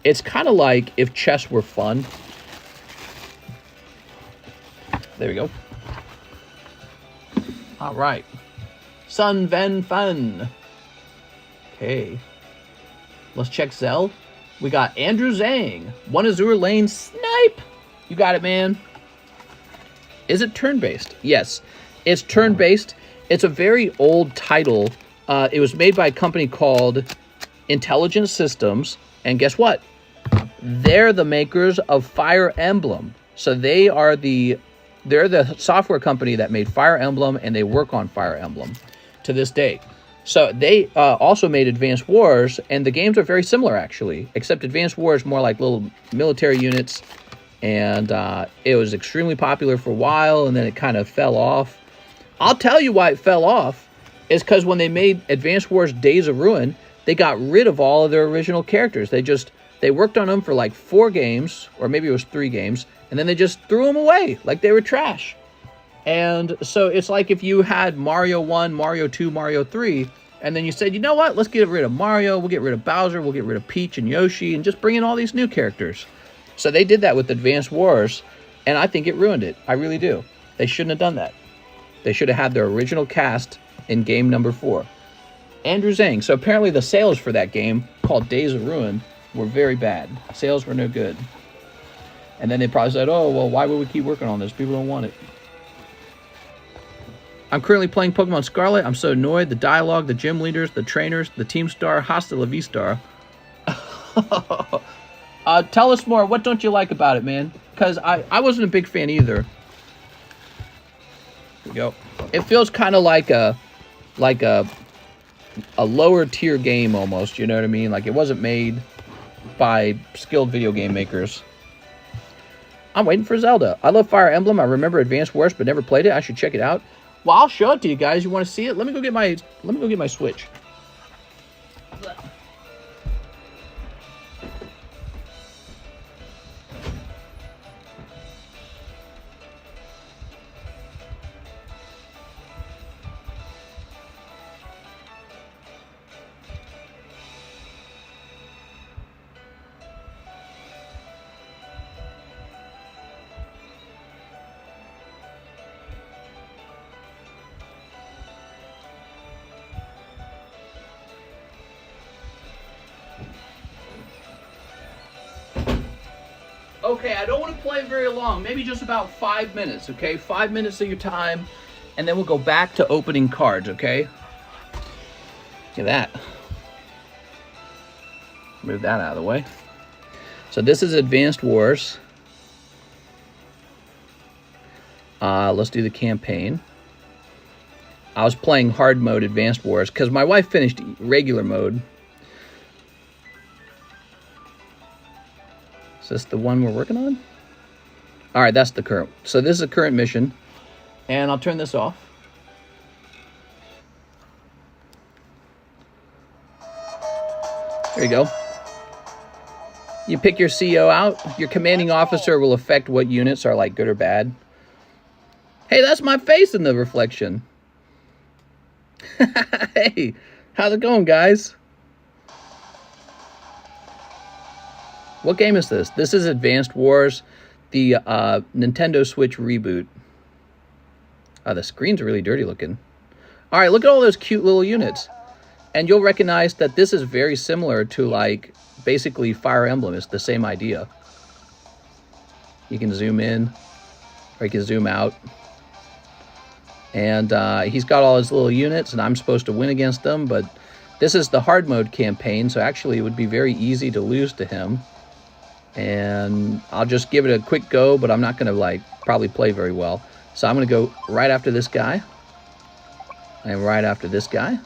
It's kind of like if chess were fun. There we go. All right. Sun Van Fun. Okay. Let's check ZELLE. We got Andrew Zhang. One Azure Lane Snipe. You got it, man. Is it turn-based? Yes. It's turn-based. It's a very old title. It was made by a company called Intelligent Systems. And guess what? They're the makers of Fire Emblem. So they're the software company that made Fire Emblem, and they work on Fire Emblem to this day. So they also made Advanced Wars, and the games are very similar, actually, except Advanced Wars more like little military units, and it was extremely popular for a while, and then it kind of fell off. I'll tell you why it fell off, is because when they made Advanced Wars Days of Ruin, they got rid of all of their original characters. They worked on them for like 4 games, or maybe it was 3 games, and then they just threw them away like they were trash. And so it's like if you had Mario 1, Mario 2, Mario 3, and then you said, you know what, let's get rid of Mario, we'll get rid of Bowser, we'll get rid of Peach and Yoshi, and just bring in all these new characters. So they did that with Advanced Wars, and I think it ruined it. I really do. They shouldn't have done that. They should have had their original cast in game number 4. Andrew Zhang. So apparently the sales for that game, called Days of Ruin, were very bad. Sales were no good. And then they probably said, oh, well, why would we keep working on this? People don't want it. I'm currently playing Pokemon Scarlet. I'm so annoyed. The dialogue, the gym leaders, the trainers, the team star, hasta la vista. Tell us more. What don't you like about it, man? Because I wasn't a big fan either. Here we go. It feels kind of like a lower tier game almost. You know what I mean? Like it wasn't made by skilled video game makers. I'm waiting for Zelda. I love Fire Emblem. I remember Advanced Wars, but never played it. I should check it out. Well, I'll show it to you guys. You want to see it? Let me go get my Switch. Okay, I don't want to play very long. Maybe just about 5 minutes, okay? 5 minutes of your time, and then we'll go back to opening cards, okay? Look at that. Move that out of the way. So this is Advanced Wars. Let's do the campaign. I was playing hard mode Advanced Wars because my wife finished regular mode. Is this the one we're working on? All right, that's the current. So this is a current mission. And I'll turn this off. There you go. You pick your CO out. Your commanding officer will affect what units are like good or bad. Hey, that's my face in the reflection. Hey, how's it going, guys? What game is this? This is Advanced Wars, the Nintendo Switch reboot. The screen's really dirty looking. All right, look at all those cute little units. And you'll recognize that this is very similar to, like, basically Fire Emblem. It's the same idea. You can zoom in, or you can zoom out. And he's got all his little units, and I'm supposed to win against them, but this is the hard mode campaign, so actually it would be very easy to lose to him. And I'll just give it a quick go, but I'm not going to, like, probably play very well. So I'm going to go right after this guy. And right after this guy.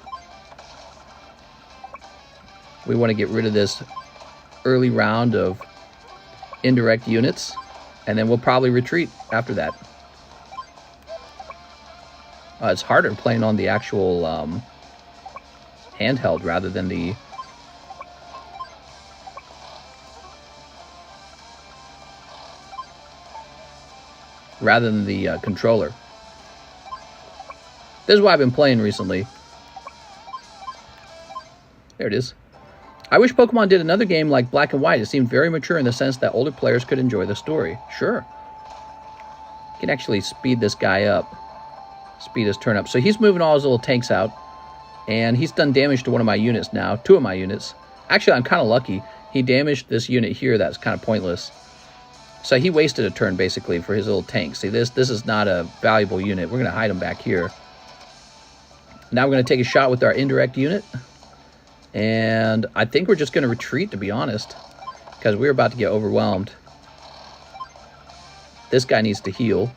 We want to get rid of this early round of indirect units, and then we'll probably retreat after that. It's harder playing on the actual handheld rather than the controller. This is what I've been playing recently. There it is. I wish Pokemon did another game like Black and White. It seemed very mature in the sense that older players could enjoy the story. Sure. You can actually speed this guy up. Speed his turn up. So he's moving all his little tanks out. And he's done damage to one of my units now. 2 of my units. Actually, I'm kind of lucky. He damaged this unit here that's kind of pointless. So he wasted a turn, basically, for his little tank. See, this is not a valuable unit. We're going to hide him back here. Now we're going to take a shot with our indirect unit. And I think we're just going to retreat, to be honest. Because we're about to get overwhelmed. This guy needs to heal.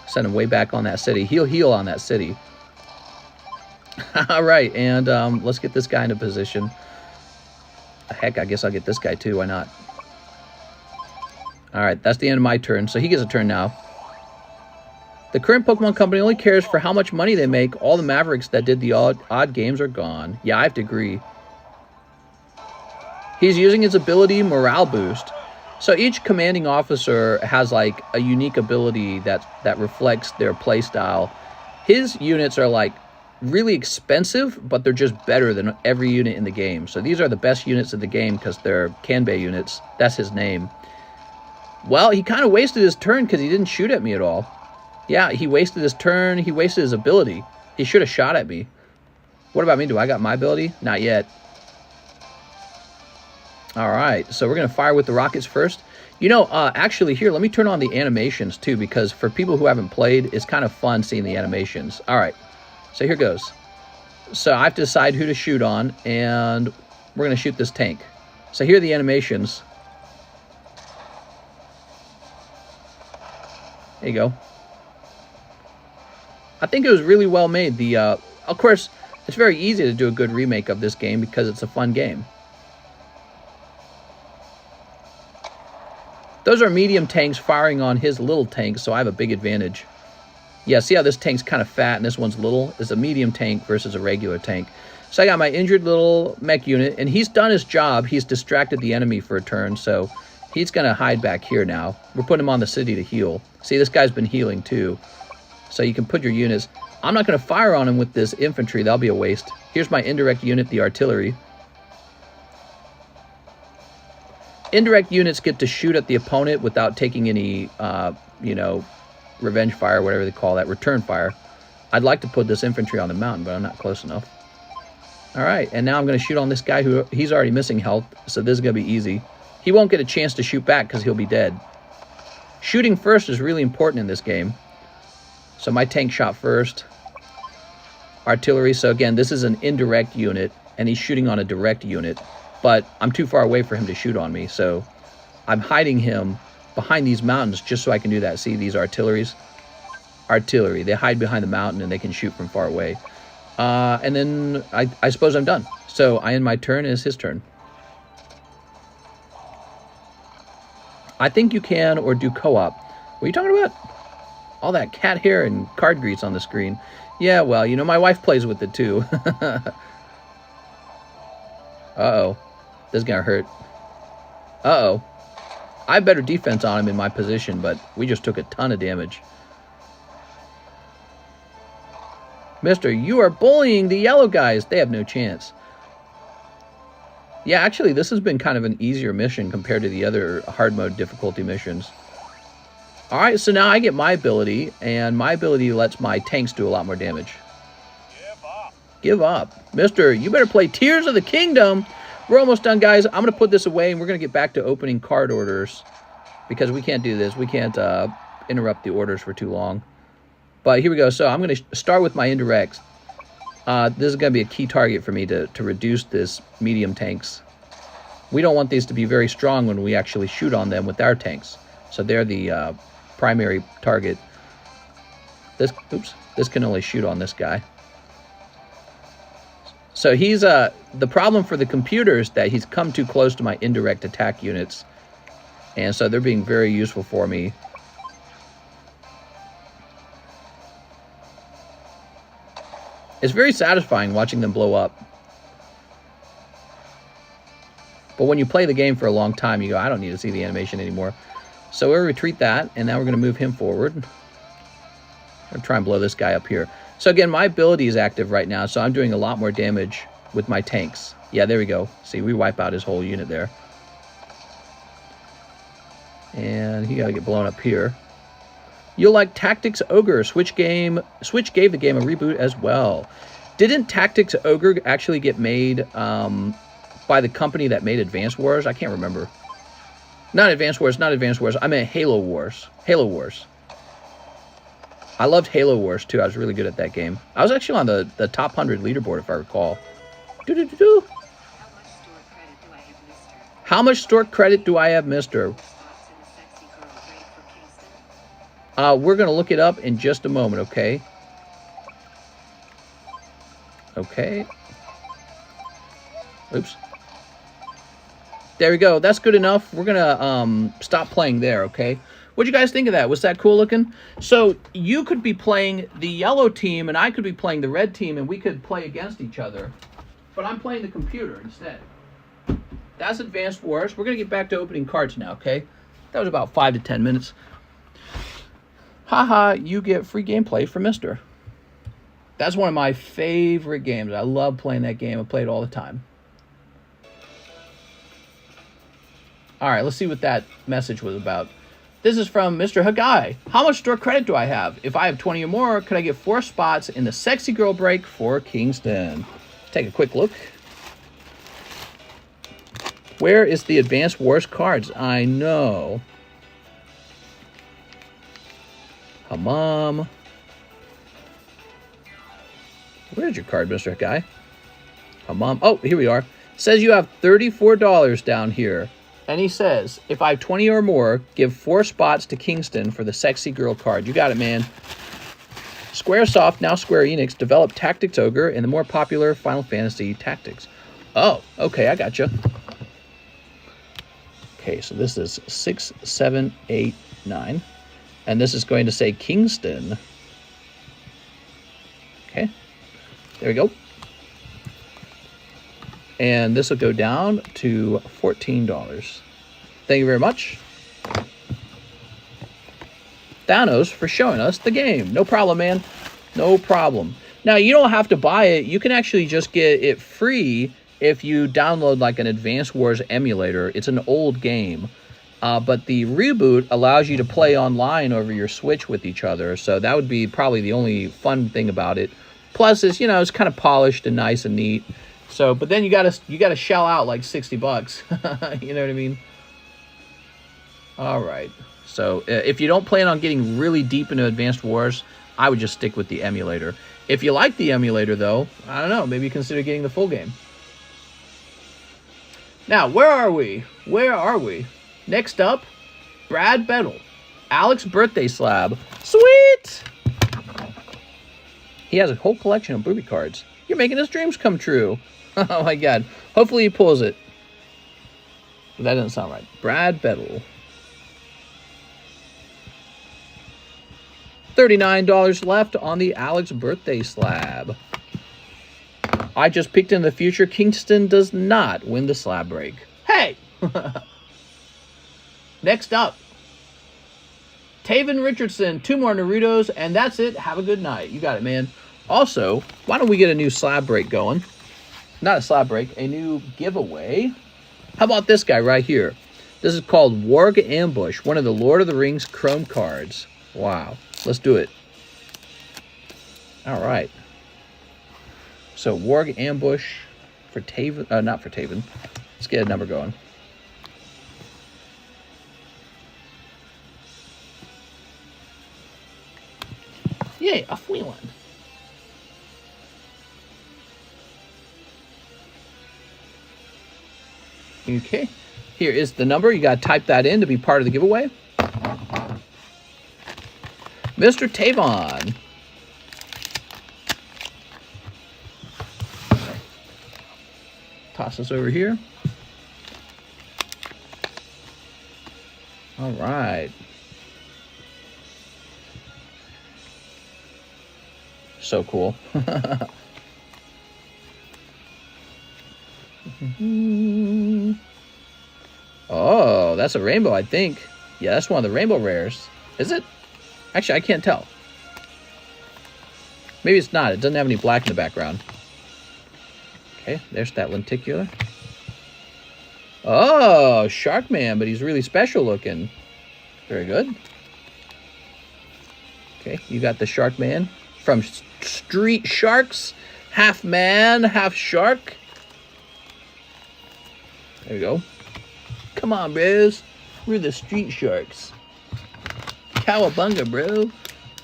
Send him way back on that city. He'll heal on that city. Alright, and let's get this guy into position. Heck, I guess I'll get this guy too. Why not? Alright, that's the end of my turn. So he gets a turn now. The current Pokemon company only cares for how much money they make. All the Mavericks that did the odd games are gone. Yeah, I have to agree. He's using his ability Morale Boost. So each commanding officer has like a unique ability that reflects their play style. His units are like really expensive, but they're just better than every unit in the game. So these are the best units of the game because they're Kanbei units. That's his name. Well, he kind of wasted his turn because he didn't shoot at me at all. Yeah, he wasted his turn. He wasted his ability. He should have shot at me. What about me? Do I got my ability? Not yet. All right, so we're going to fire with the rockets first. You know, actually, here, let me turn on the animations, too, because for people who haven't played, it's kind of fun seeing the animations. All right, so here goes. So I have to decide who to shoot on, and we're going to shoot this tank. So here are the animations. There you go. I think it was really well made. Of course, it's very easy to do a good remake of this game because it's a fun game. Those are medium tanks firing on his little tank, so I have a big advantage. Yeah, see how this tank's kind of fat and this one's little? It's a medium tank versus a regular tank. So I got my injured little mech unit, and he's done his job. He's distracted the enemy for a turn, so he's going to hide back here now. We're putting him on the city to heal. See, this guy's been healing too. So you can put your units. I'm not going to fire on him with this infantry. That'll be a waste. Here's my indirect unit, the artillery. Indirect units get to shoot at the opponent without taking any, you know, revenge fire, whatever they call that, return fire. I'd like to put this infantry on the mountain, but I'm not close enough. All right, and now I'm going to shoot on this guy who he's already missing health, so this is going to be easy. He won't get a chance to shoot back because he'll be dead. Shooting first is really important in this game. So my tank shot first. Artillery, so again, this is an indirect unit, and he's shooting on a direct unit. But I'm too far away for him to shoot on me, so I'm hiding him behind these mountains just so I can do that. See these artilleries? Artillery. They hide behind the mountain, and they can shoot from far away. And then I suppose I'm done. So I end my turn, and it's his turn. I think you can, or do co-op. What are you talking about? All that cat hair and card grease on the screen. Yeah, well, you know, my wife plays with it too. Uh-oh. This is gonna hurt. Uh-oh. I have better defense on him in my position, but we just took a ton of damage. Mister, you are bullying the yellow guys. They have no chance. Yeah, actually, this has been kind of an easier mission compared to the other hard mode difficulty missions. All right, so now I get my ability, and my ability lets my tanks do a lot more damage. Give up. Give up. Mister, you better play Tears of the Kingdom. We're almost done, guys. I'm going to put this away, and we're going to get back to opening card orders because we can't do this. We can't interrupt the orders for too long. But here we go. So I'm going to start with my indirects. This is going to be a key target for me to reduce this medium tanks. We don't want these to be very strong when we actually shoot on them with our tanks. So they're the primary target. This can only shoot on this guy. So he's the problem for the computer is that he's come too close to my indirect attack units. And so they're being very useful for me. It's very satisfying watching them blow up. But when you play the game for a long time, you go, I don't need to see the animation anymore. So we'll retreat that, and now we're going to move him forward. I'm going to try and blow this guy up here. So again, my ability is active right now, so I'm doing a lot more damage with my tanks. Yeah, there we go. See, we wipe out his whole unit there. And he got to get blown up here. You'll like Tactics Ogre. Switch gave the game a reboot as well. Didn't Tactics Ogre actually get made by the company that made Advance Wars? I can't remember. Not Advance Wars, not Advance Wars. I meant Halo Wars. Halo Wars. I loved Halo Wars, too. I was really good at that game. I was actually on the top 100 leaderboard, if I recall. Doo-doo-doo-doo. How much store credit do I have, mister? We're going to look it up in just a moment, okay? Okay. Oops. There we go. That's good enough. We're going to stop playing there, okay? What'd you guys think of that? Was that cool looking? So you could be playing the yellow team and I could be playing the red team and we could play against each other. But I'm playing the computer instead. That's Advanced Wars. We're going to get back to opening cards now, okay? That was about 5 to 10 minutes. Haha, you get free gameplay from Mister. That's one of my favorite games. I love playing that game. I play it all the time. All right, let's see what that message was about. This is from Mr. Hagai. How much store credit do I have? If I have 20 or more, could I get 4 spots in the Sexy Girl break for Kingston? Let's take a quick look. Where is the Advanced Wars cards? I know. Hamam. Where's your card, Mr. Hagai? Hamam. Oh, here we are. Says you have $34 down here. And he says, if I have 20 or more, give 4 spots to Kingston for the Sexy Girl card. You got it, man. Squaresoft, now Square Enix, developed Tactics Ogre and the more popular Final Fantasy Tactics. Oh, okay, I got you. Okay, so this is 6, 7, 8, 9. And this is going to say Kingston. Okay, there we go. And this will go down to $14. Thank you very much, Thanos, for showing us the game. No problem, man. No problem. Now, you don't have to buy it. You can actually just get it free if you download like an Advanced Wars emulator. It's an old game. But the reboot allows you to play online over your Switch with each other. So that would be probably the only fun thing about it. Plus, it's, you know, it's kind of polished and nice and neat. So, but then you gotta shell out like $60. You know what I mean? All right. So if you don't plan on getting really deep into Advanced Wars, I would just stick with the emulator. If you like the emulator, though, I don't know, maybe consider getting the full game. Now, where are we? Where are we? Next up, Brad Bettle, Alex birthday slab. Sweet! He has a whole collection of booby cards. You're making his dreams come true. Oh my god. Hopefully he pulls it. That doesn't sound right. Brad Bettle. $39 left on the Alex birthday slab. I just peeked in the future. Kingston does not win the slab break. Hey! Next up, Taven Richardson. 2 more Narutos, and that's it. Have a good night. You got it, man. Also, why don't we get a new slab break going? Not a slab break, a new giveaway. How about this guy right here? This is called Warg Ambush, one of the Lord of the Rings Chrome cards. Wow. Let's do it. All right. So, Warg Ambush for Taven. Not for Taven. Let's get a number going. Yay, a Wheelan. Okay, here is the number. You got to type that in to be part of the giveaway. Mr. Tavon. Toss this over here. All right. So cool. Oh, that's a rainbow, I think. Yeah, that's one of the rainbow rares. Is it? Actually, I can't tell. Maybe it's not. It doesn't have any black in the background. Okay, there's that lenticular. Oh, Sharkman, but he's really special looking. Very good. Okay, you got the Sharkman from Street Sharks. Half man, half shark. There we go. Come on, bros. We're the Street Sharks. Cowabunga, bro.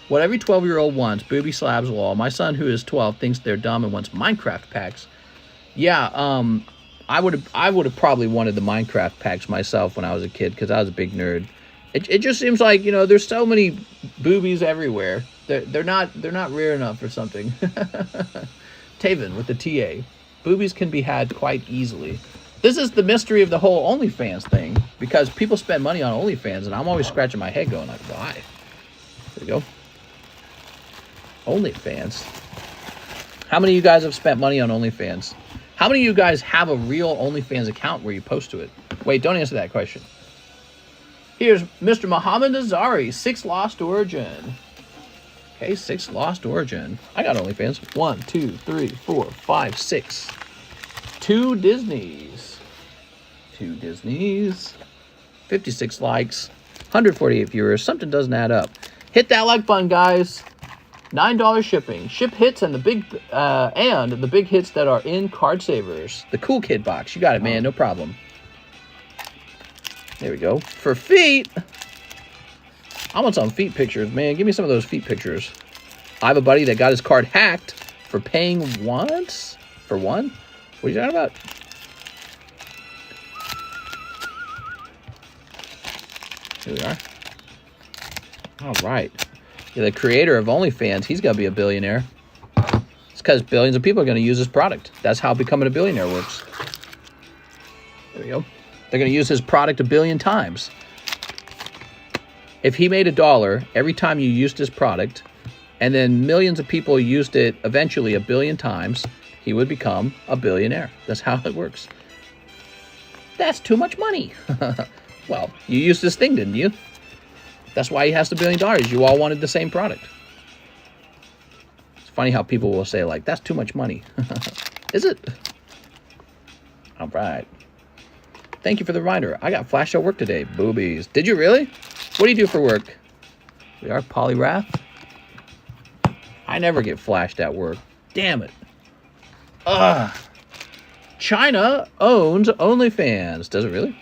What every 12-year-old wants. Booby slabs law. My son, who is 12, thinks they're dumb and wants Minecraft packs. Yeah, I would have probably wanted the Minecraft packs myself when I was a kid because I was a big nerd. It just seems like, you know, there's so many boobies everywhere. They're not rare enough or something. Taven with the TA. Boobies can be had quite easily. This is the mystery of the whole OnlyFans thing, because people spend money on OnlyFans, and I'm always scratching my head going like, why? There we go. OnlyFans. How many of you guys have spent money on OnlyFans? How many of you guys have a real OnlyFans account where you post to it? Wait, don't answer that question. Here's Mr. Muhammad Azari, 6 Lost Origin. Okay, 6 Lost Origin. I got OnlyFans. 1, 2, 3, 4, 5, 6. 2 Disneys. 2 Disneys. 56 likes. 148 viewers. Something doesn't add up. Hit that like button, guys. $9 shipping. Ship hits and the big hits that are in card savers. The cool kid box. You got it, man. No problem. There we go. For feet. I want some feet pictures, man. Give me some of those feet pictures. I have a buddy that got his card hacked for paying once for one. What are you talking about? Here we are. All right. Yeah, the creator of OnlyFans, he's going to be a billionaire. It's because billions of people are going to use his product. That's how becoming a billionaire works. There we go. They're going to use his product 1 billion times. If he made $1 every time you used his product, and then millions of people used it eventually 1 billion times, he would become a billionaire. That's how it works. That's too much money. Well, you used this thing, didn't you? That's why he has $1 billion. You all wanted the same product. It's funny how people will say, like, that's too much money. Is it? All right. Thank you for the reminder. I got flashed at work today. Boobies. Did you really? What do you do for work? We are Polyrath. I never get flashed at work. Damn it. Ugh. China owns OnlyFans. Does it really?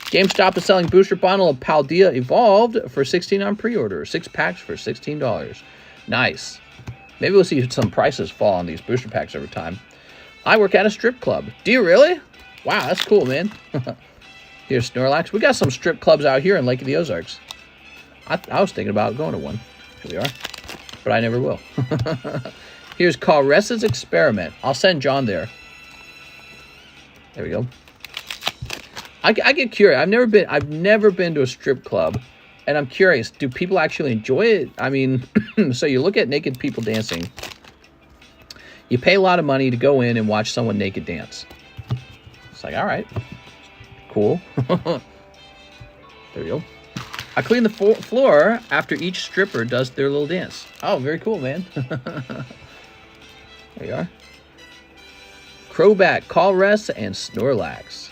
GameStop is selling booster bundle of Paldea Evolved for $16 on pre-order. 6 packs for $16. Nice. Maybe we'll see some prices fall on these booster packs over time. I work at a strip club. Do you really? Wow, that's cool, man. Here's Snorlax. We got some strip clubs out here in Lake of the Ozarks. I was thinking about going to one. Here we are. But I never will. Here's Calressa's Experiment. I'll send John there. There we go. I get curious. I've never been to a strip club, and I'm curious. Do people actually enjoy it? I mean, so you look at naked people dancing. You pay a lot of money to go in and watch someone naked dance. It's like, all right, cool. There we go. I clean the floor after each stripper does their little dance. Oh, very cool, man. There you are. Crobat, Calress, and Snorlax.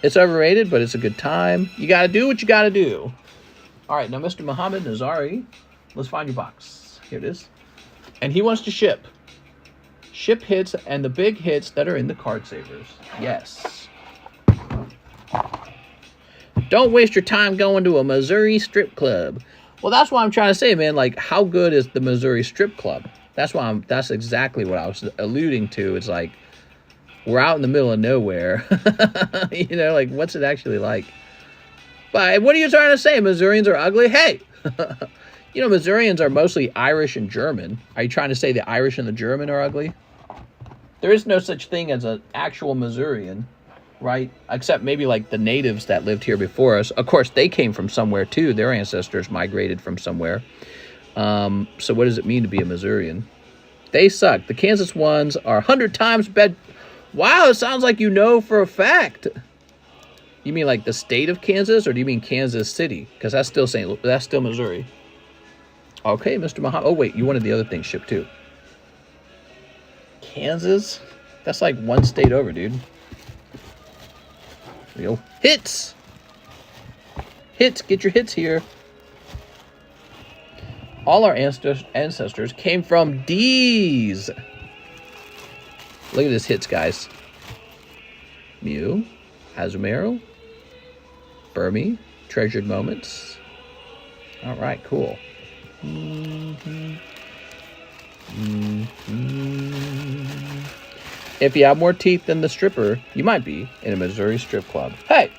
It's overrated, but it's a good time. You got to do what you got to do. All right, now Mr. Muhammad Nazari, let's find your box. Here it is. And he wants to ship. Ship hits and the big hits that are in the card savers. Yes. Don't waste your time going to a Missouri strip club. Well, that's what I'm trying to say, man. Like, how good is the Missouri strip club? That's exactly what I was alluding to. It's like, we're out in the middle of nowhere. You know, like, what's it actually like? But what are you trying to say? Missourians are ugly? Hey! You know, Missourians are mostly Irish and German. Are you trying to say the Irish and the German are ugly? There is no such thing as an actual Missourian, right? Except maybe like the natives that lived here before us. Of course, they came from somewhere too. Their ancestors migrated from somewhere. So what does it mean to be a Missourian? They suck. The Kansas ones are 100 times better. Wow, it sounds like you know for a fact. You mean like the state of Kansas, or do you mean Kansas City? Because that's still Missouri. Okay, Mr. Muhammad. Oh wait, you wanted the other thing shipped too. Kansas? That's like one state over, dude. There we go. Hits! Hits! Get your hits here. All our ancestors came from D's. Look at this hits, guys. Mew, Azumarill, Burmy, Treasured Moments. All right, cool. If you have more teeth than the stripper, you might be in a Missouri strip club. Hey!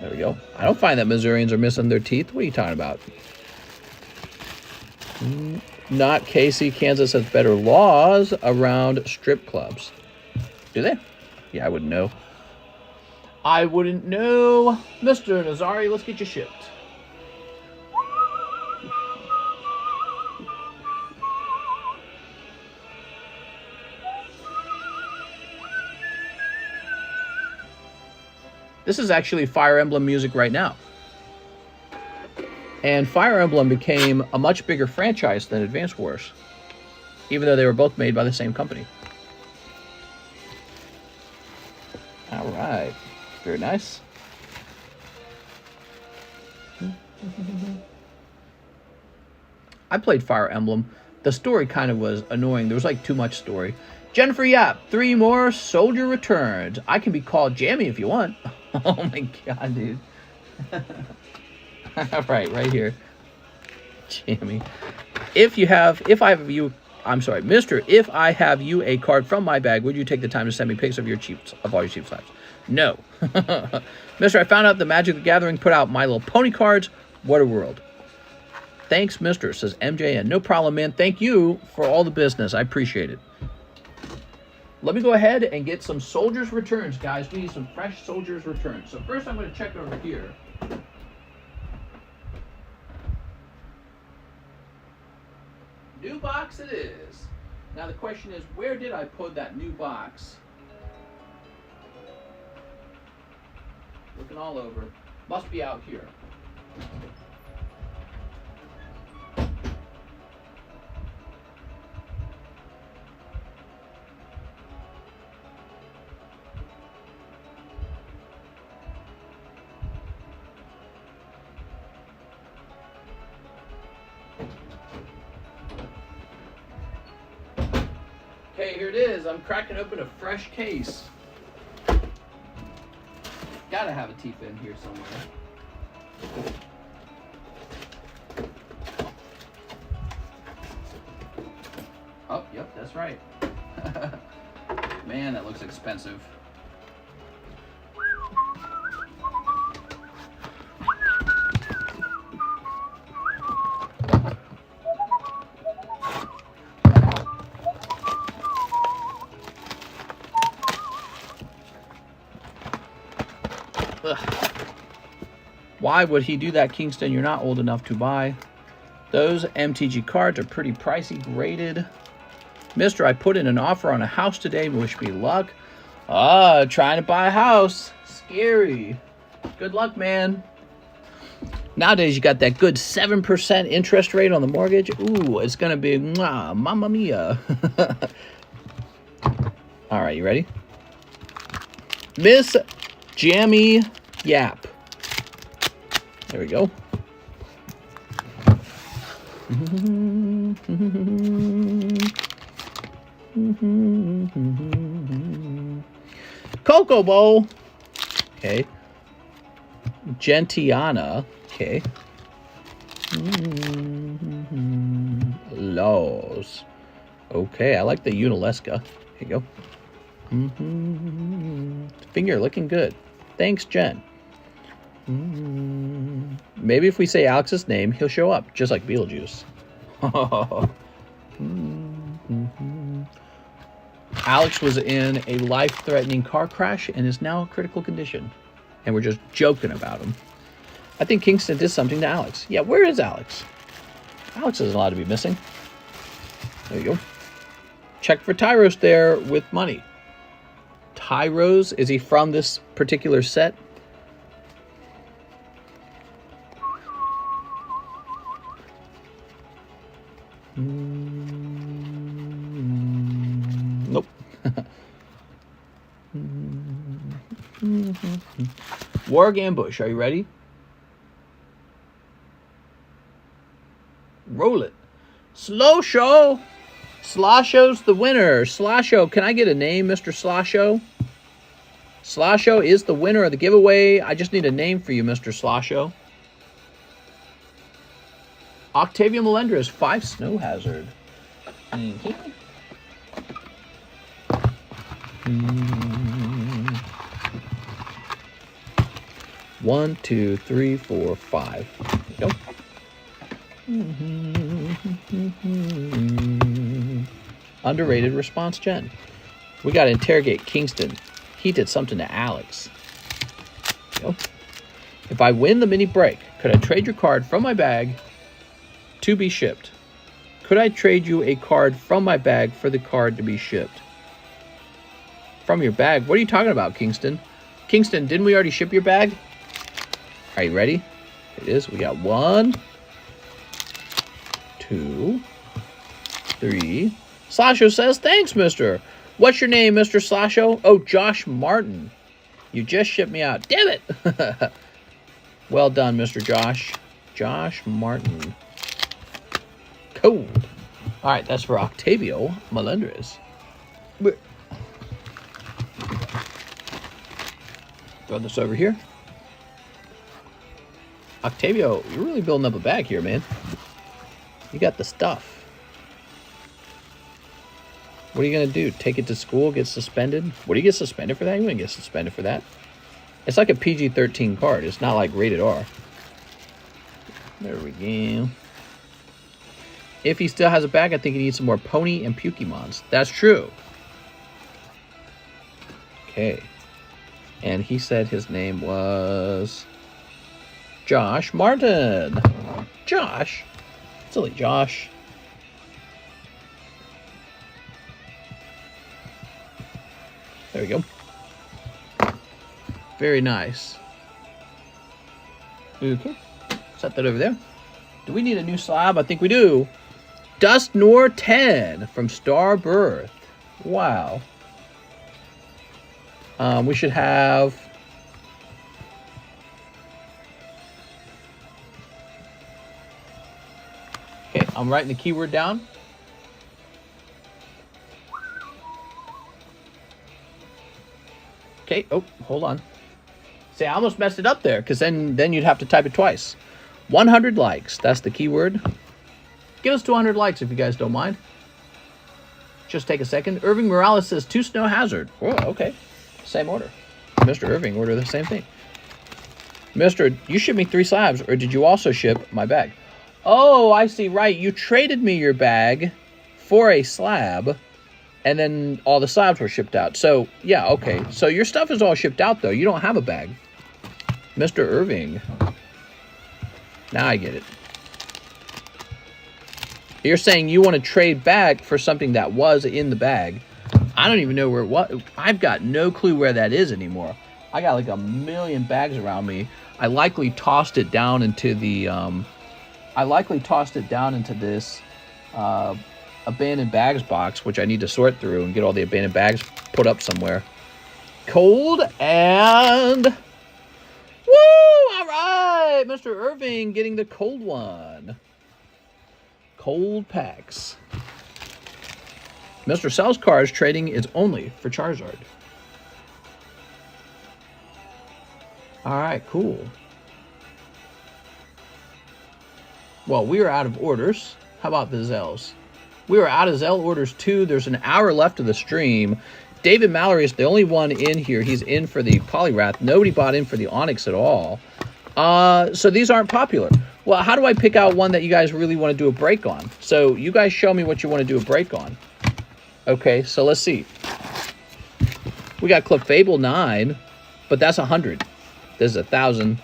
There we go. I don't find that Missourians are missing their teeth. What are you talking about? Not Casey. Kansas has better laws around strip clubs. Do they? Yeah, I wouldn't know. I wouldn't know. Mr. Nazari, let's get you shipped. This is actually Fire Emblem music right now. And Fire Emblem became a much bigger franchise than Advance Wars, even though they were both made by the same company. All right. Very nice. I played Fire Emblem. The story kind of was annoying. There was like too much story. Jennifer Yap, 3 more soldier returns. I can be called Jammy if you want. Oh my god, dude. right here. Jammy. If I have you a card from my bag, would you take the time to send me pics of all your cheap slabs? No. Mister, I found out the Magic the Gathering put out My Little Pony cards. What a world. Thanks, Mister, says MJN. No problem, man. Thank you for all the business. I appreciate it. Let me go ahead and get some soldiers returns, guys. We need some fresh soldiers returns. So first I'm going to check over here. New box it is. Now the question is, where did I put that new box? Looking all over. Must be out here. Okay, here it is. I'm cracking open a fresh case. Gotta have a teeth in here somewhere. Oh, yep, that's right. Man, that looks expensive. Why would he do that, Kingston? You're not old enough to buy. Those MTG cards are pretty pricey graded. Mister, I put in an offer on a house today. Wish me luck. Trying to buy a house. Scary. Good luck, man. Nowadays, you got that good 7% interest rate on the mortgage. Ooh, it's going to be mamma mia. All right, you ready? Miss Jammy Yap. There we go. Cocoa Bowl. Okay. Gentiana. Okay. Laws. Okay, I like the Unalesca. Here you go. Finger looking good. Thanks, Jen. Maybe if we say Alex's name, he'll show up, just like Beetlejuice. Alex was in a life-threatening car crash and is now in critical condition. And we're just joking about him. I think Kingston did something to Alex. Yeah, where is Alex? Alex isn't allowed to be missing. There you go. Check for Tyros there with money. Tyros, is he from this particular set? Nope. Warg Ambush, are you ready? Roll it. Slow Show. Slosho's the winner. Slosho, can I get a name, Mr. Slosho? Slosho is the winner of the giveaway. I just need a name for you, Mr. Slosho. Octavia Melendres, 5 Snow Hazard. Thank you. 1, 2, 3, 4, 5. There you go. Underrated response gen. We got to interrogate Kingston. He did something to Alex. There you go. If I win the mini break, could I trade your card from my bag to be shipped? Could I trade you a card from my bag for the card to be shipped? From your bag? What are you talking about, Kingston? Kingston, didn't we already ship your bag? Are you ready? It is. We got 1, 2, 3. Slasho says, thanks, mister. What's your name, Mr. Slasho? Oh, Josh Martin. You just shipped me out. Damn it. Well done, Mr. Josh. Josh Martin. Cool. All right, that's for Octavio Melendres. Throw this over here. Octavio, you're really building up a bag here, man. You got the stuff. What are you going to do? Take it to school, get suspended? What do you get suspended for that? You wouldn't get suspended for that. It's like a PG-13 card. It's not like rated R. There we go. If he still has a bag, I think he needs some more Pony and Pokemons. That's true. Okay. And he said his name was Josh Martin. Josh. Silly Josh. There we go. Very nice. Okay. Set that over there. Do we need a new slab? I think we do. Dust Nor 10 from Star Birth. Wow. We should have... Okay, I'm writing the keyword down. Okay, oh, hold on. See, I almost messed it up there, because then you'd have to type it twice. 100 likes, that's the keyword. Give us 200 likes if you guys don't mind. Just take a second. Irving Morales says 2 Snow Hazard. Oh, okay. Same order. Mr. Irving ordered the same thing. Mister, you shipped me 3 slabs, or did you also ship my bag? Oh, I see. Right. You traded me your bag for a slab, and then all the slabs were shipped out. So, yeah, okay. So your stuff is all shipped out, though. You don't have a bag. Mr. Irving. Now I get it. You're saying you want to trade back for something that was in the bag. I don't even know where it was. I've got no clue where that is anymore. I got like a million bags around me. I likely tossed it down into the... this abandoned bags box, which I need to sort through and get all the abandoned bags put up somewhere. Cold and... Woo! All right! Mr. Irving getting the cold one. Cold packs. Mr. Sells Cars trading is only for Charizard. All right, cool. Well, we are out of orders. How about the Zells? We are out of Zelle orders too. There's an hour left of the stream. David Mallory is the only one in here. He's in for the Poliwrath. Nobody bought in for the Onix at all. So these aren't popular. Well, how do I pick out one that you guys really want to do a break on? So you guys show me what you want to do a break on. Okay, so let's see. We got Clefable 9, but that's 100. This is 1,000.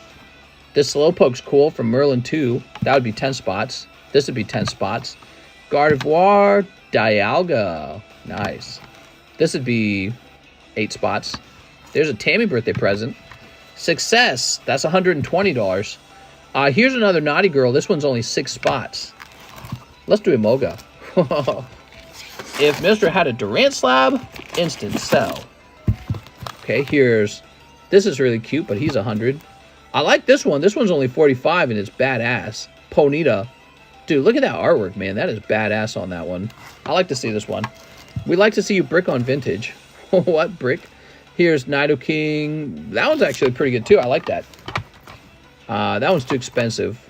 This Slowpoke's cool from Merlin 2. That would be 10 spots. This would be 10 spots. Gardevoir, Dialga. Nice. This would be 8 spots. There's a Tammy birthday present. Success. That's $120. Here's another Naughty Girl. This one's only 6 spots. Let's do Emolga. If Mr. had a Durant Slab, instant sell. Okay, this is really cute, but he's 100. I like this one. This one's only 45, and it's badass. Ponyta. Dude, look at that artwork, man. That is badass on that one. I like to see this one. We'd like to see you brick on vintage. What, brick? Here's Nidoking. That one's actually pretty good, too. I like that. That one's too expensive.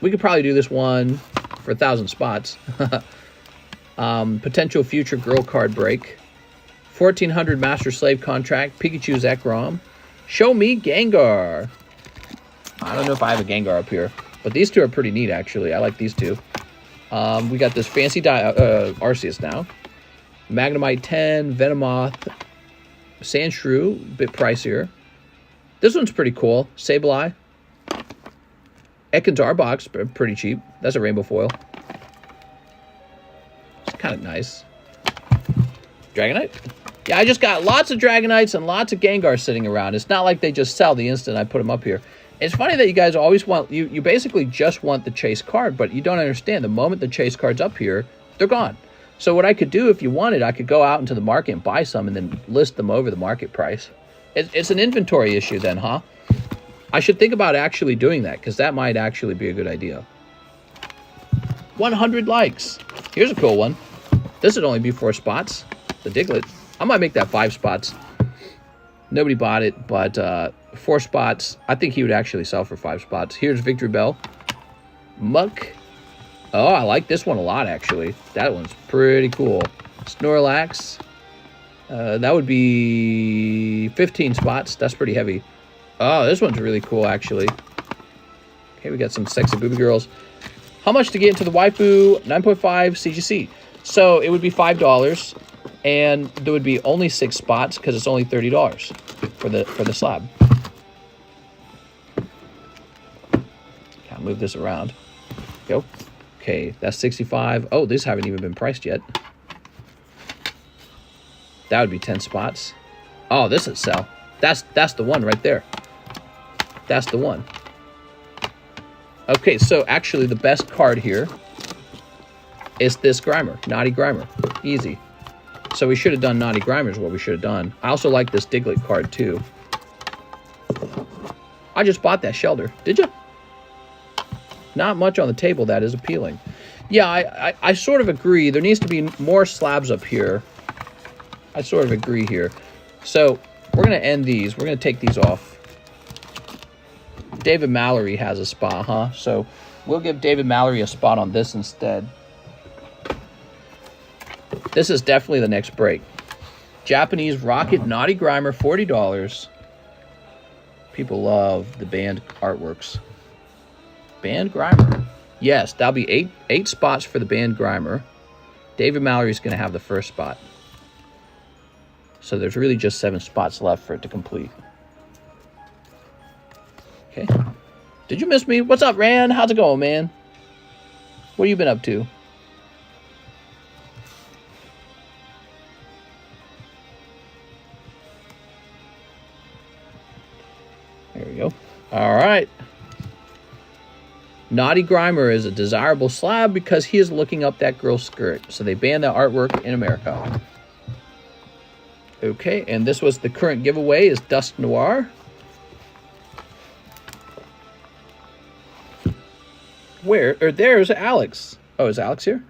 We could probably do this one for 1,000 spots. Potential future girl card break. 1,400 Master Slave contract. Pikachu's Zekrom. Show me Gengar. I don't know if I have a Gengar up here, but these two are pretty neat, actually. I like these two. We got this fancy Arceus now. Magnemite 10, Venomoth, Sandshrew, a bit pricier. This one's pretty cool. Sableye. Ekans Arbok, pretty cheap. That's a rainbow foil. It's kind of nice. Dragonite? Yeah, I just got lots of Dragonites and lots of Gengars sitting around. It's not like they just sell the instant I put them up here. It's funny that you guys always want, you basically just want the chase card, but you don't understand. The moment the chase card's up here, they're gone. So what I could do if you wanted, I could go out into the market and buy some and then list them over the market price. It's an inventory issue then, huh? I should think about actually doing that, because that might actually be a good idea. 100 likes. Here's a cool one. This would only be 4 spots. The Diglett. I might make that 5 spots. Nobody bought it, but 4 spots. I think he would actually sell for 5 spots. Here's Victory Bell. Muck. Oh, I like this one a lot, actually. That one's pretty cool. Snorlax. That would be 15 spots. That's pretty heavy. Oh, this one's really cool, actually. Okay, we got some sexy booby girls. How much to get into the waifu? 9.5 CGC. So it would be $5, and there would be only 6 spots because it's only $30 for the slab. Can't move this around. Go. Okay, that's 65. Oh, these haven't even been priced yet. That would be 10 spots. Oh, this is sell. That's the one right there. That's the one. Okay, so actually the best card here is this Grimer, Naughty Grimer. Easy. So we should have done Naughty Grimer is what we should have done. I also like this Diglett card too. I just bought that Shelter. Did you? Not much on the table that is appealing. Yeah, I sort of agree. There needs to be more slabs up here. I sort of agree here. So we're going to end these. We're going to take these off. David Mallory has a spot, huh? So we'll give David Mallory a spot on this instead. This is definitely the next break. Japanese Rocket Naughty Grimer, $40. People love the band artworks. Band Grimer. Yes, that'll be eight spots for the band Grimer. David Mallory's going to have the first spot. So there's really just 7 spots left for it to complete. Okay. Did you miss me? What's up, Rand? How's it going, man? What have you been up to? There we go. All right. Naughty Grimer is a desirable slab because he is looking up that girl's skirt. So they banned that artwork in America. Okay, and this was the current giveaway is Dusk Noir. There's Alex. Oh, is Alex here?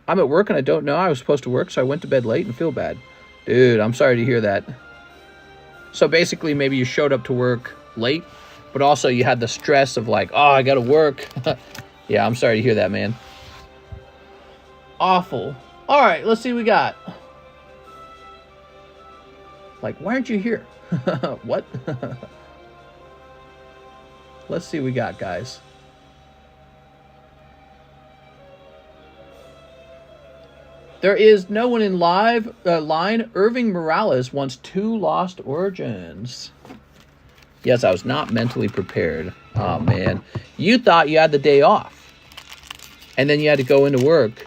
I'm at work and I don't know. I was supposed to work, so I went to bed late and feel bad. Dude, I'm sorry to hear that. So basically, maybe you showed up to work late, but also you had the stress of like, oh, I gotta work. Yeah, I'm sorry to hear that, man. Awful. All right, let's see what we got. Like, why aren't you here? What? Let's see what we got, guys. There is no one in line. Irving Morales wants 2 Lost Origins. Yes, I was not mentally prepared. Oh, man. You thought you had the day off. And then you had to go into work.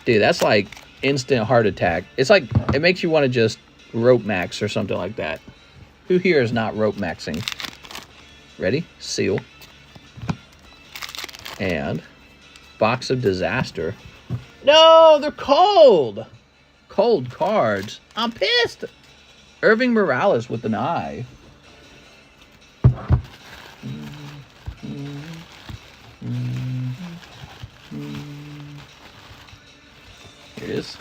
Dude, that's like instant heart attack. It's like, it makes you want to just rope max or something like that. Who here is not rope maxing? Ready? Seal. And Box of Disaster. No, they're cold. Cold cards. I'm pissed. Irving Morales with an eye. Here it is.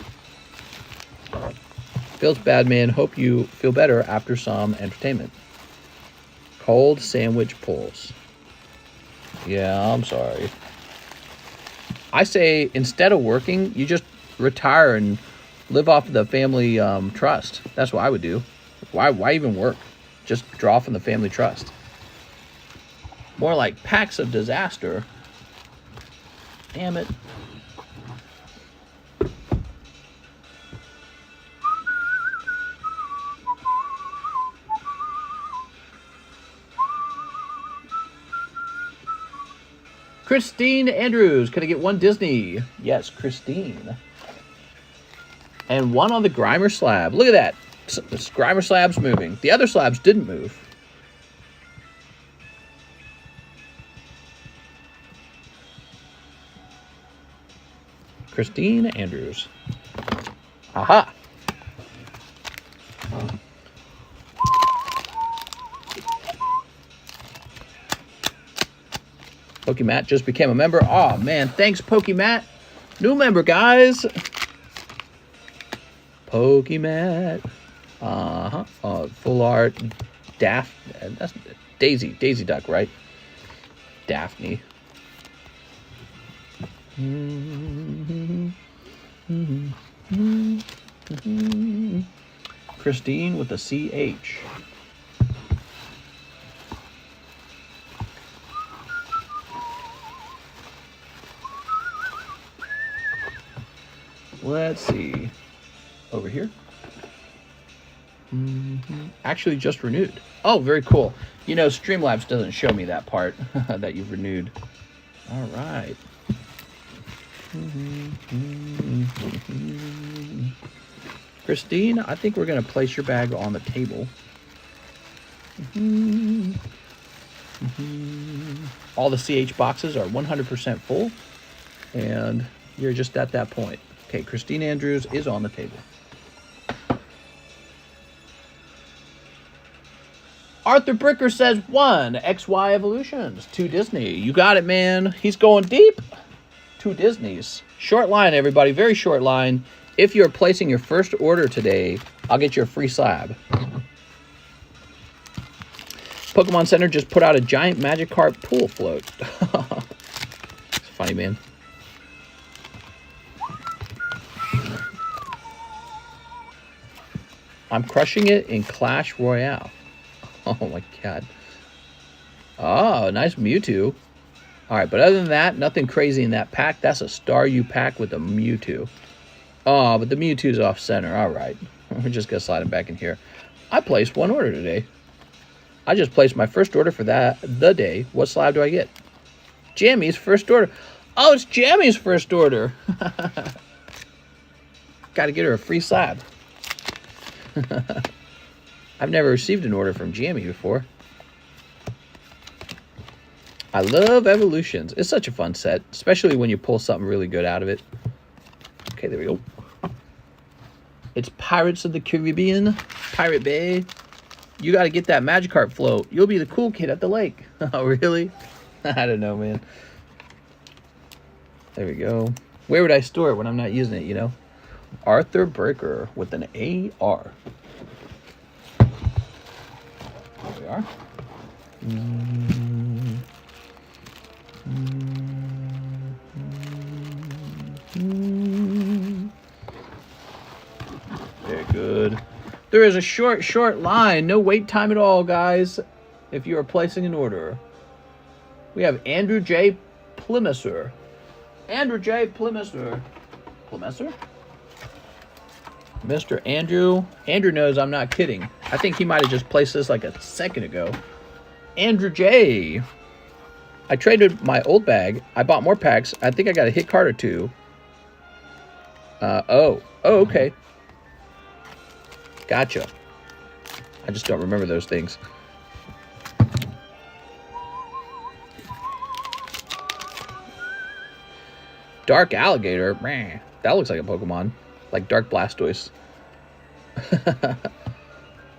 Feels bad, man. Hope you feel better after some entertainment. Cold sandwich pulls. Yeah, I'm sorry. I say instead of working, you just retire and live off of the family trust. That's what I would do. Why even work? Just draw from the family trust. More like packs of disaster. Damn it. Christine Andrews, can I get 1 Disney? Yes, Christine. And 1 on the Grimer slab. Look at that. This Grimer slab's moving. The other slabs didn't move. Christine Andrews. Aha. PokeMatt just became a member. Oh, man. Thanks, PokeMatt. New member, guys. PokeMatt. Full art. That's Daisy. Daisy Duck, right? Daphne. Christine with a CH. Let's see. Over here. Actually just renewed. Oh, very cool. You know, Streamlabs doesn't show me that part that you've renewed. All right. Christine, I think we're going to place your bag on the table. All the CH boxes are 100% full, and you're just at that point. Okay, Christine Andrews is on the table. Arthur Bricker says 1 XY Evolutions, 2 Disney. You got it, man. He's going deep. 2 Disneys. Short line, everybody. Very short line. If you're placing your first order today, I'll get you a free slab. Pokemon Center just put out a giant Magikarp pool float. It's funny, man. I'm crushing it in Clash Royale. Oh my god. Oh, nice Mewtwo. Alright, but other than that, nothing crazy in that pack. That's a Staryu pack with a Mewtwo. Oh, but the Mewtwo's off center. Alright. We're just going to slide him back in here. I placed 1 order today. I just placed my first order for the day. What slab do I get? Jammy's first order. Oh, it's Jammy's first order. Got to get her a free slab. I've never received an order from Jammy before. I love Evolutions. It's such a fun set, especially when you pull something really good out of it. Okay, there we go. It's Pirates of the Caribbean, Pirate Bay. You got to get that Magikarp float. You'll be the cool kid at the lake. Oh, really? I don't know, man. There we go. Where would I store it when I'm not using it, you know? Arthur Breaker with an AR. There we are. Very good. There is a short line. No wait time at all, guys, if you are placing an order. We have Andrew J. Plimisser. Andrew J. Plimisser. Plimisser? Mr. Andrew. Andrew knows I'm not kidding. I think he might have just placed this like a second ago. Andrew J. I traded my old bag. I bought more packs. I think I got a hit card or two. Oh, okay. Gotcha. I just don't remember those things. Dark Alligator. Meh, that looks like a Pokemon. Like Dark Blastoise.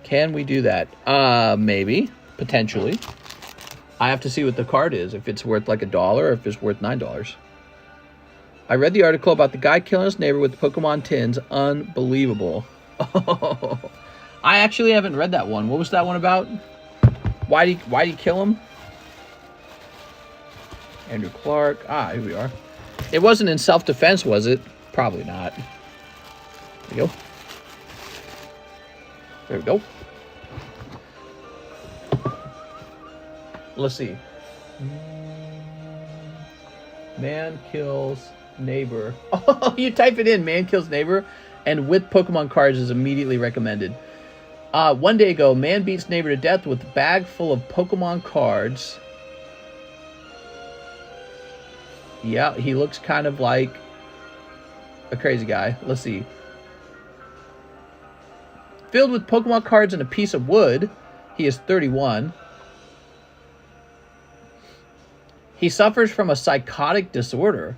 Can we do that? Maybe. Potentially. I have to see what the card is. If it's worth like $1 or if it's worth $9. I read the article about the guy killing his neighbor with Pokemon tins. Unbelievable. I actually haven't read that one. What was that one about? Why'd he kill him? Andrew Clark. Ah, here we are. It wasn't in self-defense, was it? Probably not. There we go. There we go. Let's see. Man kills neighbor. Oh, you type it in, man kills neighbor, and with Pokemon cards is immediately recommended. One day ago, man beats neighbor to death with a bag full of Pokemon cards. Yeah, he looks kind of like a crazy guy. Let's see. Filled with Pokemon cards and a piece of wood. He is 31. He suffers from a psychotic disorder,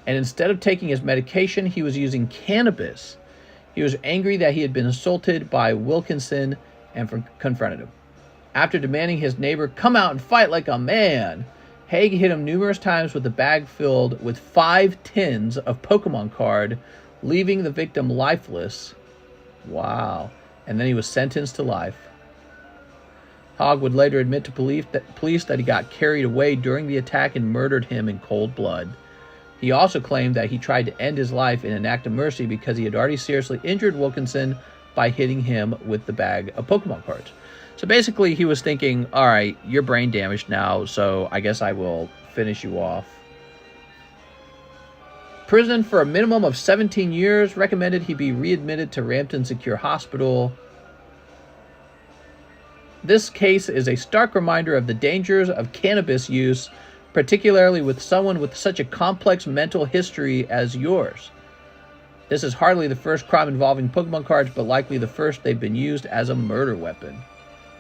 and instead of taking his medication, he was using cannabis. He was angry that he had been assaulted by Wilkinson and confronted him. After demanding his neighbor come out and fight like a man, Haig hit him numerous times with a bag filled with 5 tins of Pokemon card, leaving the victim lifeless. Wow. And then he was sentenced to life. Hogg would later admit to police that he got carried away during the attack and murdered him in cold blood. He also claimed that he tried to end his life in an act of mercy because he had already seriously injured Wilkinson by hitting him with the bag of Pokemon cards. So basically, he was thinking, all right, you're brain damaged now, so I guess I will finish you off. Prison for a minimum of 17 years. Recommended he be readmitted to Rampton Secure Hospital. This case is a stark reminder of the dangers of cannabis use, particularly with someone with such a complex mental history as yours. This is hardly the first crime involving Pokemon cards, but likely the first they've been used as a murder weapon.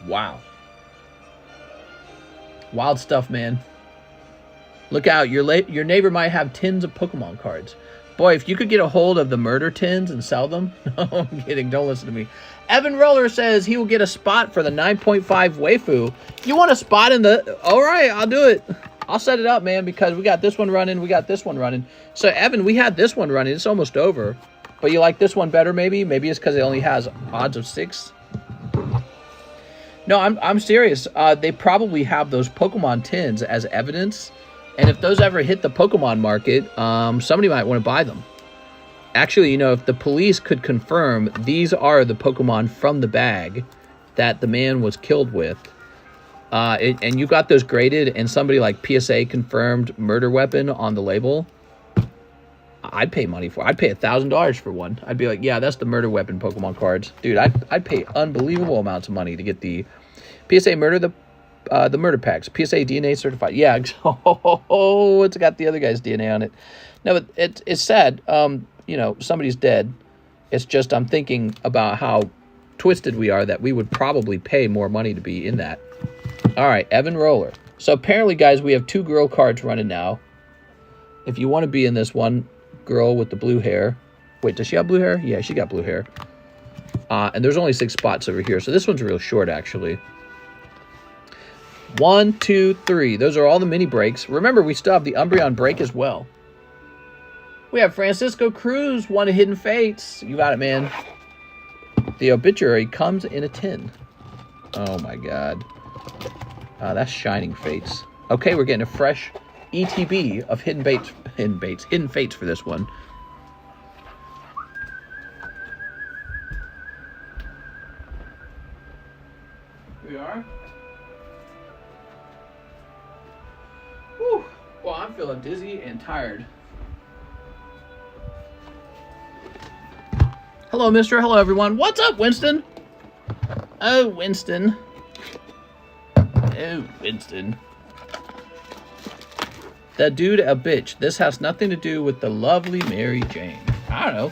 Wow. Wild stuff, man. Look out, your neighbor might have tins of Pokemon cards. Boy, if you could get a hold of the murder tins and sell them. No, I'm kidding. Don't listen to me. Evan Roller says he will get a spot for the 9.5 waifu. You want a spot in the... All right, I'll do it. I'll set it up, man, because we got this one running. We got this one running. So, Evan, we had this one running. It's almost over. But you like this one better, maybe? Maybe it's because it only has odds of 6. No, I'm serious. They probably have those Pokemon tins as evidence. And if those ever hit the Pokemon market, somebody might want to buy them. Actually, you know, if the police could confirm these are the Pokemon from the bag that the man was killed with, and you got those graded and somebody like PSA confirmed murder weapon on the label, I'd pay money for it. I'd pay $1,000 for one. I'd be like, yeah, that's the murder weapon Pokemon cards. Dude, I'd pay unbelievable amounts of money to get the PSA murder, the murder packs. PSA DNA certified. Yeah. Oh, it's got the other guy's DNA on it. No, but it's sad. You know, somebody's dead. It's just I'm thinking about how twisted we are that we would probably pay more money to be in that. All right, Evan Roller. So apparently, guys, we have 2 girl cards running now. If you want to be in this one, girl with the blue hair. Wait, does she have blue hair? Yeah, she got blue hair. And there's only 6 spots over here, so this one's real short, actually. 1, 2, 3. Those are all the mini breaks. Remember, we still have the Umbreon break as well. We have Francisco Cruz, one of Hidden Fates. You got it, man. The obituary comes in a tin. Oh, my God. That's Shining Fates. Okay, we're getting a fresh ETB of Hidden Fates for this one. Here we are. feeling dizzy and tired. Hello, mister. Hello, everyone. What's up, Winston? Oh, Winston. Oh, Winston. That dude a bitch. This has nothing to do with the lovely Mary Jane. I don't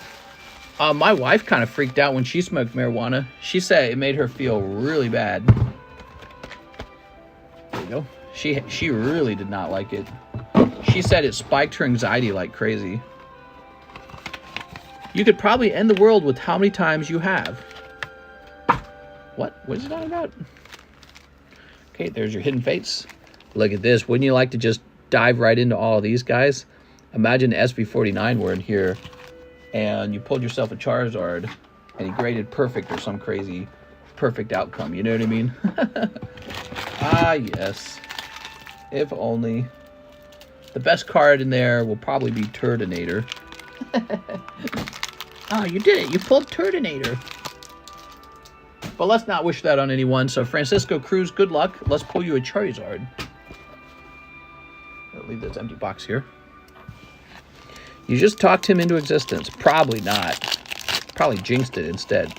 know. My wife kind of freaked out when she smoked marijuana. She said it made her feel really bad. There you go. She really did not like it. She said it spiked her anxiety like crazy. You could probably end the world with how many times you have. What? What is it all about? Okay, there's your hidden fates. Look at this. Wouldn't you like to just dive right into all of these guys? Imagine SB49 were in here and you pulled yourself a Charizard and he graded perfect or some crazy perfect outcome. You know what I mean? Ah, yes. If only. The best card in there will probably be Turdinator. Oh, you did it. You pulled Turdinator. But let's not wish that on anyone. So, Francisco Cruz, good luck. Let's pull you a Charizard. I'll leave this empty box here. You just talked him into existence. Probably not. Probably jinxed it instead.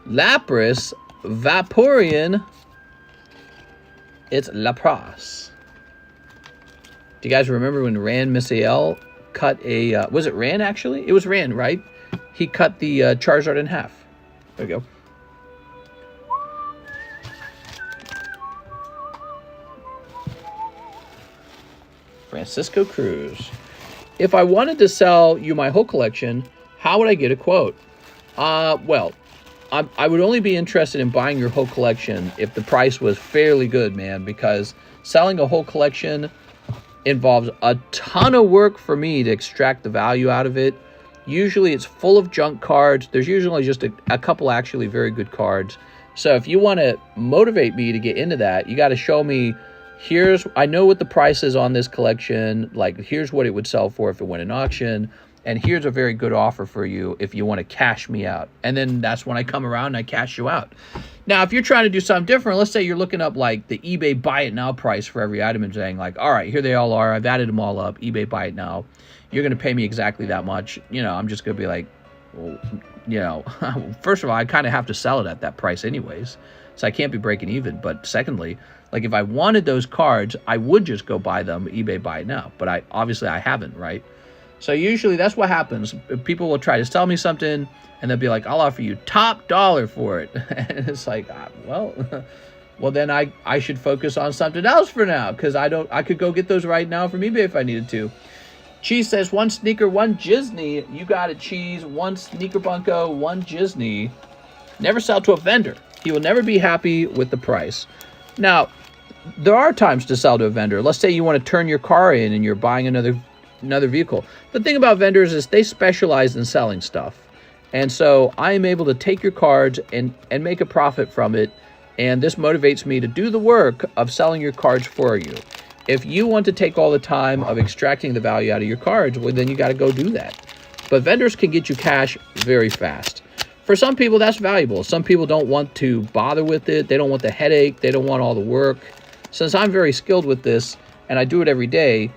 Lapras, Vaporeon. It's Lapras. Do you guys remember when Ran Misael cut a... was it Ran, actually? It was Ran, right? He cut the Charizard in half. There we go. Francisco Cruz. If I wanted to sell you my whole collection, how would I get a quote? Well, I would only be interested in buying your whole collection if the price was fairly good, man, because selling a whole collection involves a ton of work for me to extract the value out of it. Usually it's full of junk cards. There's usually just a couple actually very good cards. So if you want to motivate me to get into that, you got to show me, I know what the price is on this collection. Like, here's what it would sell for if it went in auction. And here's a very good offer for you if you want to cash me out. And then that's when I come around and I cash you out. Now, if you're trying to do something different, let's say you're looking up like the eBay buy it now price for every item and saying like, all right, here they all are. I've added them all up. eBay buy it now. You're going to pay me exactly that much. You know, I'm just going to be like, well, you know, first of all, I kind of have to sell it at that price anyways. So I can't be breaking even. But secondly, like if I wanted those cards, I would just go buy them, eBay buy it now. But obviously I haven't, right? So usually that's what happens. People will try to sell me something and they'll be like, I'll offer you top dollar for it. And it's like, well, then I should focus on something else for now, because I could go get those right now from eBay if I needed to. Cheese says, one sneaker, one Disney. You got it, Cheese. One sneaker bunko, one Disney. Never sell to a vendor. He will never be happy with the price. Now, there are times to sell to a vendor. Let's say you want to turn your car in and you're buying another vehicle. The thing about vendors is they specialize in selling stuff. And so I am able to take your cards and make a profit from it. And this motivates me to do the work of selling your cards for you. If you want to take all the time of extracting the value out of your cards, well, then you got to go do that. But vendors can get you cash very fast. For some people, that's valuable. Some people don't want to bother with it. They don't want the headache. They don't want all the work. Since I'm very skilled with this and I do it every day,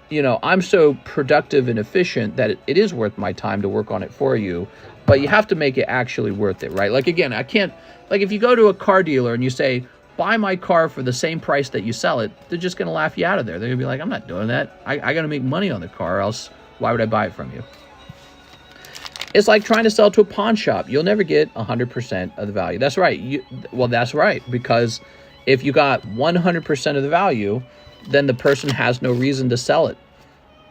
you know, I'm so productive and efficient that it is worth my time to work on it for you. But you have to make it actually worth it, right? Like, again, I can't, like if you go to a car dealer and you say, buy my car for the same price that you sell it, they're just going to laugh you out of there. They're going to be like, I'm not doing that. I got to make money on the car, or else why would I buy it from you? It's like trying to sell to a pawn shop. You'll never get 100% of the value. That's right. Well, that's right. Because if you got 100% of the value, then the person has no reason to sell it,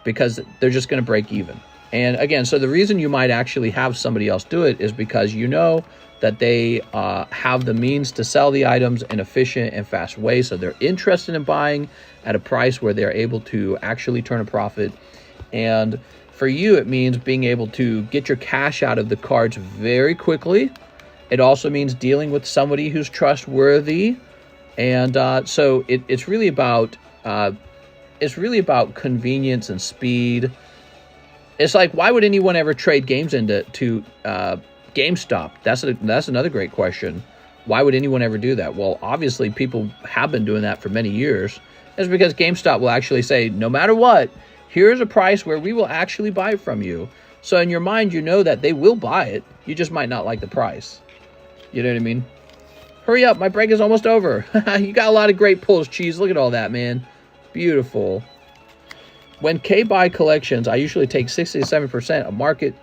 because they're just going to break even. And again, so the reason you might actually have somebody else do it is because you know that they have the means to sell the items in efficient and fast way. So they're interested in buying at a price where they're able to actually turn a profit. And for you, it means being able to get your cash out of the cards very quickly. It also means dealing with somebody who's trustworthy. And so it's really about convenience and speed. It's like, why would anyone ever trade games into GameStop? That's another great question. Why would anyone ever do that? Well, obviously people have been doing that for many years, That's because GameStop will actually say, no matter what, here's a price where we will actually buy it from you. So in your mind, you know that they will buy it. You just might not like the price. You know what I mean? Hurry up, my break is almost over. You got a lot of great pulls, Cheese. Look at all that, man. Beautiful. When K-buy collections, I usually take 60 to 7% of market.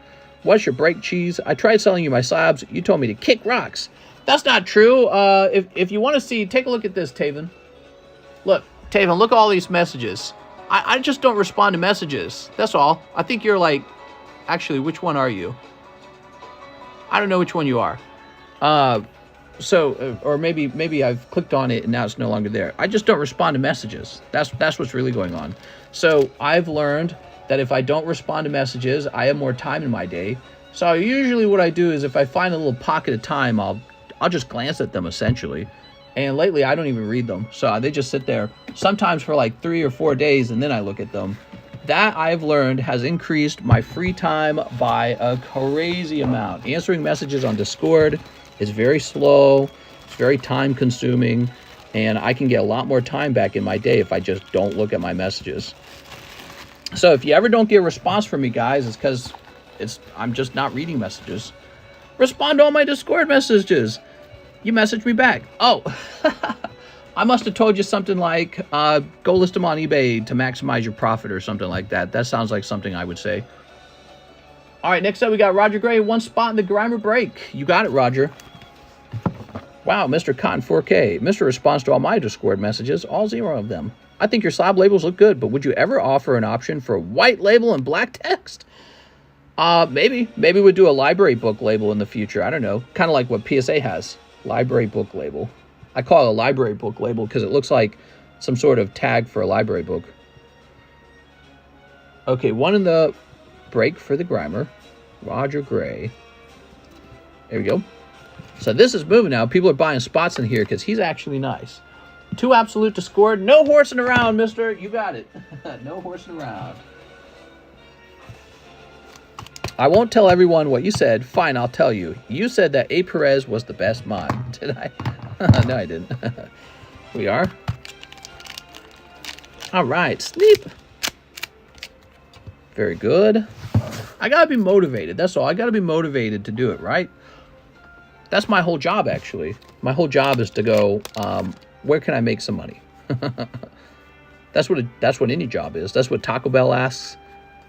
What's your break, Cheese? I tried selling you my slabs. You told me to kick rocks. That's not true. If you want to see, take a look at this, Taven. Look, Taven, look at all these messages. I just don't respond to messages. That's all. I think you're like... Actually, which one are you? I don't know which one you are. Or maybe I've clicked on it and now it's no longer there. I just don't respond to messages. That's what's really going on. So I've learned that if I don't respond to messages, I have more time in my day. So usually what I do is if I find a little pocket of time, I'll just glance at them essentially. And lately I don't even read them. So they just sit there sometimes for like 3 or 4 days and then I look at them. That I've learned has increased my free time by a crazy amount. Answering messages on Discord is very slow, it's very time consuming, and I can get a lot more time back in my day if I just don't look at my messages. So if you ever don't get a response from me, guys, it's because I'm just not reading messages. Respond to all my Discord messages. You message me back. Oh, I must have told you something like, go list them on eBay to maximize your profit or something like that. That sounds like something I would say. All right, next up we got Roger Gray, 1 spot in the Grimer break. You got it, Roger. Wow, Mr. Cotton 4K. Mr. responds to all my Discord messages, all 0 of them. I think your slab labels look good, but would you ever offer an option for a white label and black text? Maybe. Maybe we'd do a library book label in the future. I don't know. Kind of like what PSA has. Library book label. I call it a library book label because it looks like some sort of tag for a library book. Okay, 1 in the break for the Grimer. Roger Gray. There we go. So this is moving now. People are buying spots in here because he's actually nice. 2 absolute to score. No horsing around, mister. You got it. No horsing around. I won't tell everyone what you said. Fine, I'll tell you. You said that A. Perez was the best mime. Did I? No, I didn't. We are. All right, Sneep. Very good. I got to be motivated. That's all. I got to be motivated to do it, right? That's my whole job, actually. My whole job is to go, where can I make some money? That's what any job is. That's what Taco Bell asks.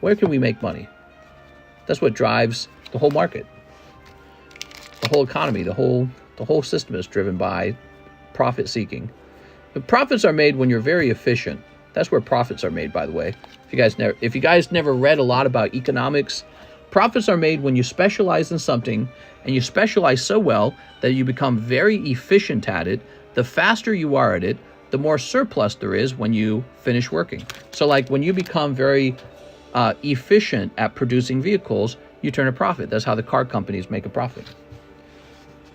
Where can we make money? That's what drives the whole market. The whole economy, the whole system is driven by profit seeking. The profits are made when you're very efficient. That's where profits are made, by the way. If you guys never read a lot about economics, profits are made when you specialize in something and you specialize so well that you become very efficient at it. The faster you are at it, the more surplus there is when you finish working. So like when you become very efficient at producing vehicles, you turn a profit. That's how the car companies make a profit.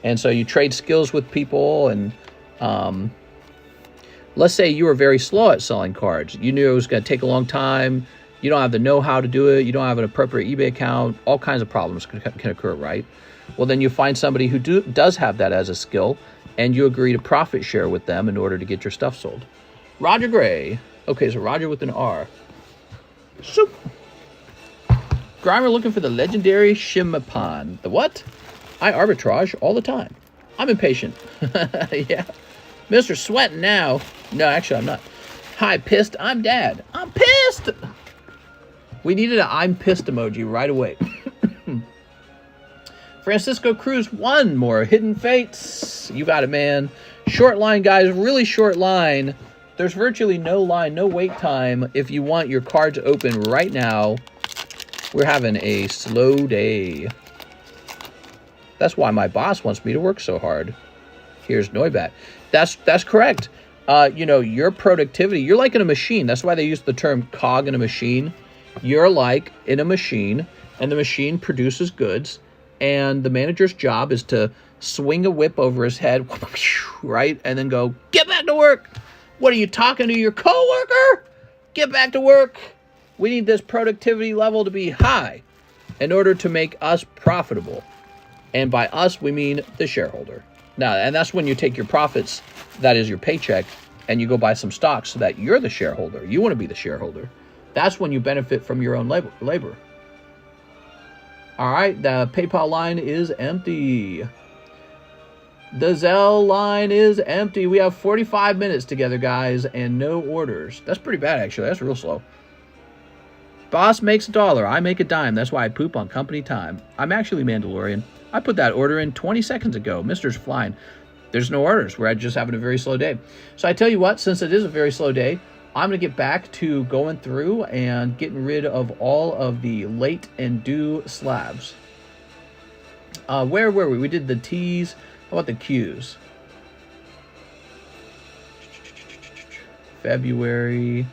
And so you trade skills with people, and let's say you were very slow at selling cards. You knew it was going to take a long time. You don't have the know-how to do it. You don't have an appropriate eBay account. All kinds of problems can occur, right? Well, then you find somebody who does have that as a skill, and you agree to profit share with them in order to get your stuff sold. Roger Gray. Okay, so Roger with an R. Soup. Grimer looking for the legendary Shimapan. The what? I arbitrage all the time. I'm impatient. Yeah. Mr. Sweating now. No, actually, I'm not. Hi, pissed. I'm Dad. I'm pissed. We needed an I'm pissed emoji right away. Francisco Cruz, 1 more. Hidden Fates. You got it, man. Short line, guys. Really short line. There's virtually no line, no wait time. If you want your cards open right now, we're having a slow day. That's why my boss wants me to work so hard. Here's Noibat. That's correct. You know, your productivity, you're like in a machine. That's why they use the term cog in a machine. You're like in a machine, and the machine produces goods, and the manager's job is to swing a whip over his head, right? And then go, get back to work. What are you talking to your coworker? Get back to work. We need this productivity level to be high in order to make us profitable. And by us, we mean the shareholder. Now, and that's when you take your profits, that is your paycheck, and you go buy some stocks so that you're the shareholder. You want to be the shareholder. That's when you benefit from your own labor. All right, the PayPal line is empty. The ZELLE line is empty. We have 45 minutes together, guys, and no orders. That's pretty bad, actually. That's real slow. Boss makes $1. I make a dime. That's why I poop on company time. I'm actually Mandalorian. I put that order in 20 seconds ago. Mister's flying. There's no orders. We're just having a very slow day. So I tell you what, since it is a very slow day, I'm going to get back to going through and getting rid of all of the late and due slabs. Where were we? We did the T's. How about the Q's? February.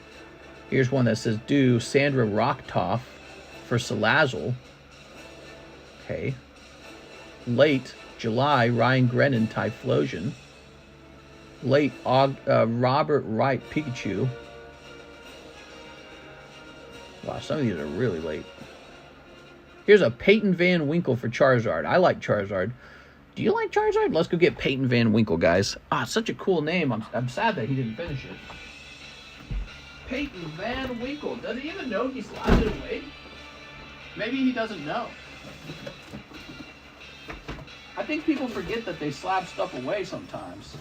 Here's one that says due. Sandra Rocktoff for Salazzle. Okay. Late. July. Ryan Grennan Typhlosion. Late. Robert Wright Pikachu. Wow, some of these are really late. Here's a Peyton Van Winkle for Charizard. I like Charizard. Do you like Charizard? Let's go get Peyton Van Winkle, guys. Ah, such a cool name. I'm sad that he didn't finish it. Peyton Van Winkle. Does he even know he slapped it away? Maybe he doesn't know. I think people forget that they slap stuff away sometimes.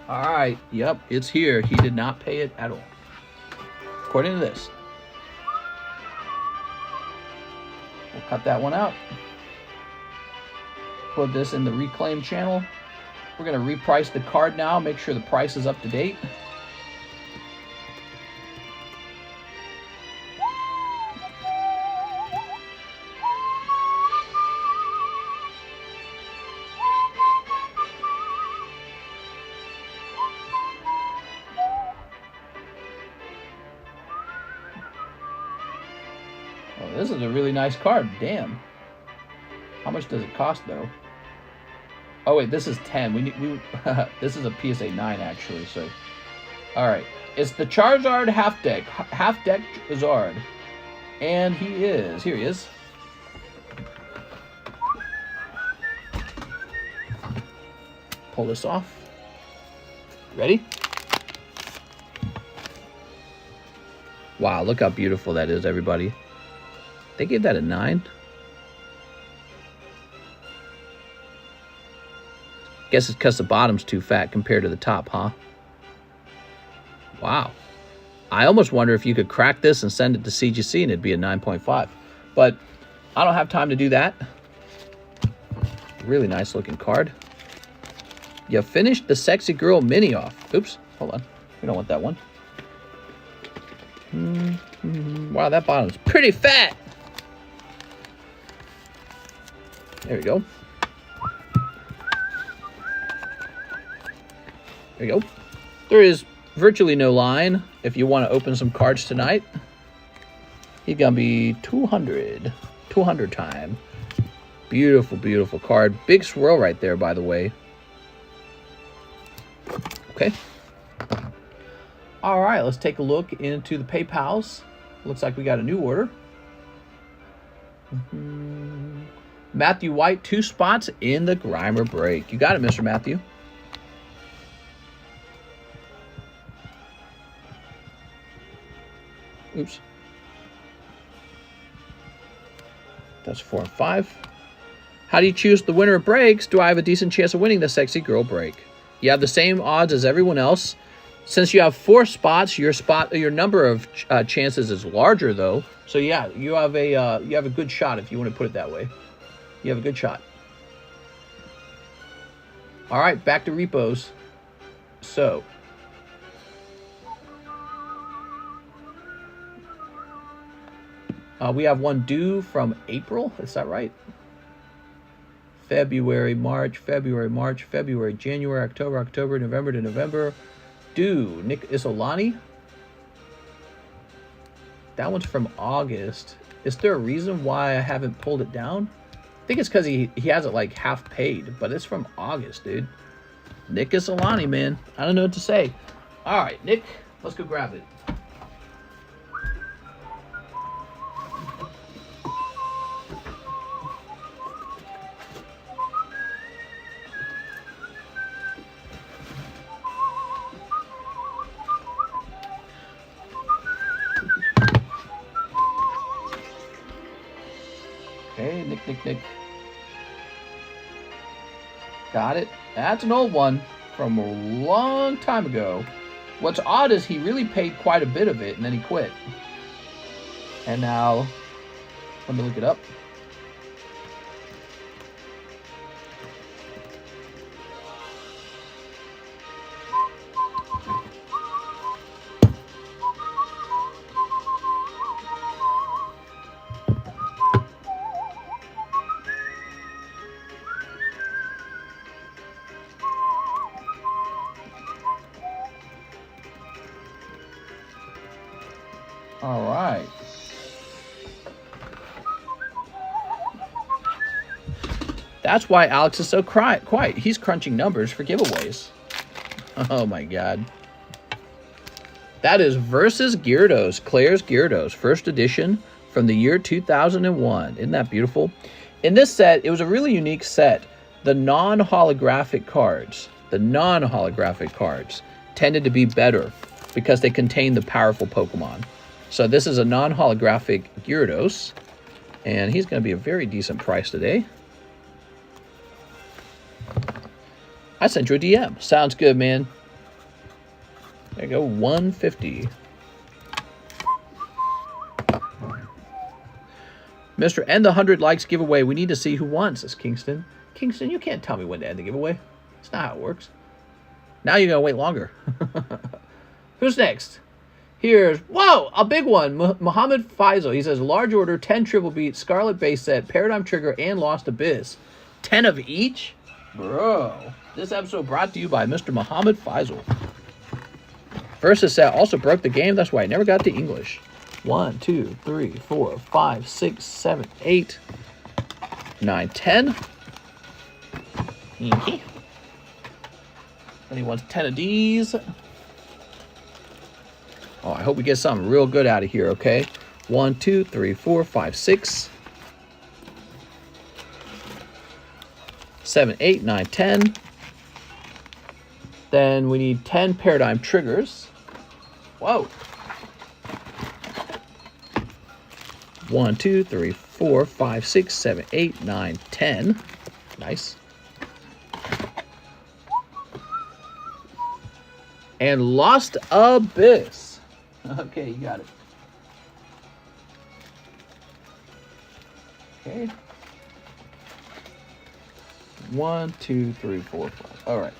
All right, yep, it's here. He did not pay it at all, according to this. We'll cut that one out. Put this in the reclaim channel. We're going to reprice the card now, make sure the price is up to date. This is a really nice card. Damn. How much does it cost, though? Oh, wait. This is 10. This is a PSA 9, actually. So, all right. It's the Charizard half deck. Half deck Charizard. And he is. Here he is. Pull this off. Ready? Wow. Look how beautiful that is, everybody. They gave that a 9. Guess it's because the bottom's too fat compared to the top, huh? Wow. I almost wonder if you could crack this and send it to CGC and it'd be a 9.5. But I don't have time to do that. Really nice looking card. You finished the Sexy Girl Mini off. Oops, hold on. We don't want that one. Wow, that bottom's pretty fat. There we go. There you go. There is virtually no line if you want to open some cards tonight. He's going to be 200. 200 time. Beautiful, beautiful card. Big swirl right there, by the way. Okay. All right, let's take a look into the PayPals. Looks like we got a new order. Matthew White, 2 spots in the Grimer break. You got it, Mr. Matthew. Oops. That's 4 and 5. How do you choose the winner of breaks? Do I have a decent chance of winning the Sexy Girl break? You have the same odds as everyone else. Since you have 4 spots, your number of chances is larger, though. So yeah, you have a good shot if you want to put it that way. You have a good shot. All right, back to repos. So, we have one due from April. Is that right? February, March, January, October, November to November. Due, Nick Isolani. That one's from August. Is there a reason why I haven't pulled it down? I think it's because he has it like half paid, but it's from August, dude. Nick Isolani, man. I don't know what to say. All right, Nick, let's go grab it. Okay, Nick. Got it. That's an old one from a long time ago. What's odd is he really paid quite a bit of it, and then he quit. And now, let me look it up. All right. That's why Alex is so quiet. He's crunching numbers for giveaways. Oh my God. That is Versus Gyarados, Claire's Gyarados, first edition from the year 2001. Isn't that beautiful? In this set, it was a really unique set. The non-holographic cards, tended to be better because they contain the powerful Pokemon. So this is a non-holographic Gyarados, and he's going to be a very decent price today. I sent you a DM. Sounds good, man. There you go, 150. Mr. End the 100 likes giveaway. We need to see who won, says Kingston. Kingston, you can't tell me when to end the giveaway. That's not how it works. Now you're going to wait longer. Who's next? Here's, whoa, a big one. Muhammad Faisal. He says, large order, 10 triple beat, Scarlet base set, Paradigm Trigger, and Lost Abyss. 10 of each? Bro. This episode brought to you by Mr. Muhammad Faisal. Versus set also broke the game. That's why I never got to English. 1, 2, 3, 4, 5, 6, 7, 8, 9, 10. And he wants 10 of these. Oh, I hope we get something real good out of here, okay? 1, 2, 3, 4, 5, 6, 7, 8, 9, 10. Then we need 10 Paradigm Triggers. Whoa. 1, 2, 3, 4, 5, 6, 7, 8, 9, 10. Nice. And Lost Abyss. Okay, you got it. Okay. 1, 2, 3, 4, 5. All right.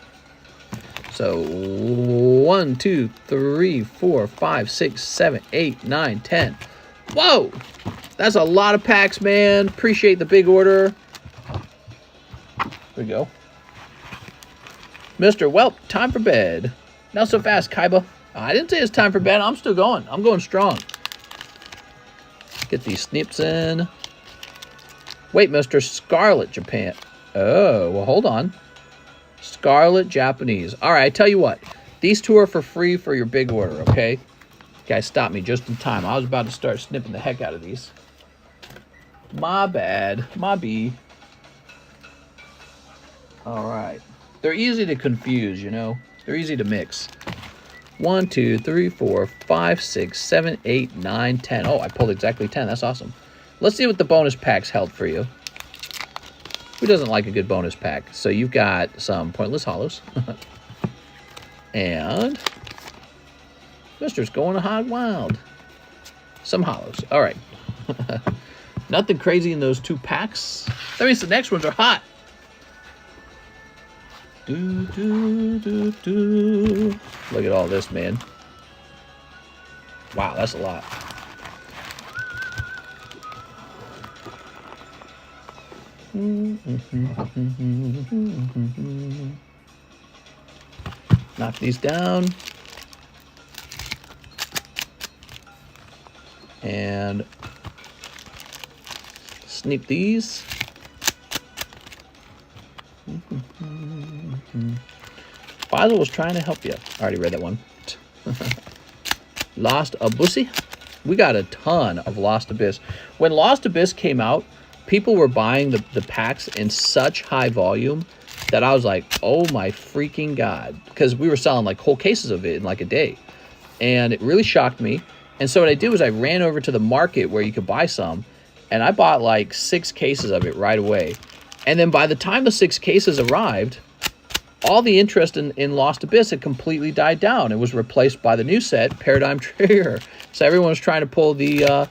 So 1, 2, 3, 4, 5, 6, 7, 8, 9, 10. Whoa! That's a lot of packs, man. Appreciate the big order. There we go. Mr. Welp, time for bed. Not so fast, Kaiba. I didn't say it's time for bed. I'm still going. I'm going strong. Get these snips in. Wait, Mr. Scarlet Japan. Oh, well, hold on. Scarlet Japanese. All right, I tell you what. These two are for free for your big order, okay? You guys stopped me just in time. I was about to start snipping the heck out of these. My bad. My B. All right. They're easy to confuse, you know? They're easy to mix. 1, 2, 3, 4, 5, 6, 7, 8, 9, 10. Oh, I pulled exactly 10. That's awesome. Let's see what the bonus packs held for you. Who doesn't like a good bonus pack? So you've got some pointless hollows. And Mister's going hog wild. Some hollows. All right. Nothing crazy in those two packs. That means the next ones are hot. Do, do, do, do. Look at all this, man. Wow, that's a lot. Knock these down. And sneak these. Faisal was trying to help you. I already read that one. Lost Abyss. We got a ton of Lost Abyss. When Lost Abyss came out, people were buying the packs in such high volume that I was like, oh my freaking God. Because we were selling like whole cases of it in like a day. And it really shocked me. And so what I did was I ran over to the market where you could buy some. And I bought like 6 cases of it right away. And then by the time the 6 cases arrived, all the interest in Lost Abyss had completely died down. It was replaced by the new set, Paradigm Trigger. So everyone was trying to pull the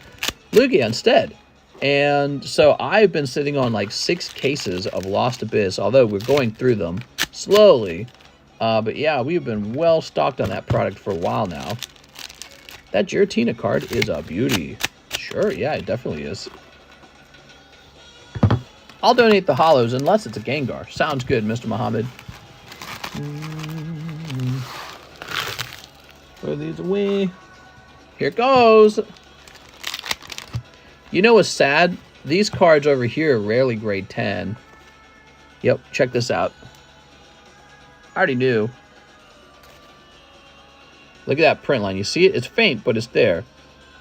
Lugia instead. And so I've been sitting on like 6 cases of Lost Abyss, although we're going through them slowly. But yeah, we've been well stocked on that product for a while now. That Giratina card is a beauty. Sure, yeah, it definitely is. I'll donate the hollows unless it's a Gengar. Sounds good, Mr. Muhammad. Throw these away. Here it goes. You know what's sad? These cards over here are rarely grade 10. Yep, check this out. I already knew. Look at that print line. You see it? It's faint, but it's there.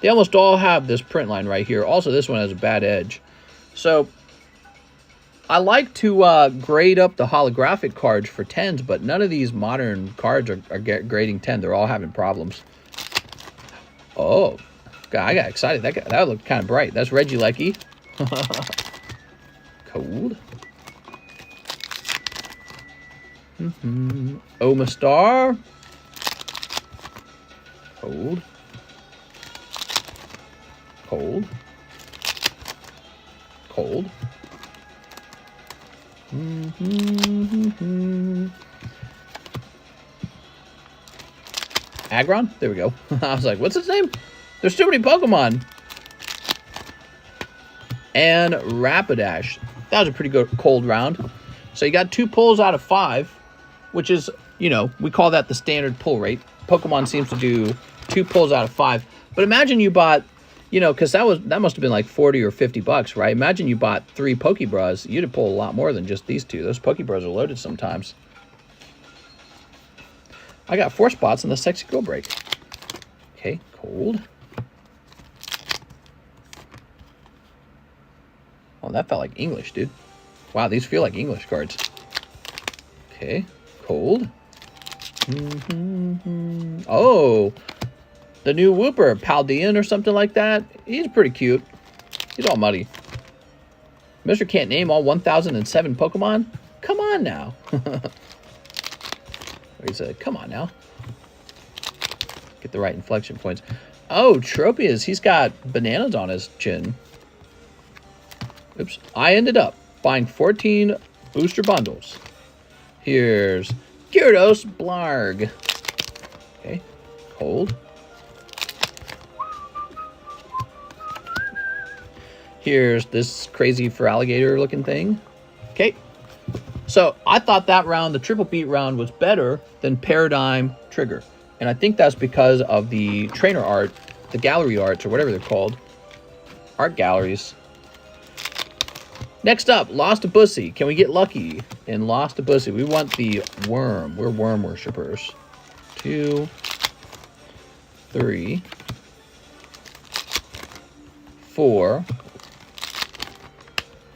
They almost all have this print line right here. Also, this one has a bad edge. So, I like to grade up the holographic cards for 10s, but none of these modern cards are grading 10. They're all having problems. Oh, God, I got excited. That looked kind of bright. That's Regieleki. Cold. Omastar. Cold. Cold. Cold. Aggron? There we go. I was like, what's his name? There's too many Pokemon. And Rapidash. That was a pretty good cold round. So you got 2 pulls out of 5, which is, you know, we call that the standard pull rate. Pokemon seems to do 2 pulls out of 5. But imagine you bought, you know, because that must have been like 40 or 50 bucks, right? Imagine you bought 3 Pokebras. You'd have pulled a lot more than just these 2. Those Pokebras are loaded sometimes. I got 4 spots in the Sexy Girl break. Okay, cold. Oh, that felt like English, dude. Wow, these feel like English cards. Okay, cold. Oh, the new Wooper, Paldean or something like that. He's pretty cute. He's all muddy. Mr. Can't name all 1,007 Pokemon? Come on now. He said, come on now. Get the right inflection points. Oh, Tropius, he's got bananas on his chin. Oops. I ended up buying 14 booster bundles. Here's Gyarados Blarg. Okay, cold. Here's this crazy for alligator looking thing. Okay. So I thought that round, the triple beat round, was better than Paradigm Trigger. And I think that's because of the trainer art, the gallery arts, or whatever they're called. Art galleries. Next up, Lost Abyss. Can we get lucky in Lost Abyss? We want the worm. We're worm worshippers. 2, 3, 4,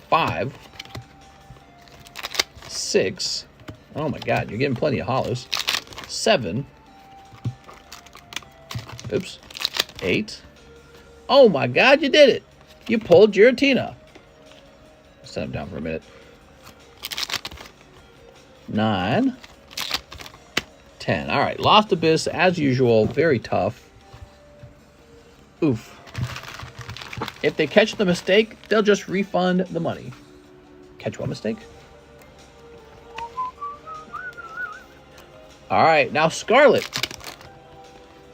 5, 6. Oh my God, you're getting plenty of hollows. 7. Oops. 8. Oh my God, you did it. You pulled Giratina. Set him down for a minute. 9. 10. All right, Lost Abyss, as usual, very tough. Oof. If they catch the mistake, they'll just refund the money. Catch what mistake? All right, now Scarlet.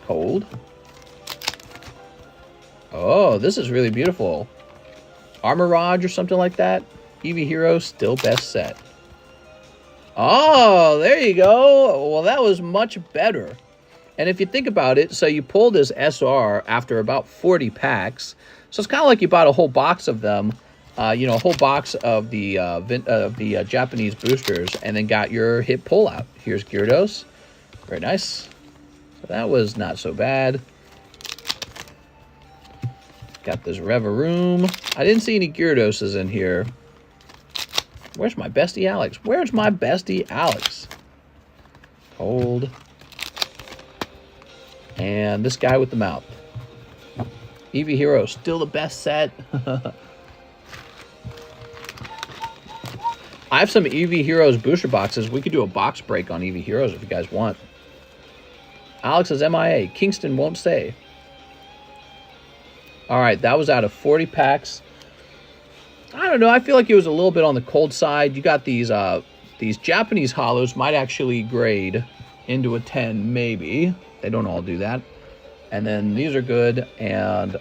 Cold. Oh, this is really beautiful. Armorage or something like that. Eevee Hero, still best set. Oh, there you go. Well, that was much better. And if you think about it, so you pull this SR after about 40 packs. So it's kind of like you bought a whole box of them, you know, a whole box of the Japanese boosters, and then got your hit pull out. Here's Gyarados. Very nice. That was not so bad. Got this Reveroom. I didn't see any Gyarados in here. Where's my bestie Alex? Where's my bestie Alex? Hold. And this guy with the mouth. Eevee Hero, still the best set. I have some Eevee Heroes booster boxes. We could do a box break on Eevee Heroes if you guys want. Alex is MIA. Kingston won't stay. All right, that was out of 40 packs. I don't know. I feel like it was a little bit on the cold side. You got these Japanese holos might actually grade into a 10, maybe. They don't all do that. And then these are good. And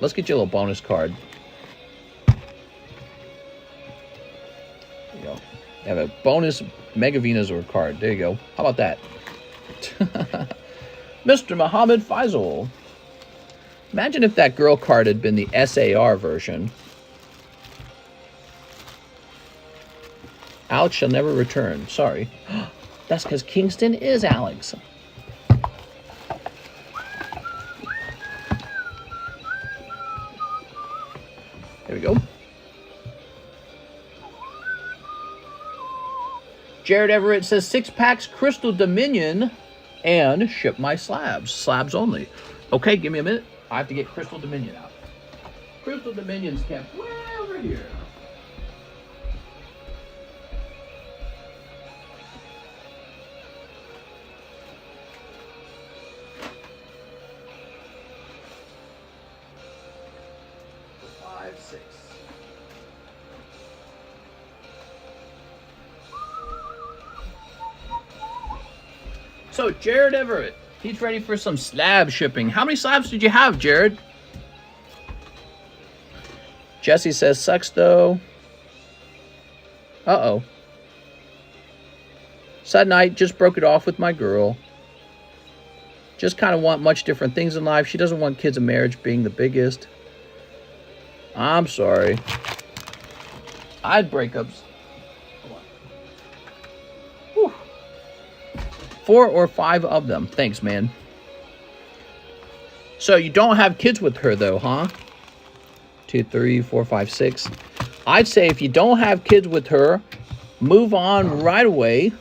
let's get you a little bonus card. There you go. You have a bonus Mega Venusaur card. There you go. How about that? Mr. Muhammad Faisal. Imagine if that girl card had been the SAR version. Alex shall never return. Sorry. That's because Kingston is Alex. There we go. Jared Everett says 6 packs Crystal Dominion and ship my slabs. Slabs only. Okay, give me a minute. I have to get Crystal Dominion out. Crystal Dominion's kept way over here. So, Jared Everett, he's ready for some slab shipping. How many slabs did you have, Jared? Jesse says, sucks though. Uh-oh. Sad night, just broke it off with my girl. Just kind of want much different things in life. She doesn't want kids and marriage being the biggest. I'm sorry. I had breakups. 4 or 5 of them. Thanks, man. So you don't have kids with her, though, huh? 2, 3, 4, 5, 6. I'd say if you don't have kids with her, move on right away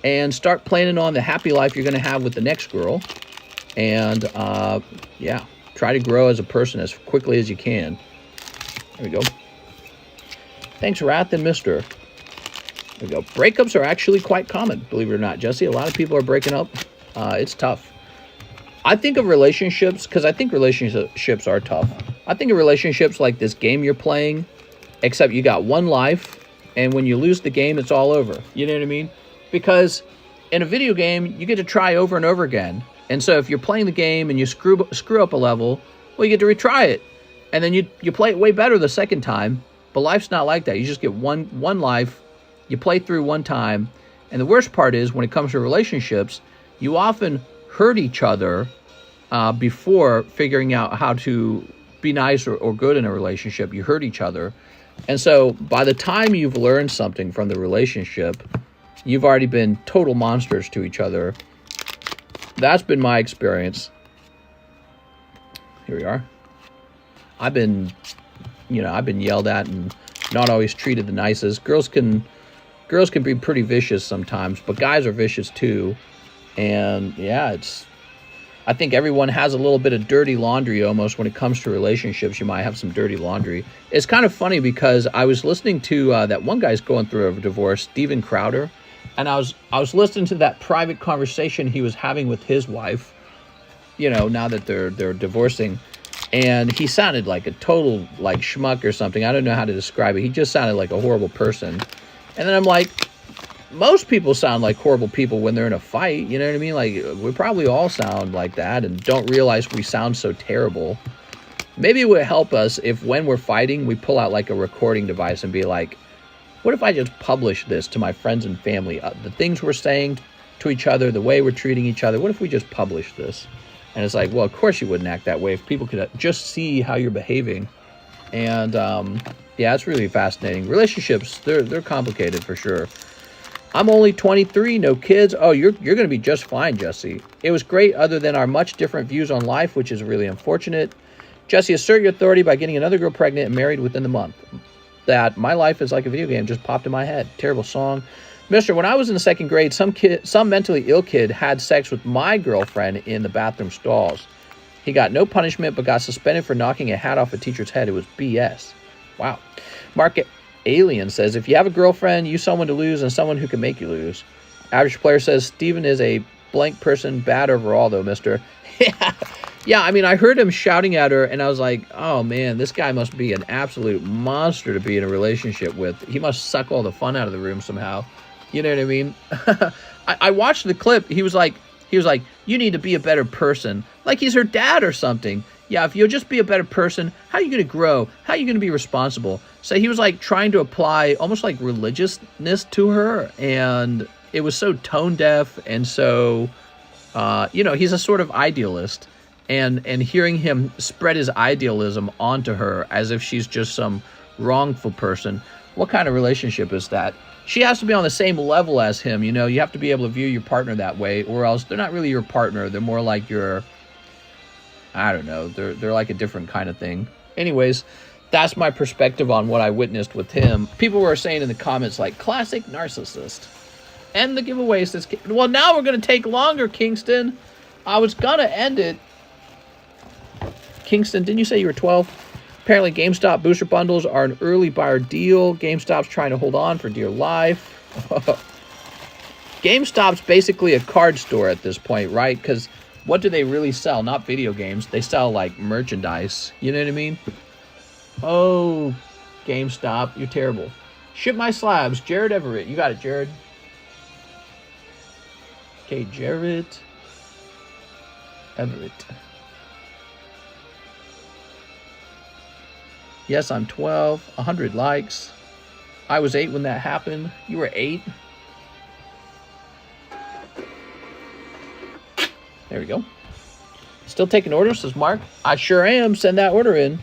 and start planning on the happy life you're going to have with the next girl. And, yeah, try to grow as a person as quickly as you can. There we go. Thanks, Wrath and Mister. There we go. Breakups are actually quite common, believe it or not, Jesse. A lot of people are breaking up. It's tough. I think of relationships, because I think relationships are tough. I think of relationships like this game you're playing, except you got one life, and when you lose the game, it's all over. You know what I mean? Because in a video game, you get to try over and over again. And so if you're playing the game and you screw up a level, well, you get to retry it. And then you play it way better the second time. But life's not like that. You just get one life. You play through one time, and the worst part is when it comes to relationships, you often hurt each other before figuring out how to be nice or good in a relationship. You hurt each other. And so by the time you've learned something from the relationship, you've already been total monsters to each other. That's been my experience. Here we are. I've been yelled at and not always treated the nicest. Girls can be pretty vicious sometimes, but guys are vicious too. And yeah, I think everyone has a little bit of dirty laundry almost when it comes to relationships. You might have some dirty laundry. It's kind of funny because I was listening to that one guy's going through a divorce, Steven Crowder, and I was listening to that private conversation he was having with his wife, you know, now that they're divorcing. And he sounded like a total like schmuck or something. I don't know how to describe it. He just sounded like a horrible person. And then I'm like, most people sound like horrible people when they're in a fight. You know what I mean? Like, we probably all sound like that and don't realize we sound so terrible. Maybe it would help us if when we're fighting, we pull out like a recording device and be like, what if I just publish this to my friends and family? The things we're saying to each other, the way we're treating each other. What if we just publish this? And it's like, well, of course you wouldn't act that way if people could just see how you're behaving. And, yeah, it's really fascinating. Relationships, they're complicated for sure. I'm only 23, no kids. Oh, you're going to be just fine, Jesse. It was great other than our much different views on life, which is really unfortunate. Jesse, assert your authority by getting another girl pregnant and married within the month. That my life is like a video game just popped in my head. Terrible song. Mister, when I was in the 2nd grade, some mentally ill kid had sex with my girlfriend in the bathroom stalls. He got no punishment but got suspended for knocking a hat off a teacher's head. It was BS. Wow. Mark Alien says, if you have a girlfriend, use someone to lose and someone who can make you lose. Average Player says, Steven is a blank person. Bad overall, though, mister. Yeah, I mean, I heard him shouting at her, and I was like, oh, man, this guy must be an absolute monster to be in a relationship with. He must suck all the fun out of the room somehow. You know what I mean? I watched the clip. He was like, you need to be a better person. Like he's her dad or something. Yeah, if you'll just be a better person, how are you going to grow? How are you going to be responsible? So he was like trying to apply almost like religiousness to her. And it was so tone deaf. And so, he's a sort of idealist. And hearing him spread his idealism onto her as if she's just some wrongful person. What kind of relationship is that? She has to be on the same level as him. You know, you have to be able to view your partner that way, or else they're not really your partner. They're more like your, I don't know, they're like a different kind of thing. Anyways, that's my perspective on what I witnessed with him. People were saying in the comments like, classic narcissist. End the giveaway, says, well, now we're going to take longer, Kingston. I was going to end it. Kingston, didn't you say you were 12? Apparently, GameStop booster bundles are an early buyer deal. GameStop's trying to hold on for dear life. GameStop's basically a card store at this point, right? Because what do they really sell? Not video games. They sell, like, merchandise. You know what I mean? Oh, GameStop, you're terrible. Ship my slabs. Jared Everett. You got it, Jared. Okay, Jared Everett. Yes, I'm 12. 100 likes. I was 8 when that happened. You were 8. There we go. Still taking orders, says Mark. I sure am. Send that order in.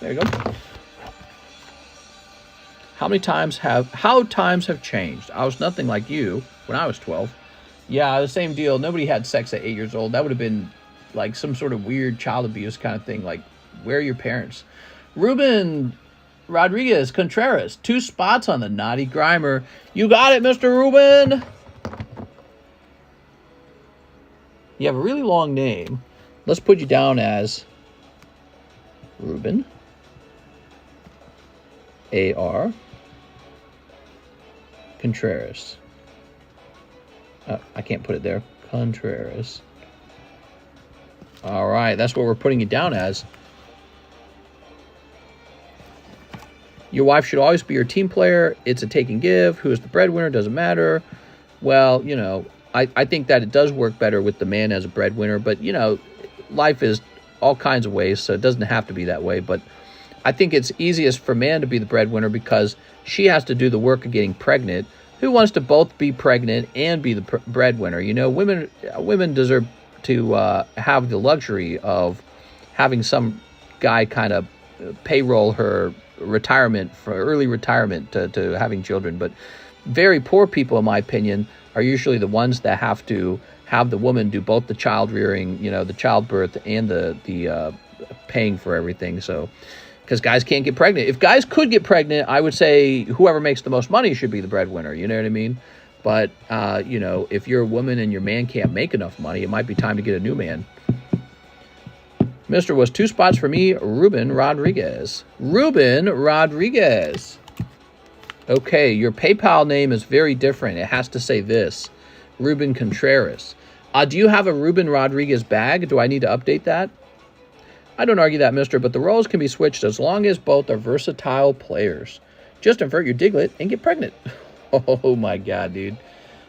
There you go. How times have changed? I was nothing like you when I was 12. Yeah, the same deal. Nobody had sex at 8 years old. That would have been like some sort of weird child abuse kind of thing. Like, where are your parents? Ruben Rodriguez Contreras. 2 spots on the Naughty Grimer. You got it, Mr. Ruben. You have a really long name. Let's put you down as Ruben. A.R. Contreras. I can't put it there. Contreras. All right, that's what we're putting it down as. Your wife should always be your team player. It's a take and give. Who is the breadwinner? Doesn't matter. Well, you know, I think that it does work better with the man as a breadwinner. But, you know, life is all kinds of ways, so it doesn't have to be that way. But I think it's easiest for man to be the breadwinner because she has to do the work of getting pregnant. Who wants to both be pregnant and be the breadwinner? You know, women deserve to have the luxury of having some guy kind of payroll her retirement, for early retirement to having children. But very poor people, in my opinion, are usually the ones that have to have the woman do both the child rearing, you know, the childbirth and the paying for everything. So, because guys can't get pregnant. If guys could get pregnant, I would say whoever makes the most money should be the breadwinner. You know what I mean? But, you know, if you're a woman and your man can't make enough money, it might be time to get a new man. Mr. was 2 spots for me, Ruben Rodriguez. Ruben Rodriguez. Okay, your PayPal name is very different. It has to say this, Ruben Contreras. Do you have a Ruben Rodriguez bag? Do I need to update that? I don't argue that, mister, but the roles can be switched as long as both are versatile players. Just invert your Diglett and get pregnant. Oh my God, dude.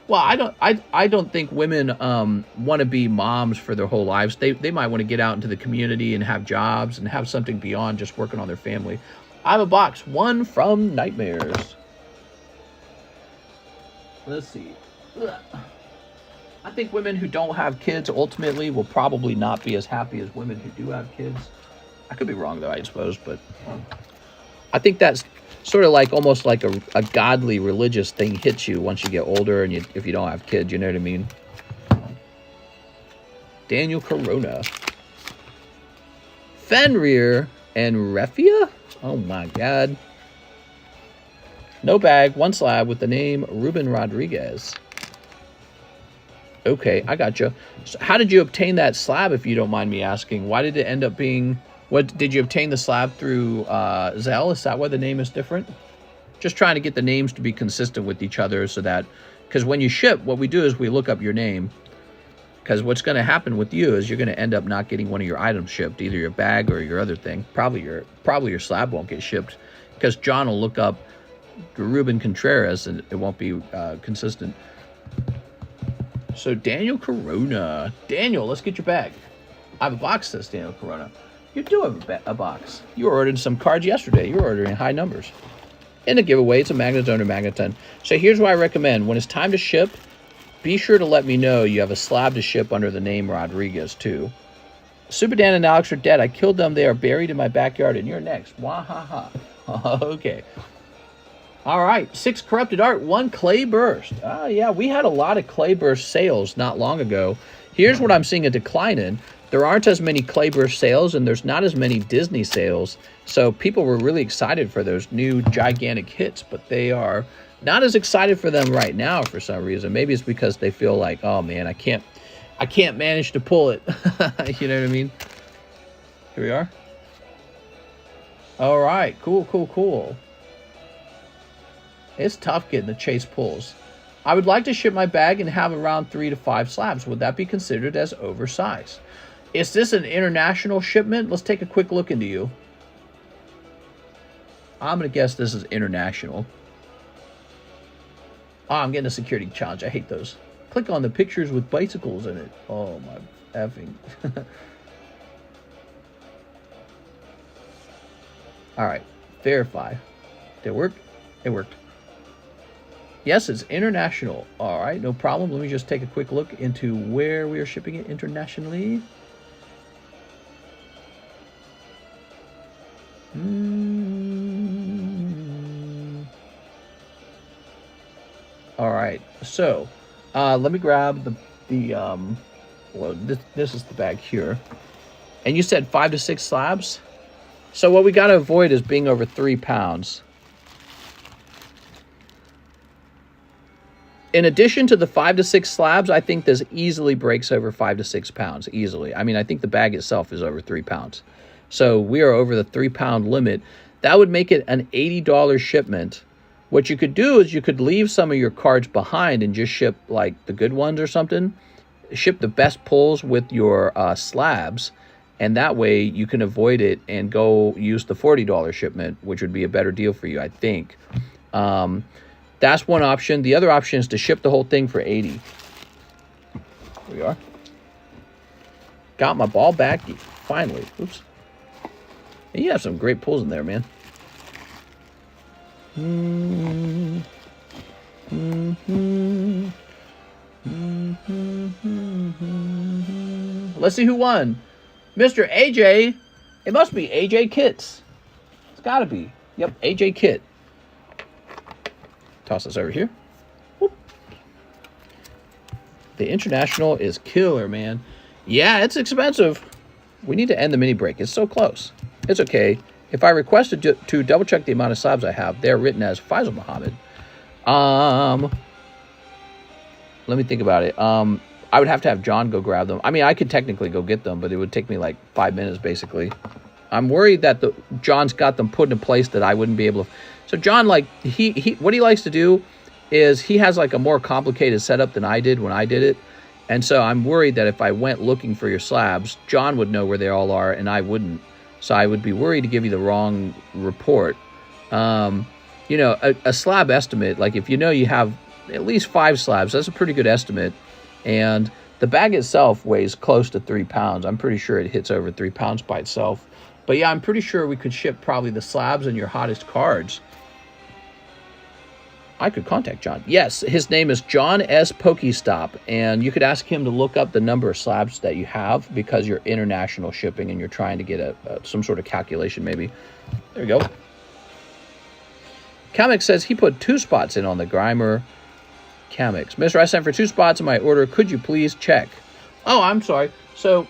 Well, I don't think women want to be moms for their whole lives. They might want to get out into the community and have jobs and have something beyond just working on their family. I have a box, one from Nightmares. Let's see. I think women who don't have kids ultimately will probably not be as happy as women who do have kids. I could be wrong though, I suppose, but I think that's sort of like almost like a godly religious thing hits you once you get older and if you don't have kids, you know what I mean? Daniel Corona. Fenrir and Refia? Oh my god. No bag, 1 slab with the name Ruben Rodriguez. Okay, I gotcha. So how did you obtain that slab, if you don't mind me asking? Why did it end up being... What did you obtain the slab through ZELLE? Is that why the name is different? Just trying to get the names to be consistent with each other so that... Because when you ship, what we do is we look up your name. Because what's going to happen with you is you're going to end up not getting one of your items shipped, either your bag or your other thing. Probably your slab won't get shipped because John will look up Ruben Contreras and it won't be consistent. So Daniel Corona. Daniel, let's get your bag. I have a box, says Daniel Corona. You do have a box. You ordered some cards yesterday. You were ordering high numbers. In a giveaway, it's a Magnetone or Magneton. So here's what I recommend. When it's time to ship, be sure to let me know you have a slab to ship under the name Rodriguez, too. Super Dan and Alex are dead. I killed them. They are buried in my backyard, and you're next. Wahaha. Okay. All right. 6 Corrupted Art, 1 Clay Burst. Yeah, we had a lot of Clay Burst sales not long ago. Here's what I'm seeing a decline in. There aren't as many Clay Burst sales, and there's not as many Disney sales. So people were really excited for those new gigantic hits, but they are not as excited for them right now for some reason. Maybe it's because they feel like, oh man, I can't manage to pull it. You know what I mean? Here we are. All right, cool. It's tough getting the chase pulls. I would like to ship my bag and have around 3 to 5 slabs. Would that be considered as oversized? Is this an international shipment? Let's take a quick look into you. I'm going to guess this is international. Oh, I'm getting a security challenge. I hate those. Click on the pictures with bicycles in it. Oh, my effing. All right. Verify. Did it work? It worked. Yes, it's international. All right, no problem. Let me just take a quick look into where we are shipping it internationally. All right, so let me grab well, this is the bag here. And you said 5 to 6 slabs? So what we got to avoid is being over 3 pounds. In addition to the 5 to 6 slabs, I think this easily breaks over 5 to 6 pounds, easily. I mean, I think the bag itself is over 3 pounds. So we are over the 3 pound limit. That would make it an $80 shipment. What you could do is you could leave some of your cards behind and just ship like the good ones or something. Ship the best pulls with your slabs. And that way you can avoid it and go use the $40 shipment, which would be a better deal for you, I think. That's one option. The other option is to ship the whole thing for $80. Here we are. Got my ball back finally. Oops. And you have some great pulls in there, man. Let's see who won. Mr. AJ. It must be AJ Kits. It's got to be. Yep, AJ Kit. Toss this over here. Whoop. The international is killer, man. Yeah, it's expensive. We need to end the mini break. It's so close. It's okay. If I requested to double check the amount of slabs I have, they're written as Faisal Muhammad. Let me think about it. I would have to have John go grab them. I mean, I could technically go get them, but it would take me like 5 minutes, basically. I'm worried that John's got them put in a place that I wouldn't be able to. So John, like, what he likes to do is he has like a more complicated setup than I did when I did it. And so I'm worried that if I went looking for your slabs, John would know where they all are and I wouldn't. So I would be worried to give you the wrong report. You know, a slab estimate, like if you know you have at least 5 slabs, that's a pretty good estimate. And the bag itself weighs close to 3 pounds. I'm pretty sure it hits over 3 pounds by itself. But yeah, I'm pretty sure we could ship probably the slabs and your hottest cards. I could contact John. Yes, his name is John S. Pokestop, and you could ask him to look up the number of slabs that you have because you're international shipping and you're trying to get some sort of calculation maybe. There you go. Kamix says he put 2 spots in on the Grimer Kamix. Mr. I sent for 2 spots in my order. Could you please check? Oh, I'm sorry. So,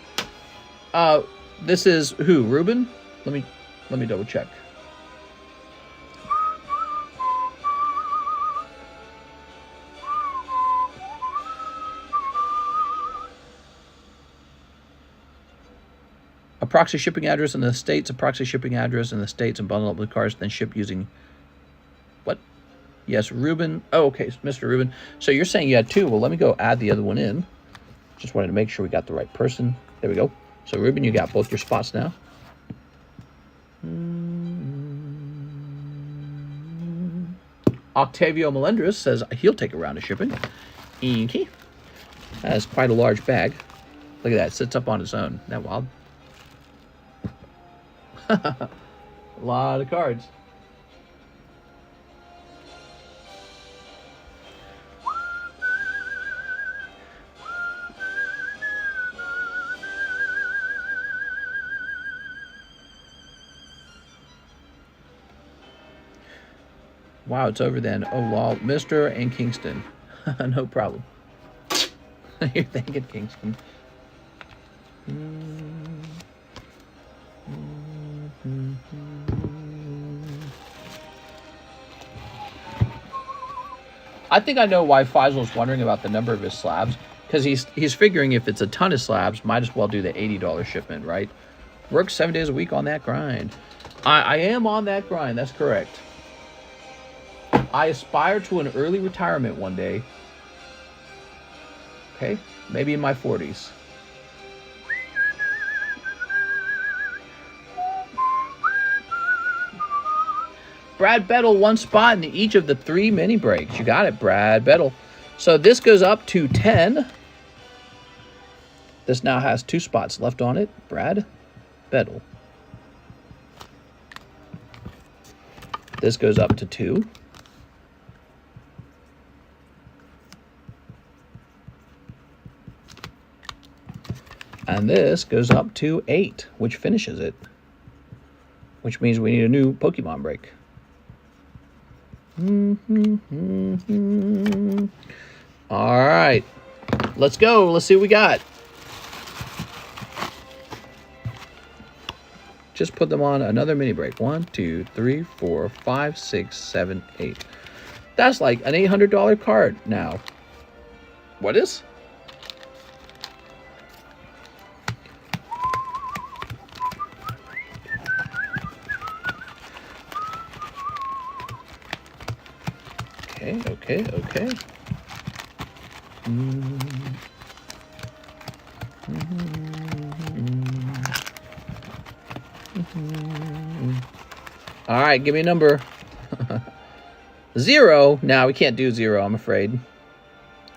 this is who? Ruben? Let me double check. A proxy shipping address in the States, a proxy shipping address in the States, and bundle up with cards, then ship using... What? Yes, Ruben. Oh, okay, Mr. Ruben. So you're saying you had 2. Well, let me go add the other one in. Just wanted to make sure we got the right person. There we go. So, Ruben, you got both your spots now. Octavio Melendres says he'll take a round of shipping. Okay. That's quite a large bag. Look at that. It sits up on its own. Isn't that wild? A lot of cards. Wow, it's over then. Oh, lol. Mr. and Kingston. No problem. You're thinking Kingston. I think I know why Faisal's wondering about the number of his slabs. Because he's figuring if it's a ton of slabs, might as well do the $80 shipment, right? Work 7 days a week on that grind. I am on that grind. That's correct. I aspire to an early retirement one day. Okay? Maybe in my 40s. Brad Bettle, 1 spot in each of the 3 mini breaks. You got it, Brad Bettle. So this goes up to 10. This now has 2 spots left on it. Brad Bettle. This goes up to 2. And this goes up to 8, which finishes it. Which means we need a new Pokemon break. All right. Let's go. Let's see what we got. Just put them on another mini break. 1, 2, 3, 4, 5, 6, 7, 8. That's like an $800 card now. What is? Okay. All right, give me a number. 0. Now we can't do 0, I'm afraid.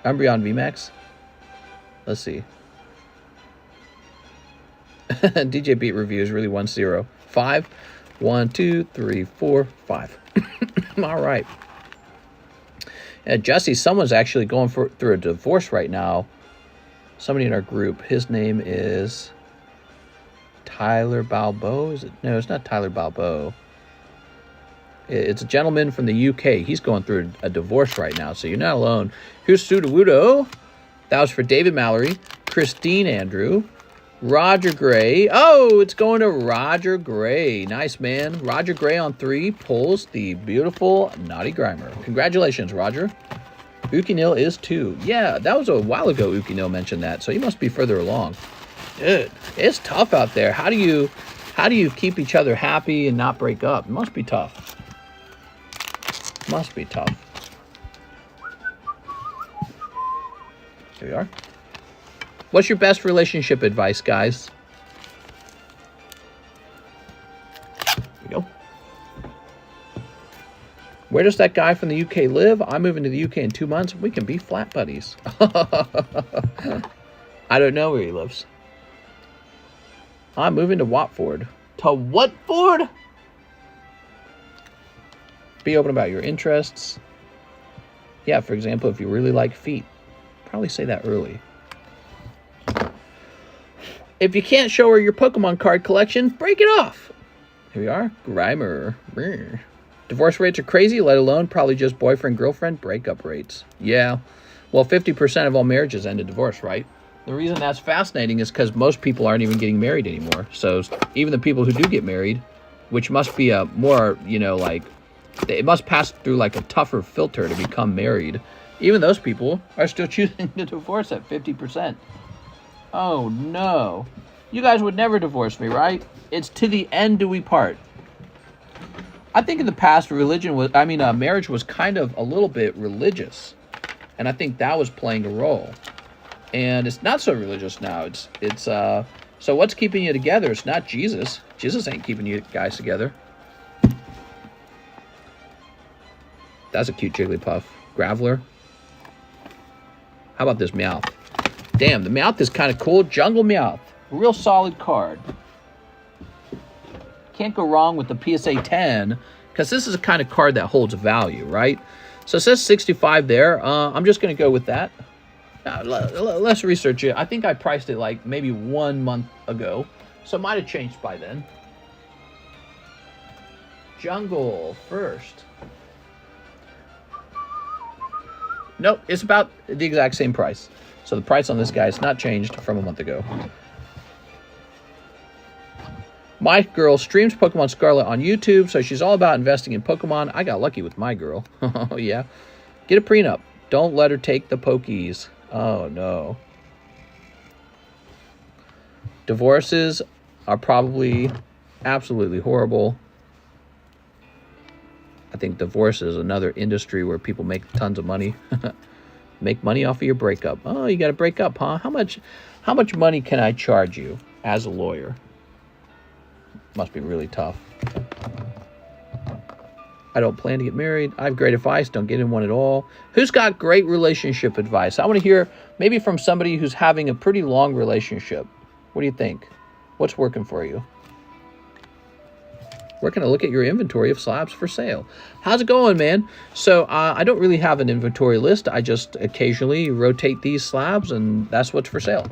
Umbreon VMAX. Let's see. DJ Beat Reviews really wants 0. 5. 1, 2, 3, 4, 5. All right. Jesse, someone's actually going through a divorce right now. Somebody in our group. His name is Tyler Balbo. Is it? No, it's not Tyler Balbo. It's a gentleman from the UK. He's going through a divorce right now, so you're not alone. Here's Sudawudo. That was for David Mallory, Christine Andrew, Roger Gray. Oh, it's going to Roger Gray. Nice, man. Roger Gray on 3 pulls the beautiful Naughty Grimer. Congratulations, Roger. Ukinil is 2. Yeah, that was a while ago Ukinil mentioned that, so he must be further along. Dude, it's tough out there. How do you keep each other happy and not break up? It must be tough. Must be tough. Here we are. What's your best relationship advice, guys? Here we go. Where does that guy from the UK live? I'm moving to the UK in 2 months. We can be flat buddies. I don't know where he lives. I'm moving to Watford. To Watford? Be open about your interests. Yeah, for example, if you really like feet, probably say that early. If you can't show her your Pokemon card collection, break it off. Here we are. Grimer. Divorce rates are crazy, let alone probably just boyfriend-girlfriend breakup rates. Yeah. Well, 50% of all marriages end in divorce, right? The reason that's fascinating is because most people aren't even getting married anymore. So even the people who do get married, which must be a more, you know, like, it must pass through like a tougher filter to become married. Even those people are still choosing to divorce at 50%. Oh, no. You guys would never divorce me, right? It's to the end do we part. I think in the past, marriage was kind of a little bit religious. And I think that was playing a role. And it's not so religious now. So what's keeping you together? It's not Jesus. Jesus ain't keeping you guys together. That's a cute Jigglypuff. Graveler. How about this Meowth? Damn, the Meowth is kind of cool. Jungle Meowth. Real solid card. Can't go wrong with the PSA 10, because this is a kind of card that holds value, right? So it says 65 there. I'm just going to go with that. Let's research it. I think I priced it like maybe 1 month ago, so it might have changed by then. Jungle first. Nope, it's about the exact same price. So the price on this guy has not changed from a month ago. My girl streams Pokemon Scarlet on YouTube, so she's all about investing in Pokemon. I got lucky with my girl. Oh, yeah. Get a prenup. Don't let her take the Pokies. Oh, no. Divorces are probably absolutely horrible. I think divorce is another industry where people make tons of money. Make money off of your breakup. Oh, you got to break up, huh? How much money can I charge you as a lawyer? Must be really tough. I don't plan to get married. I have great advice. Don't get in one at all. Who's got great relationship advice? I want to hear maybe from somebody who's having a pretty long relationship. What do you think? What's working for you? We're going to look at your inventory of slabs for sale. How's it going, man? So I don't really have an inventory list. I just occasionally rotate these slabs, and that's what's for sale.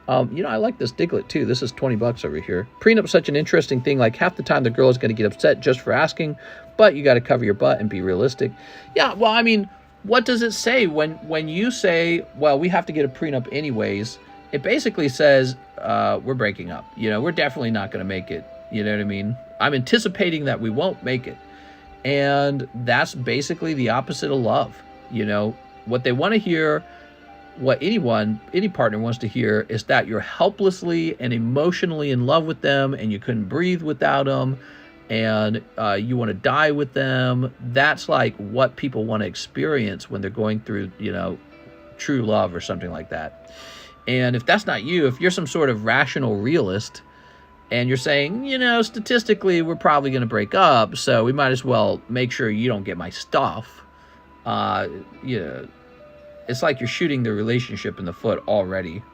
You know, I like this Diglett, too. This is 20 bucks over here. Prenup's such an interesting thing. Like, half the time the girl is going to get upset just for asking, but you got to cover your butt and be realistic. Yeah, well, I mean, what does it say when you say, well, we have to get a prenup anyways? It basically says we're breaking up. You know, we're definitely not going to make it. You know what I mean? I'm anticipating that we won't make it. And that's basically the opposite of love. You know, what they want to hear, what any partner wants to hear is that you're helplessly and emotionally in love with them and you couldn't breathe without them and you want to die with them. That's like what people want to experience when they're going through, you know, true love or something like that. And if that's not you, if you're some sort of rational realist and you're saying, you know, statistically, we're probably going to break up, so we might as well make sure you don't get my stuff. You know, it's like you're shooting the relationship in the foot already.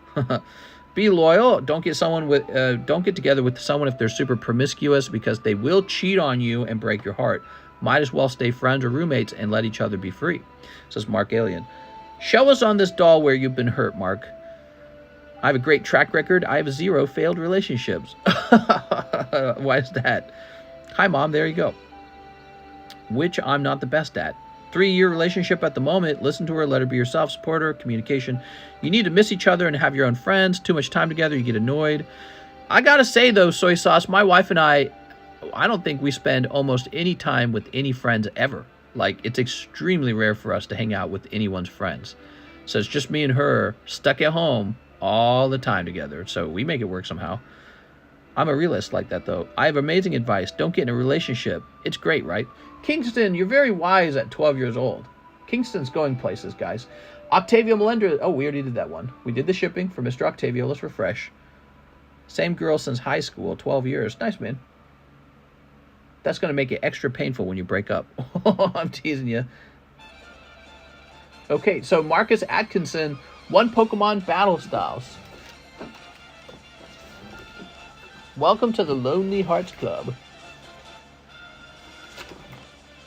Be loyal. Don't get together with someone if they're super promiscuous, because they will cheat on you and break your heart. Might as well stay friends or roommates and let each other be free. Says Mark Alien. Show us on this doll where you've been hurt, Mark. I have a great track record. I have 0 failed relationships. Why is that? Hi, Mom. There you go. Which I'm not the best at. 3-year relationship at the moment. Listen to her. Let her be yourself. Support her. Communication. You need to miss each other and have your own friends. Too much time together. You get annoyed. I got to say, though, Soy Sauce, my wife and I don't think we spend almost any time with any friends ever. Like, it's extremely rare for us to hang out with anyone's friends. So it's just me and her stuck at home all the time together, so we make it work somehow. I'm a realist like that, though. I have amazing advice. Don't get in a relationship. It's great, right? Kingston, you're very wise at 12 years old. Kingston's going places, guys. Octavio Melendra. Oh, we already did that one. We did the shipping for Mr. Octavio. Let's refresh. Same girl since high school, 12 years. Nice, man. That's going to make it extra painful when you break up. I'm teasing you. Okay, so Marcus Atkinson, 1 Pokemon Battle Styles. Welcome to the Lonely Hearts Club.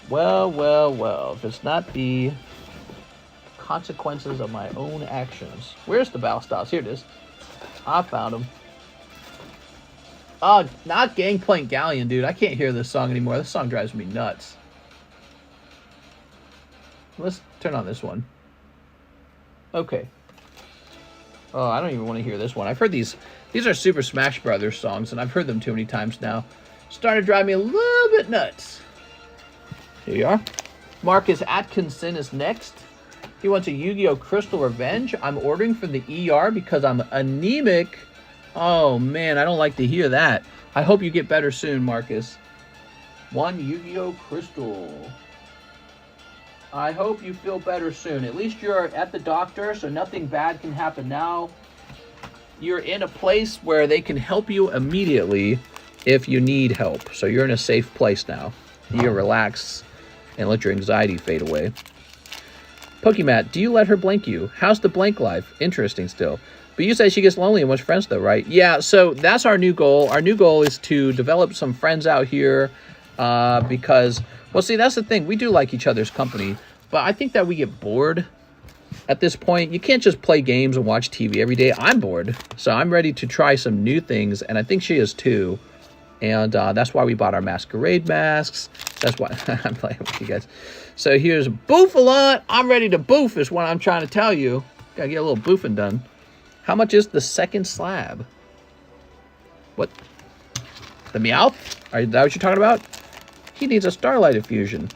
Well, well, well. If it's not the consequences of my own actions. Where's the Battle Styles? Here it is. I found them. Oh, not Gangplank Galleon, dude. I can't hear this song anymore. This song drives me nuts. Let's turn on this one. Okay. Oh, I don't even want to hear this one. I've heard these. These are Super Smash Brothers songs, and I've heard them too many times now. Starting to drive me a little bit nuts. Here you are. Marcus Atkinson is next. He wants a Yu-Gi-Oh! Crystal Revenge. I'm ordering from the ER because I'm anemic. Oh, man, I don't like to hear that. I hope you get better soon, Marcus. One Yu-Gi-Oh! Crystal. I hope you feel better soon. At least you're at the doctor, so nothing bad can happen now. You're in a place where they can help you immediately if you need help. So you're in a safe place now. You can relax and let your anxiety fade away. Pokemon, do you let her blank you? How's the blank life? Interesting still. But you say she gets lonely and wants friends though, right? Yeah, so that's our new goal. Our new goal is to develop some friends out here because, well, see, that's the thing. We do like each other's company, but I think that we get bored at this point. You can't just play games and watch TV every day. I'm bored, so I'm ready to try some new things, and I think she is too. And that's why we bought our masquerade masks. That's why I'm playing with you guys. So here's Boofalon. I'm ready to boof is what I'm trying to tell you. Gotta get a little boofing done. How much is the second slab? What? The Meowth? Is that what you're talking about? He needs a Starlight Infusion.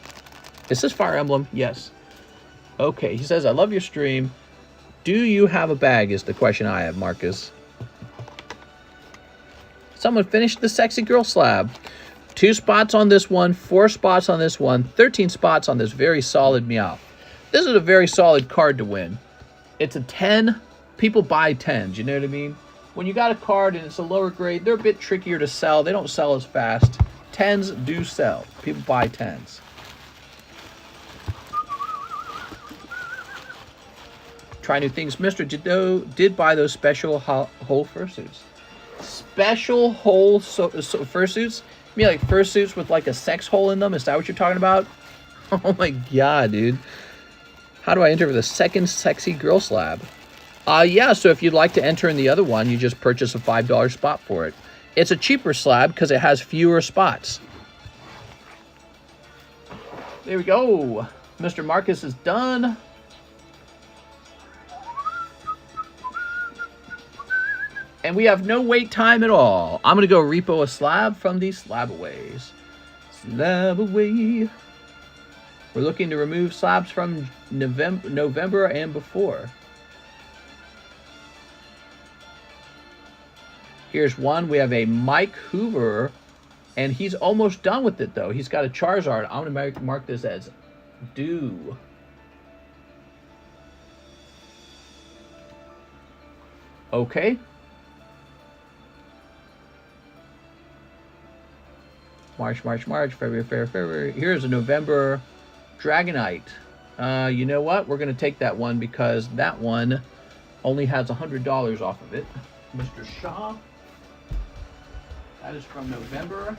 Is this Fire Emblem? Yes. Okay, he says, I love your stream. Do you have a bag is the question I have, Marcus. Someone finished the Sexy Girl slab. 2 spots on this one, 4 spots on this one, 13 spots on this very solid Meowth. This is a very solid card to win. It's a 10. People buy 10s, you know what I mean? When you got a card and it's a lower grade, they're a bit trickier to sell. They don't sell as fast. 10s do sell. People buy 10s. Try new things. Mr. Jado did buy those special whole fursuits. Special whole fursuits? You mean like fursuits with like a sex hole in them? Is that what you're talking about? Oh my god, dude. How do I enter for the second Sexy Girl slab? Yeah, so if you'd like to enter in the other one, you just purchase a $5 spot for it. It's a cheaper slab because it has fewer spots. There we go. Mr. Marcus is done. And we have no wait time at all. I'm going to go repo a slab from these SLAB-AWAYs. SLAB-AWAY. We're looking to remove slabs from November and before. Here's one. We have a Mike Hoover. And he's almost done with it, though. He's got a Charizard. I'm going to mark this as due. Okay. March, February. Here's a November Dragonite. You know what? We're going to take that one because that one only has $100 off of it. Mr. Shaw. That is from November.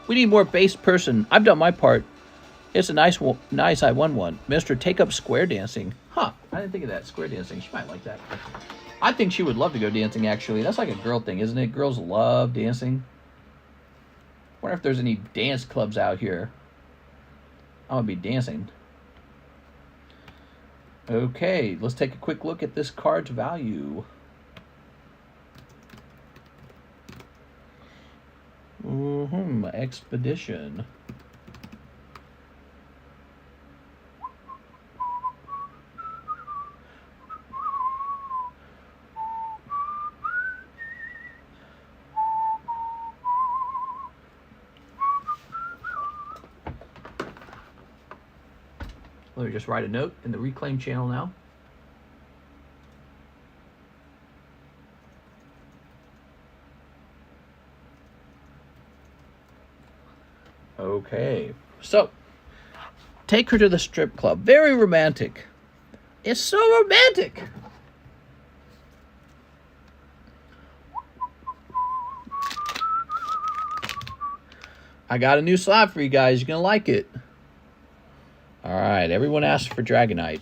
We need more base person. I've done my part. It's a nice I won one. Mr. Take Up Square Dancing. Huh, I didn't think of that. Square dancing. She might like that. I think she would love to go dancing, actually. That's like a girl thing, isn't it? Girls love dancing. Wonder if there's any dance clubs out here. I'm going to be dancing. Okay, let's take a quick look at this card's value. Expedition. Let me just write a note in the Reclaim channel now. Okay, so take her to the strip club. Very romantic. It's so romantic. I got a new slab for you guys. You're going to like it. All right. Everyone asked for Dragonite.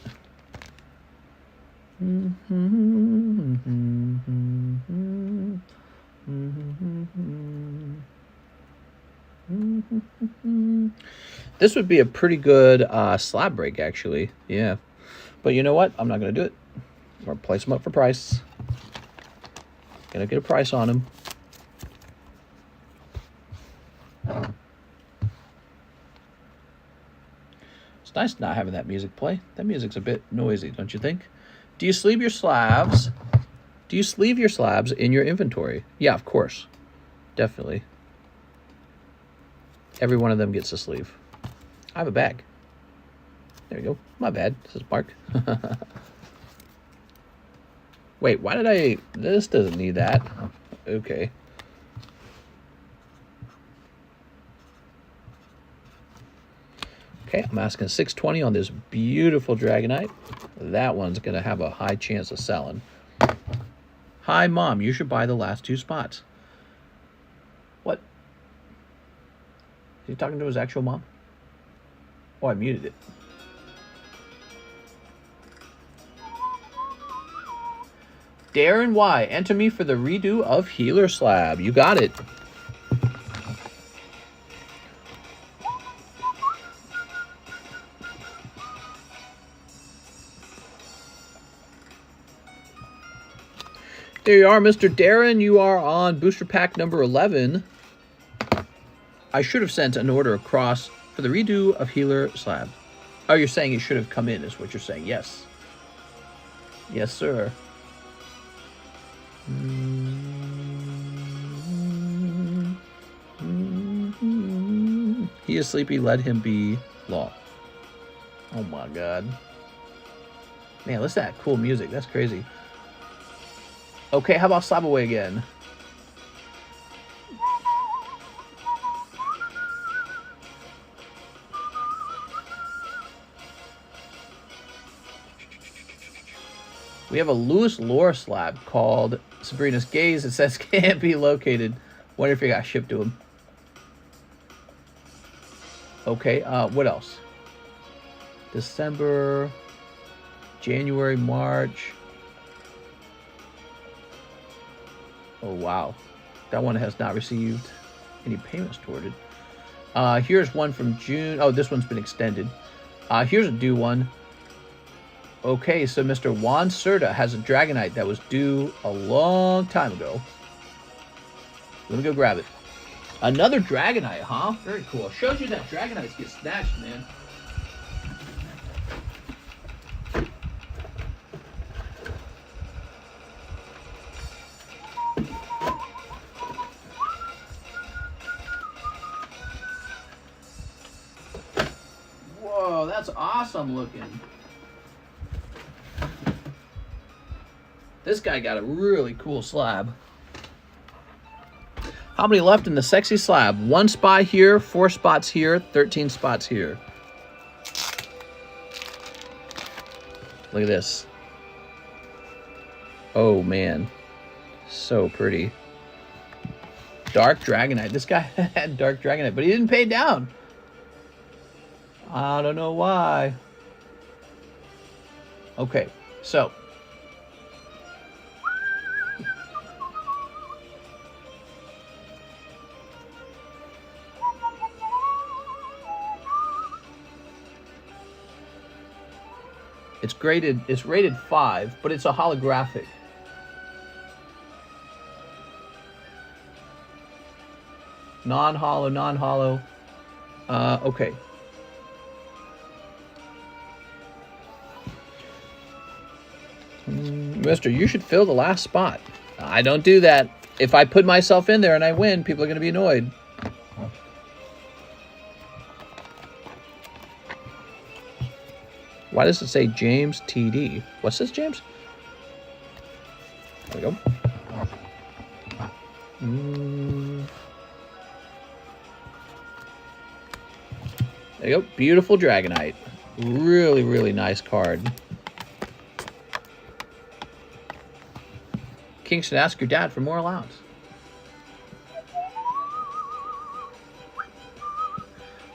This would be a pretty good slab break, actually. Yeah. But you know what? I'm not going to do it. I'm going to place them up for price. Going to get a price on them. It's nice not having that music play. That music's a bit noisy, don't you think? Do you sleeve your slabs? Do you sleeve your slabs in your inventory? Yeah, of course. Definitely. Every one of them gets a sleeve. I have a bag. There you go. My bad. This is Mark. Wait, why did I... This doesn't need that. Okay. Okay, I'm asking 620 on this beautiful Dragonite. That one's going to have a high chance of selling. Hi, Mom. You should buy the last 2 spots. What? Is he talking to his actual mom? Oh, I muted it. Darren Y. Enter me for the redo of Healer Slab. You got it. There you are, Mr. Darren. You are on booster pack number 11. I should have sent an order across for the redo of Healer Slab. Oh, you're saying it should have come in, is what you're saying. Yes. Yes, sir. He is sleepy. Let him be law. Oh, my God. Man, listen to that cool music. That's crazy. Okay, how about SLAB-AWAY again? We have a Lewis Lore slab called Sabrina's Gaze. It says can't be located. Wonder if it got shipped to him. Okay, what else? December, January, March. Oh, wow. That one has not received any payments toward it. Here's one from June. Oh, this one's been extended. Here's a due one. Okay, so Mr. Juan Cerda has a Dragonite that was due a long time ago. Let me go grab it. Another Dragonite, huh? Very cool. Shows you that Dragonites get snatched, man. Whoa, that's awesome looking. This guy got a really cool slab. How many left in the sexy slab? 1 spot here, 4 spots here, 13 spots here. Look at this. Oh, man. So pretty. Dark Dragonite. This guy had Dark Dragonite, but he didn't pay down. I don't know why. Okay, so. It's rated 5, but it's a holographic. Non-hollow. Okay. Mister, you should fill the last spot. I don't do that. If I put myself in there and I win, people are going to be annoyed. Why does it say James TD? What's this, James? There we go. There you go. Beautiful Dragonite. Really, really nice card. Kingston, ask your dad for more allowance.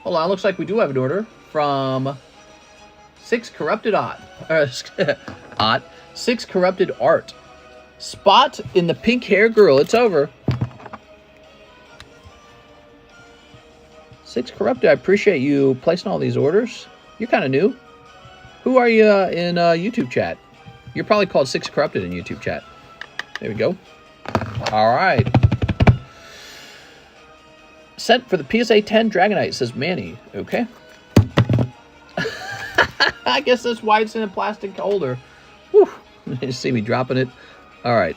Hold on, looks like we do have an order from 6 Corrupted Art. Art. 6 Corrupted Art. Spot in the pink hair girl. It's over. 6 Corrupted, I appreciate you placing all these orders. You're kind of new. Who are you in YouTube chat? You're probably called 6 Corrupted in YouTube chat. There we go. All right. Sent for the PSA 10 Dragonite, says Manny. Okay. I guess that's why it's in a plastic holder. Whew. You see me dropping it. All right.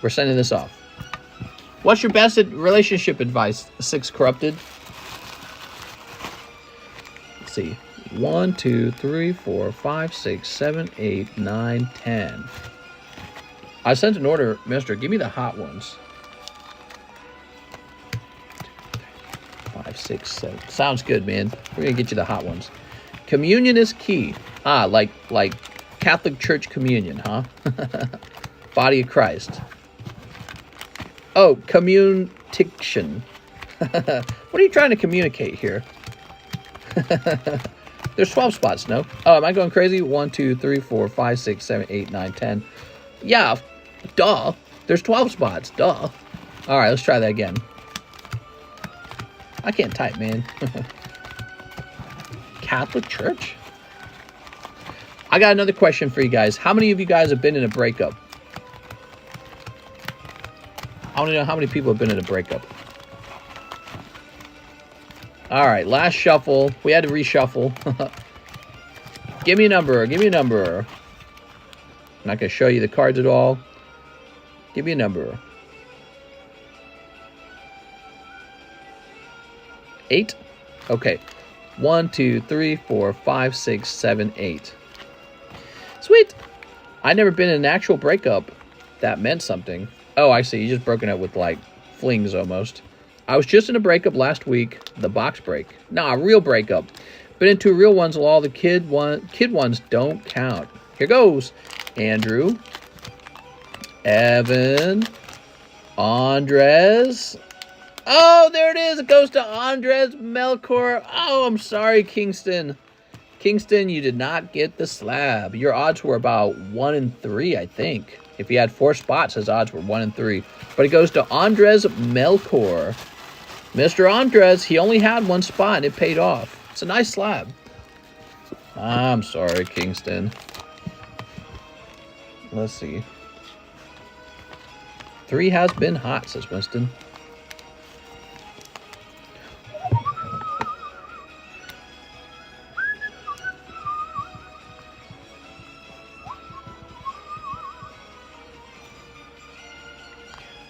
We're sending this off. What's your best relationship advice, 6 Corrupted? Let's see. 1, 2, 3, 4, 5, 6, 7, 8, 9, 10. I sent an order, mister. Give me the hot ones. 5, 6, 7. Sounds good, man. We're going to get you the hot ones. Communion is key. Ah, like Catholic Church communion, huh? Body of Christ. Oh, communication. What are you trying to communicate here? There's 12 spots, no? Oh, am I going crazy? 1, 2, 3, 4, 5, 6, 7, 8, 9, 10. Yeah, duh. There's 12 spots, duh. All right, let's try that again. I can't type, man. Catholic Church? I got another question for you guys. How many of you guys have been in a breakup? I want to know how many people have been in a breakup. All right, last shuffle. We had to reshuffle. Give me a number. Give me a number. I'm not going to show you the cards at all. Give me a number. 8? Okay. 1, 2, 3, 4, 5, 6, 7, 8. Sweet. I've never been in an actual breakup. That meant something. Oh, I see. You just broken up with, like, flings almost. I was just in a breakup last week. The box break. Nah, real breakup. Been in 2 real ones. All the kid ones don't count. Here goes. Andrew. Evan. Andres. Oh, there it is. It goes to Andres Melkor. Oh, I'm sorry, Kingston. Kingston, you did not get the slab. Your odds were about 1 in 3, I think. If you had 4 spots, his odds were 1 in 3. But it goes to Andres Melkor. Mr. Andres, he only had 1 spot, and it paid off. It's a nice slab. I'm sorry, Kingston. Let's see. 3 has been hot, says Winston.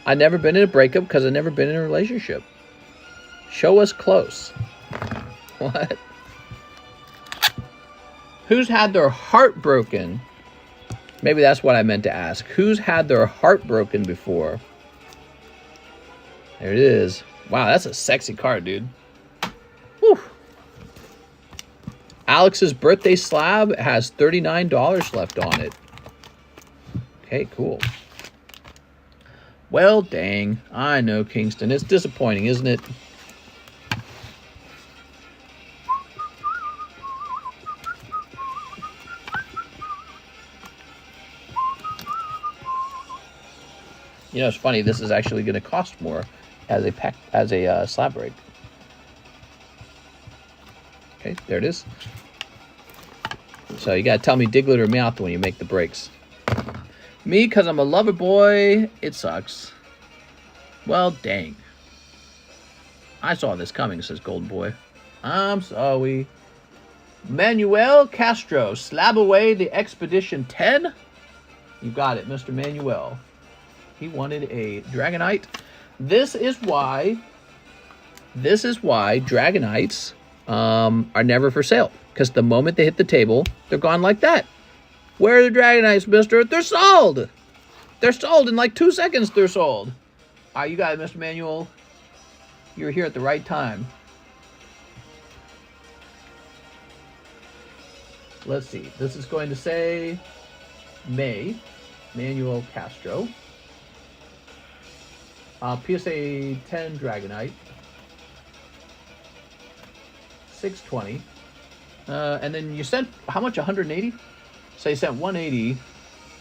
I've never been in a breakup because I've never been in a relationship. Show us close. What? Who's had their heart broken? Maybe that's what I meant to ask. Who's had their heart broken before? There it is. Wow, that's a sexy card, dude. Whew. Alex's birthday slab has $39 left on it. Okay, cool. Well, dang. I know, Kingston. It's disappointing, isn't it? You know, it's funny. This is actually going to cost more as a slab break. Okay, there it is. So you got to tell me Diglett or Meowth when you make the breaks. Me, because I'm a lover boy, it sucks. Well, dang. I saw this coming, says Golden Boy. I'm sorry. Manuel Castro, SLAB-AWAY the Expedition 10. You got it, Mr. Manuel. He wanted a Dragonite. This is why Dragonites are never for sale. Because the moment they hit the table, they're gone like that. Where are the Dragonites, mister? They're sold! They're sold in like 2 seconds, they're sold. All right, you got it, Mr. Manuel. You're here at the right time. Let's see. This is going to say Manuel Castro. PSA 10 Dragonite. 620. And then you sent, how much, 180? So you sent 180.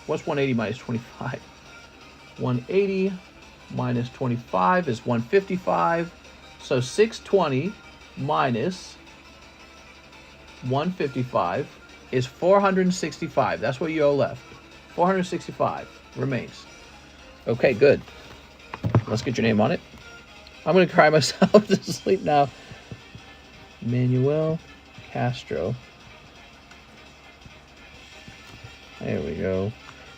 What's 180 minus 25? 180 minus 25 is 155. So 620 minus 155 is 465. That's what you owe left. 465 remains. Okay, good. Let's get your name on it. I'm going to cry myself to sleep now. Manuel Castro. There we go.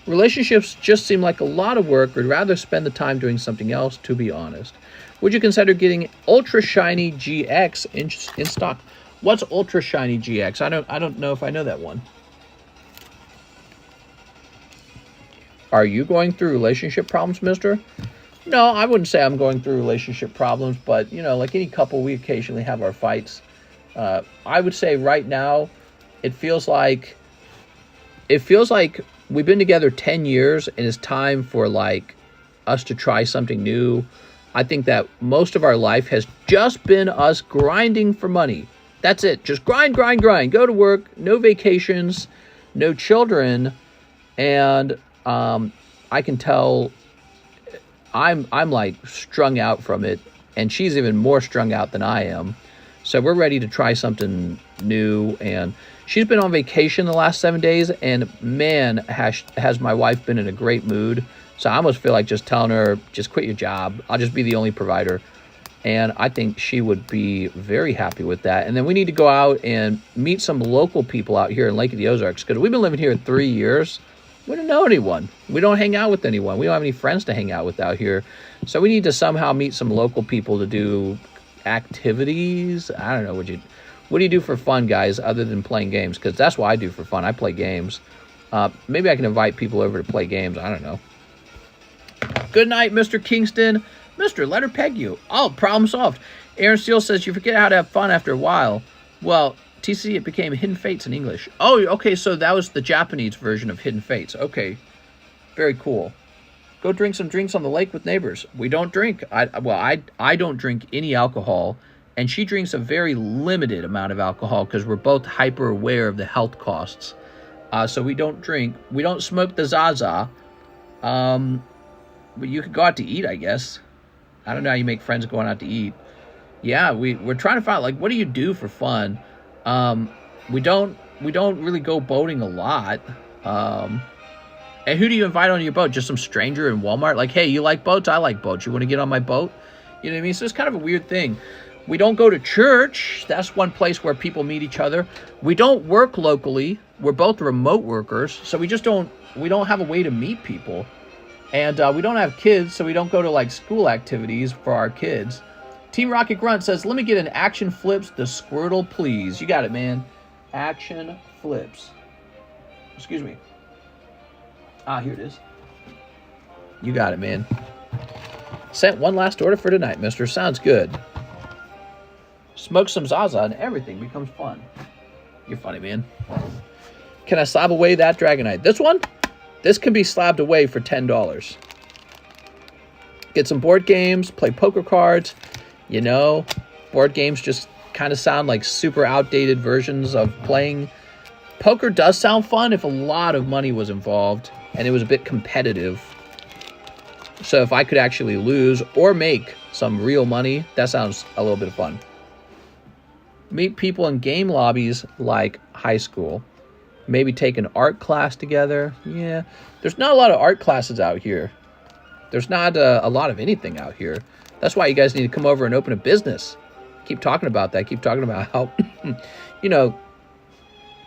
Relationships just seem like a lot of work. Would rather spend the time doing something else, to be honest. Would you consider getting Ultra Shiny GX in stock? What's Ultra Shiny GX? I don't know if I know that one. Are you going through relationship problems, mister? No, I wouldn't say I'm going through relationship problems, but, you know, like any couple, we occasionally have our fights. I would say right now, it feels like we've been together 10 years, and it's time for, like, us to try something new. I think that most of our life has just been us grinding for money. That's it. Just grind, grind, grind. Go to work. No vacations. No children. And I can tell I'm like strung out from it. And she's even more strung out than I am. So we're ready to try something new. And she's been on vacation the last 7 days. And man, has my wife been in a great mood. So I almost feel like just telling her, just quit your job. I'll just be the only provider. And I think she would be very happy with that. And then we need to go out and meet some local people out here in Lake of the Ozarks. Because we've been living here 3 years. We don't know anyone. We don't hang out with anyone. We don't have any friends to hang out with out here. So we need to somehow meet some local people to do activities. I don't know. What do you do for fun, guys, other than playing games? Because that's what I do for fun. I play games. Maybe I can invite people over to play games. I don't know. Good night, Mr. Kingston. Mister, let her peg you. Oh, problem solved. Aaron Steele says you forget how to have fun after a while. Well, TC, it became Hidden Fates in English. Oh, okay, so that was the Japanese version of Hidden Fates. Okay, very cool. Go drink some drinks on the lake with neighbors. We don't drink. I don't drink any alcohol, and she drinks a very limited amount of alcohol because we're both hyper aware of the health costs. So we don't drink. We don't smoke the Zaza. But you could go out to eat, I guess. I don't know how you make friends going out to eat. Yeah, we're trying to find, like, what do you do for fun? We don't really go boating a lot. And who do you invite on your boat? Just some stranger in Walmart? Like, hey, you like boats? I like boats. You want to get on my boat? You know what I mean? So it's kind of a weird thing. We don't go to church. That's one place where people meet each other. We don't work locally. We're both remote workers. So we don't have a way to meet people. And we don't have kids, so we don't go to, like, school activities for our kids. Team Rocket Grunt says, let me get an Action Flips the Squirtle, please. You got it, man. Action Flips. Excuse me. Here it is. You got it, man. Sent one last order for tonight, mister. Sounds good. Smoke some Zaza and everything becomes fun. You're funny, man. Can I slab away that Dragonite? This one? This can be slabbed away for $10. Get some board games, play poker cards. You know, board games just kind of sound like super outdated versions of playing. Poker does sound fun if a lot of money was involved and it was a bit competitive. So if I could actually lose or make some real money, that sounds a little bit of fun. Meet people in game lobbies like high school. Maybe take an art class together. Yeah, there's not a lot of art classes out here. There's not a lot of anything out here. That's why you guys need to come over and open a business. Keep talking about that. Keep talking about how, you know,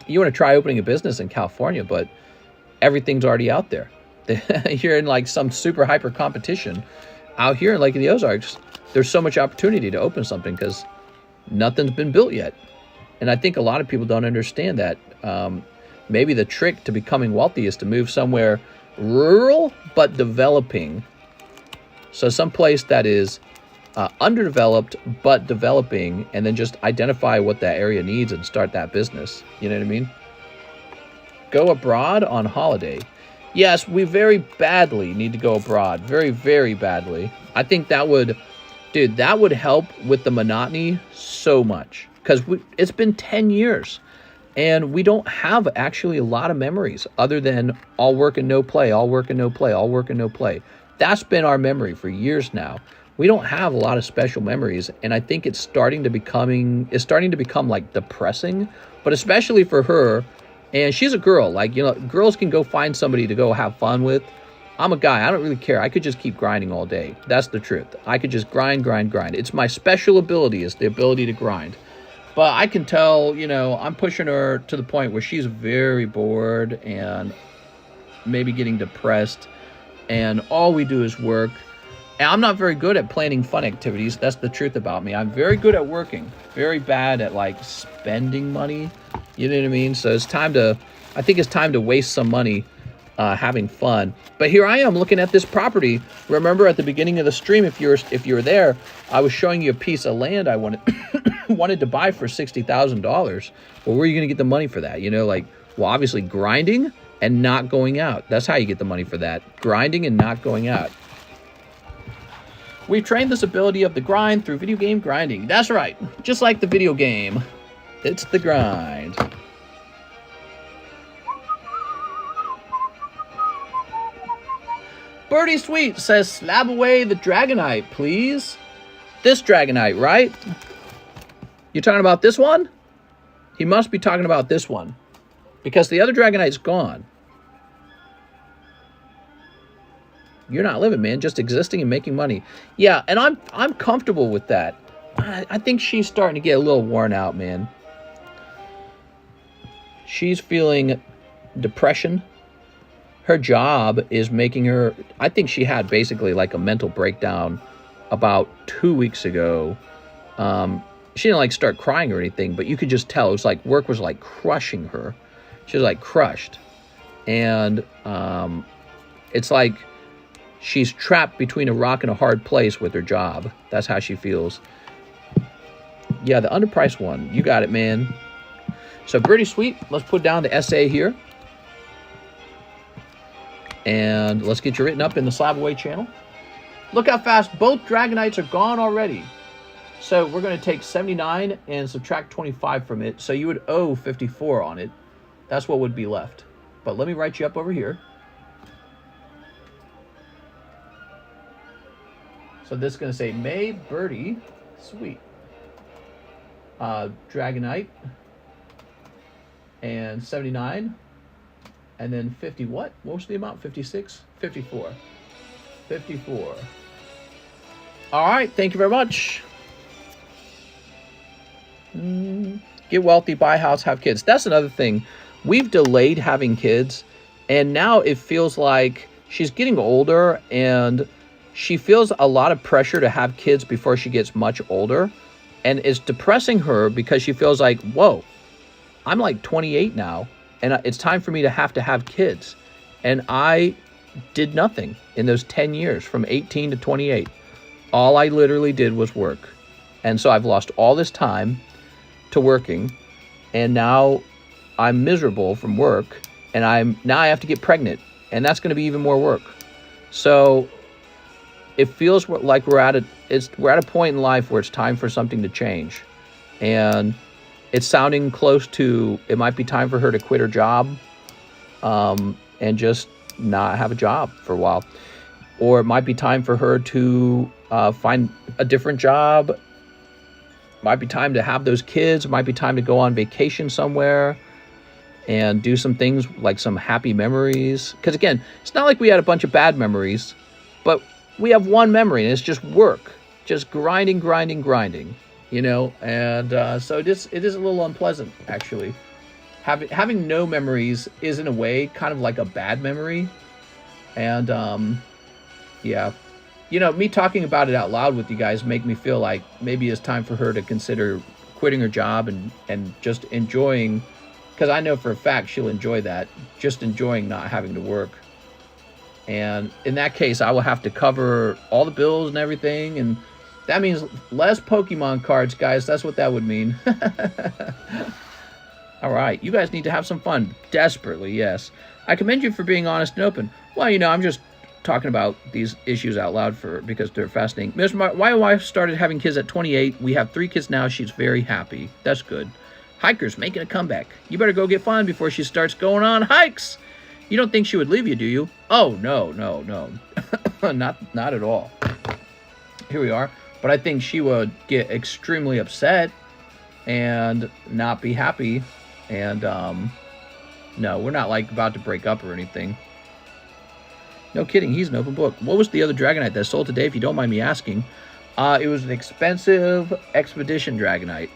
you want to try opening a business in California, but everything's already out there. You're in like some super hyper competition. Out here in Lake of the Ozarks, there's so much opportunity to open something because nothing's been built yet. And I think a lot of people don't understand that. Maybe the trick to becoming wealthy is to move somewhere rural but developing. So someplace that is underdeveloped but developing, and then just identify what that area needs and start that business. You know what I mean? Go abroad on holiday. Yes, we very badly need to go abroad. Very, very badly. I think that would, dude, that would help with the monotony so much. because it's been 10 years. And we don't have actually a lot of memories other than all work and no play, all work and no play, all work and no play. That's been our memory for years now. We don't have a lot of special memories, and I think it's starting to become like depressing, but especially for her. And she's a girl. Like, you know, girls can go find somebody to go have fun with. I'm a guy. I don't really care. I could just keep grinding all day. That's the truth. I could just grind. It's my special ability, is the ability to grind. But I can tell, you know, I'm pushing her to the point where she's very bored and maybe getting depressed. And all we do is work. And I'm not very good at planning fun activities. That's the truth about me. I'm very good at working. Very bad at, like, spending money. You know what I mean? So I think it's time to waste some money having fun. But here I am looking at this property. Remember at the beginning of the stream, if you were there, I was showing you a piece of land I wanted to buy for $60,000. Well, where are you going to get the money for that? You know, like, well, obviously grinding and not going out. That's how you get the money for that. Grinding and not going out. We've trained this ability of the grind through video game grinding. That's right. Just like the video game. It's the grind. Birdie Sweet says, SLAB-AWAY the Dragonite, please. This Dragonite, right? You talking about this one? He must be talking about this one, because the other Dragonite's gone. You're not living, man. Just existing and making money. Yeah, and I'm comfortable with that. I think she's starting to get a little worn out, man. She's feeling depression. Her job is making her... I think she had basically like a mental breakdown about 2 weeks ago. She didn't like start crying or anything, but you could just tell. It was like work was like crushing her. She was like crushed. And it's like she's trapped between a rock and a hard place with her job. That's how she feels. Yeah, the underpriced one. You got it, man. So pretty sweet. Let's put down the SA here. And let's get you written up in the SLAB-AWAY channel. Look how fast both Dragonites are gone already. So we're going to take 79 and subtract 25 from it. So you would owe 54 on it. That's what would be left. But let me write you up over here. So this is going to say May Birdie Sweet. Dragonite. And 79. And then 50 what? What was the amount? 56? 54. 54. All right. Thank you very much. Get wealthy, buy a house, have kids. That's another thing. We've delayed having kids. And now it feels like she's getting older. And she feels a lot of pressure to have kids before she gets much older. And it's depressing her because she feels like, whoa, I'm like 28 now. And it's time for me to have kids. And I did nothing in those 10 years from 18 to 28. All I literally did was work. And so I've lost all this time to working. And now I'm miserable from work. And now I have to get pregnant. And that's going to be even more work. So it feels like we're at a point in life where it's time for something to change. And it's sounding close to, it might be time for her to quit her job and just not have a job for a while. Or it might be time for her to find a different job. Might be time to have those kids. Might be time to go on vacation somewhere and do some things like some happy memories. Because again, it's not like we had a bunch of bad memories, but we have one memory and it's just work. Just grinding. You know, and so it is a little unpleasant, actually. Having no memories is, in a way, kind of like a bad memory. And, yeah. You know, me talking about it out loud with you guys make me feel like maybe it's time for her to consider quitting her job and just enjoying, because I know for a fact she'll enjoy that, just enjoying not having to work. And in that case, I will have to cover all the bills and everything, and that means less Pokemon cards, guys. That's what that would mean. All right. You guys need to have some fun. Desperately, yes. I commend you for being honest and open. Well, you know, I'm just talking about these issues out loud because they're fascinating. My wife started having kids at 28. We have 3 kids now. She's very happy. That's good. Hiker's making a comeback. You better go get fun before she starts going on hikes. You don't think she would leave you, do you? Oh, no. not at all. Here we are. But I think she would get extremely upset and not be happy. And, no, we're not, like, about to break up or anything. No kidding, he's an open book. What was the other Dragonite that sold today, if you don't mind me asking? It was an expensive Expedition Dragonite.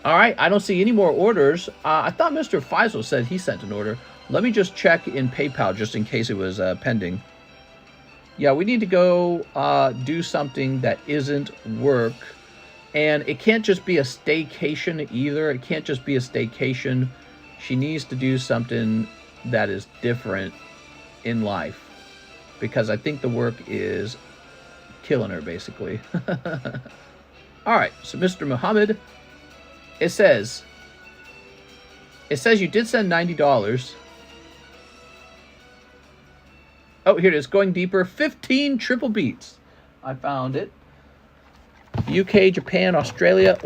All right, I don't see any more orders. I thought Mr. Faisal said he sent an order. Let me just check in PayPal just in case it was pending. Yeah, we need to go do something that isn't work. And it can't just be a staycation either. It can't just be a staycation. She needs to do something that is different in life. Because I think the work is killing her, basically. All right, so Mr. Muhammad, it says you did send $90. Oh, here it is, going deeper, 15 triple beats. I found it. UK, Japan, Australia.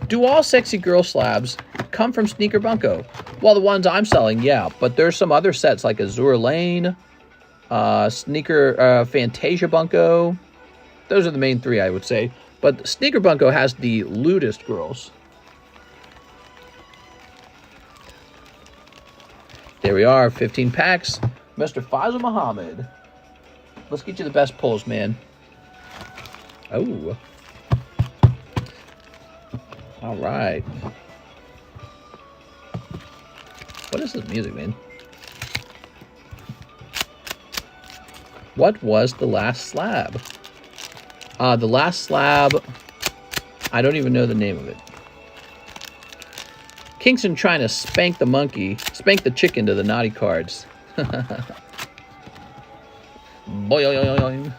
Do all sexy girl slabs come from Sneaker Bunko? Well, the ones I'm selling, yeah, but there's some other sets like Azure Lane, Sneaker Fantasia Bunko. Those are the main 3, I would say. But Sneaker Bunko has the lewdest girls. There we are, 15 packs. Mr. Faisal Muhammad. Let's get you the best pulls, man. Oh. All right. What is this music, man? What was the last slab? The last slab, I don't even know the name of it. Kingston trying to spank the chicken to the naughty cards. Boing.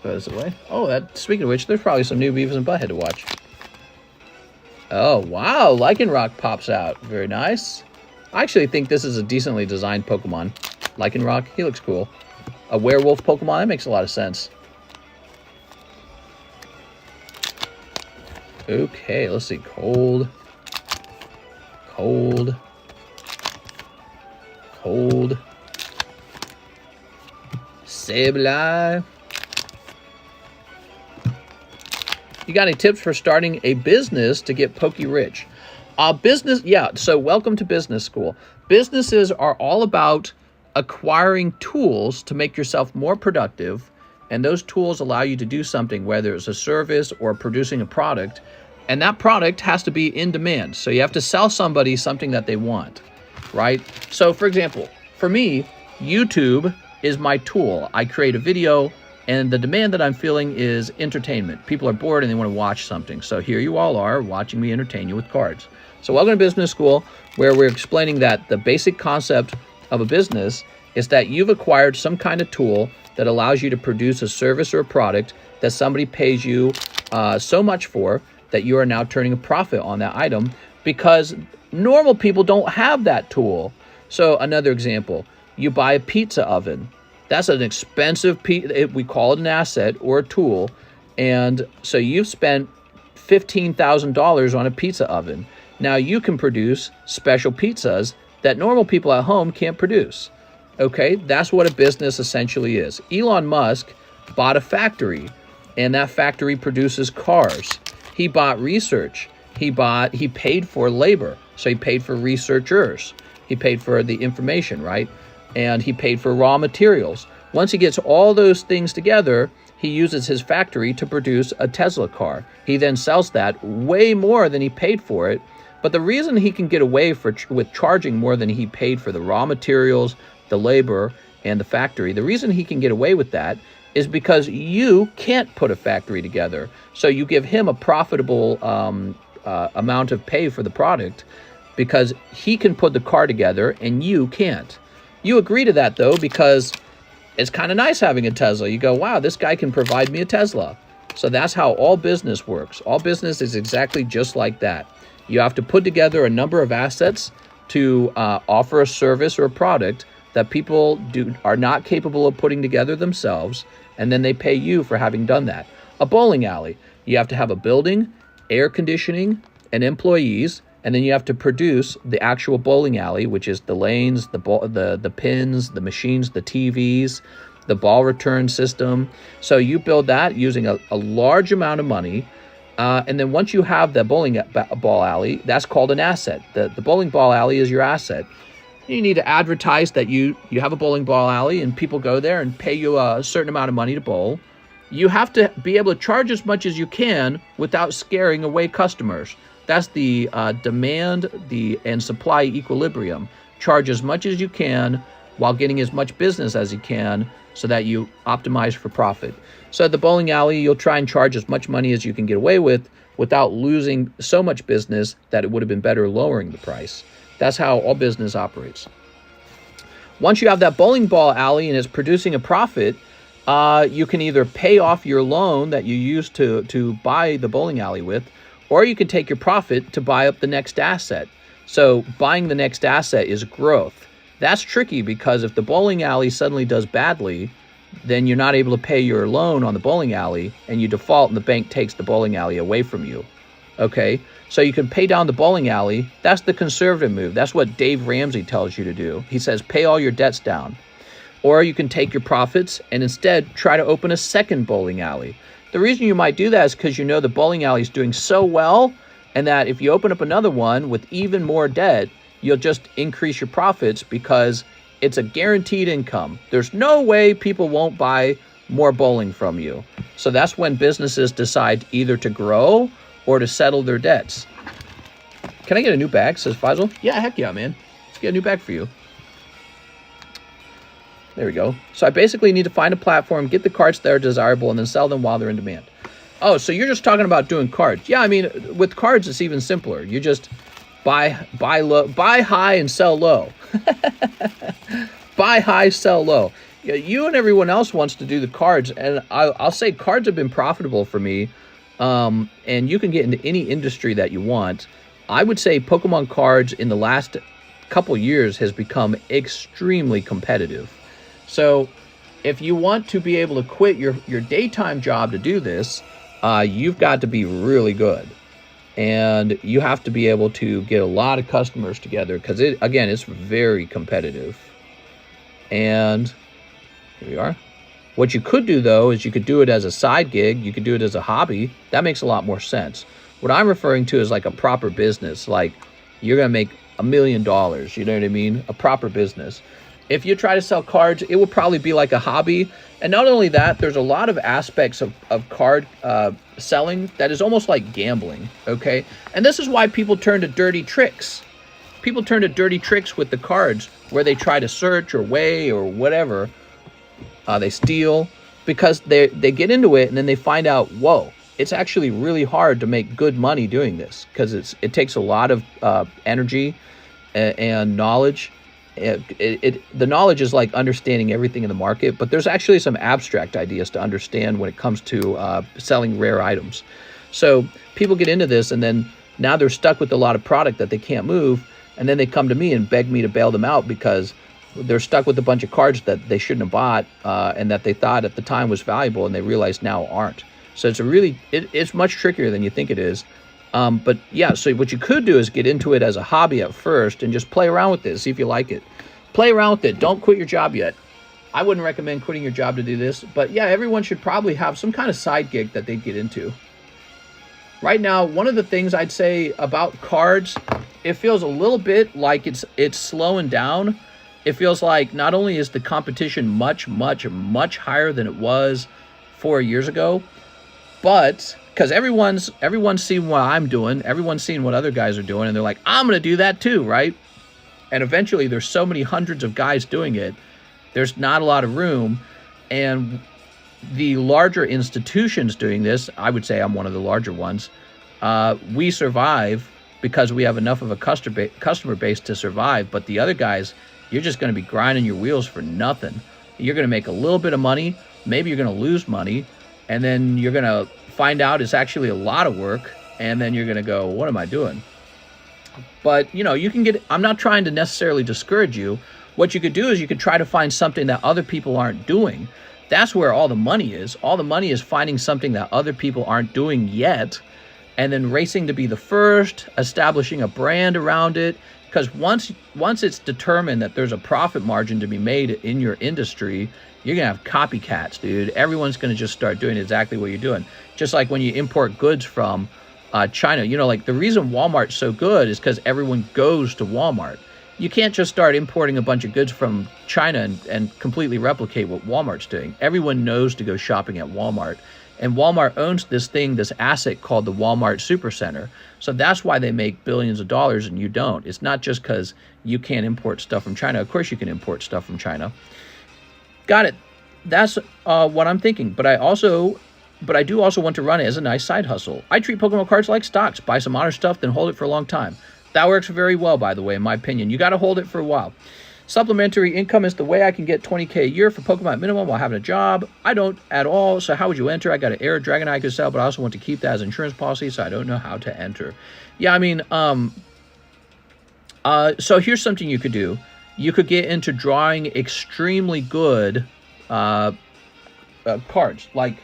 Throw this away. Oh, speaking of which, there's probably some new Beavis and Butthead to watch. Oh, wow. Lycanroc pops out. Very nice. I actually think this is a decently designed Pokemon. Lycanroc, he looks cool. A werewolf Pokemon, that makes a lot of sense. Okay, let's see. Cold. Sableye. You got any tips for starting a business to get pokey rich? Business, yeah, so welcome to business school. Businesses are all about acquiring tools to make yourself more productive, and those tools allow you to do something, whether it's a service or producing a product, and that product has to be in demand. So you have to sell somebody something that they want, right? So for example, for me, YouTube is my tool. I create a video, and the demand that I'm feeling is entertainment. People are bored and they want to watch something. So here you all are watching me entertain you with cards. So welcome to business school, where we're explaining that the basic concept of a business is that you've acquired some kind of tool that allows you to produce a service or a product that somebody pays you so much for that you are now turning a profit on that item, because normal people don't have that tool. So another example, you buy a pizza oven. That's an expensive we call it an asset or a tool. And so you've spent $15,000 on a pizza oven. Now you can produce special pizzas that normal people at home can't produce. Okay, that's what a business essentially is. Elon Musk bought a factory, and that factory produces cars. He bought research. He paid for labor. So he paid for researchers. He paid for the information, right? And he paid for raw materials. Once he gets all those things together, he uses his factory to produce a Tesla car. He then sells that way more than he paid for it. But the reason he can get away with charging more than he paid for the raw materials, the labor, and the factory, the reason he can get away with that is because you can't put a factory together. So you give him a profitable amount of pay for the product because he can put the car together and you can't. You agree to that, though, because it's kind of nice having a Tesla. You go, wow, this guy can provide me a Tesla. So that's how all business works. All business is exactly just like that. You have to put together a number of assets to offer a service or a product that people are not capable of putting together themselves, and then they pay you for having done that. A bowling alley, you have to have a building, air conditioning, and employees, and then you have to produce the actual bowling alley, which is the lanes, the pins, the machines, the TVs, the ball return system. So you build that using a large amount of money. And then once you have the bowling ball alley, that's called an asset. The bowling ball alley is your asset. You need to advertise that you have a bowling ball alley and people go there and pay you a certain amount of money to bowl. You have to be able to charge as much as you can without scaring away customers. That's the demand and supply equilibrium. Charge as much as you can while getting as much business as you can so that you optimize for profit. So at the bowling alley, you'll try and charge as much money as you can get away with without losing so much business that it would have been better lowering the price. That's how all business operates. Once you have that bowling ball alley and it's producing a profit, you can either pay off your loan that you used to buy the bowling alley with, or you can take your profit to buy up the next asset. So buying the next asset is growth. That's tricky because if the bowling alley suddenly does badly, then you're not able to pay your loan on the bowling alley and you default and the bank takes the bowling alley away from you. Okay, so you can pay down the bowling alley. That's the conservative move. That's what Dave Ramsey tells you to do. He says, pay all your debts down. Or you can take your profits and instead try to open a second bowling alley. The reason you might do that is because you know the bowling alley is doing so well, and that if you open up another one with even more debt, you'll just increase your profits because it's a guaranteed income. There's no way people won't buy more bowling from you. So that's when businesses decide either to grow or to settle their debts. Can I get a new bag, says Faisal? Yeah, heck yeah, man. Let's get a new bag for you. There we go. So I basically need to find a platform, get the cards that are desirable, and then sell them while they're in demand. Oh, so you're just talking about doing cards. Yeah, I mean, with cards, it's even simpler. You just buy high and sell low. Buy high, sell low. You and everyone else wants to do the cards, and I'll say cards have been profitable for me, and you can get into any industry that you want. I would say Pokemon cards in the last couple years has become extremely competitive. So if you want to be able to quit your daytime job to do this, you've got to be really good. And you have to be able to get a lot of customers together because, again, it's very competitive. And here we are. What you could do, though, is you could do it as a side gig. You could do it as a hobby. That makes a lot more sense. What I'm referring to is like a proper business. Like you're going to make $1 million. You know what I mean? A proper business. If you try to sell cards, it will probably be like a hobby. And not only that, there's a lot of aspects of card selling that is almost like gambling, okay? And this is why people turn to dirty tricks. People turn to dirty tricks with the cards where they try to search or weigh or whatever. They steal because they get into it and then they find out, whoa, it's actually really hard to make good money doing this because it takes a lot of energy and knowledge. The knowledge is like understanding everything in the market, but there's actually some abstract ideas to understand when it comes to selling rare items. So people get into this and then now they're stuck with a lot of product that they can't move, and then they come to me and beg me to bail them out because they're stuck with a bunch of cards that they shouldn't have bought and that they thought at the time was valuable and they realize now aren't. So it's much trickier than you think it is. But yeah, so what you could do is get into it as a hobby at first and just play around with it, see if you like it. Play around with it. Don't quit your job yet. I wouldn't recommend quitting your job to do this, but yeah, everyone should probably have some kind of side gig that they get into. Right now, one of the things I'd say about cards, it feels a little bit like it's slowing down. It feels like not only is the competition much, much, much higher than it was 4 years ago, but because everyone's seeing what I'm doing, everyone's seeing what other guys are doing, and they're like, I'm going to do that too, right? And eventually there's so many hundreds of guys doing it, there's not a lot of room. And the larger institutions doing this, I would say I'm one of the larger ones, we survive because we have enough of a customer base to survive. But the other guys, you're just going to be grinding your wheels for nothing. You're going to make a little bit of money, maybe you're going to lose money, and then you're going to find out it's actually a lot of work, and then you're going to go, what am I doing? But, you know, you can get, I'm not trying to necessarily discourage you. What you could do is you could try to find something that other people aren't doing. That's where all the money is. All the money is finding something that other people aren't doing yet, and then racing to be the first, establishing a brand around it. Because once it's determined that there's a profit margin to be made in your industry, you're going to have copycats, dude. Everyone's going to just start doing exactly what you're doing. Just like when you import goods from China. You know, like the reason Walmart's so good is because everyone goes to Walmart. You can't just start importing a bunch of goods from China and completely replicate what Walmart's doing. Everyone knows to go shopping at Walmart. And Walmart owns this asset called the Walmart Supercenter. So that's why they make billions of dollars and you don't. It's not just because you can't import stuff from China. Of course you can import stuff from China. Got it. That's what I'm thinking. But I do also want to run it as a nice side hustle. I treat Pokemon cards like stocks. Buy some honor stuff, then hold it for a long time. That works very well, by the way, in my opinion. You got to hold it for a while. Supplementary income is the way I can get $20K a year for Pokemon minimum while having a job. I don't at all, so how would you enter? I got an Air Dragon I could sell, but I also want to keep that as insurance policy, so I don't know how to enter. Yeah, I mean, so here's something you could do. You could get into drawing extremely good cards. Like,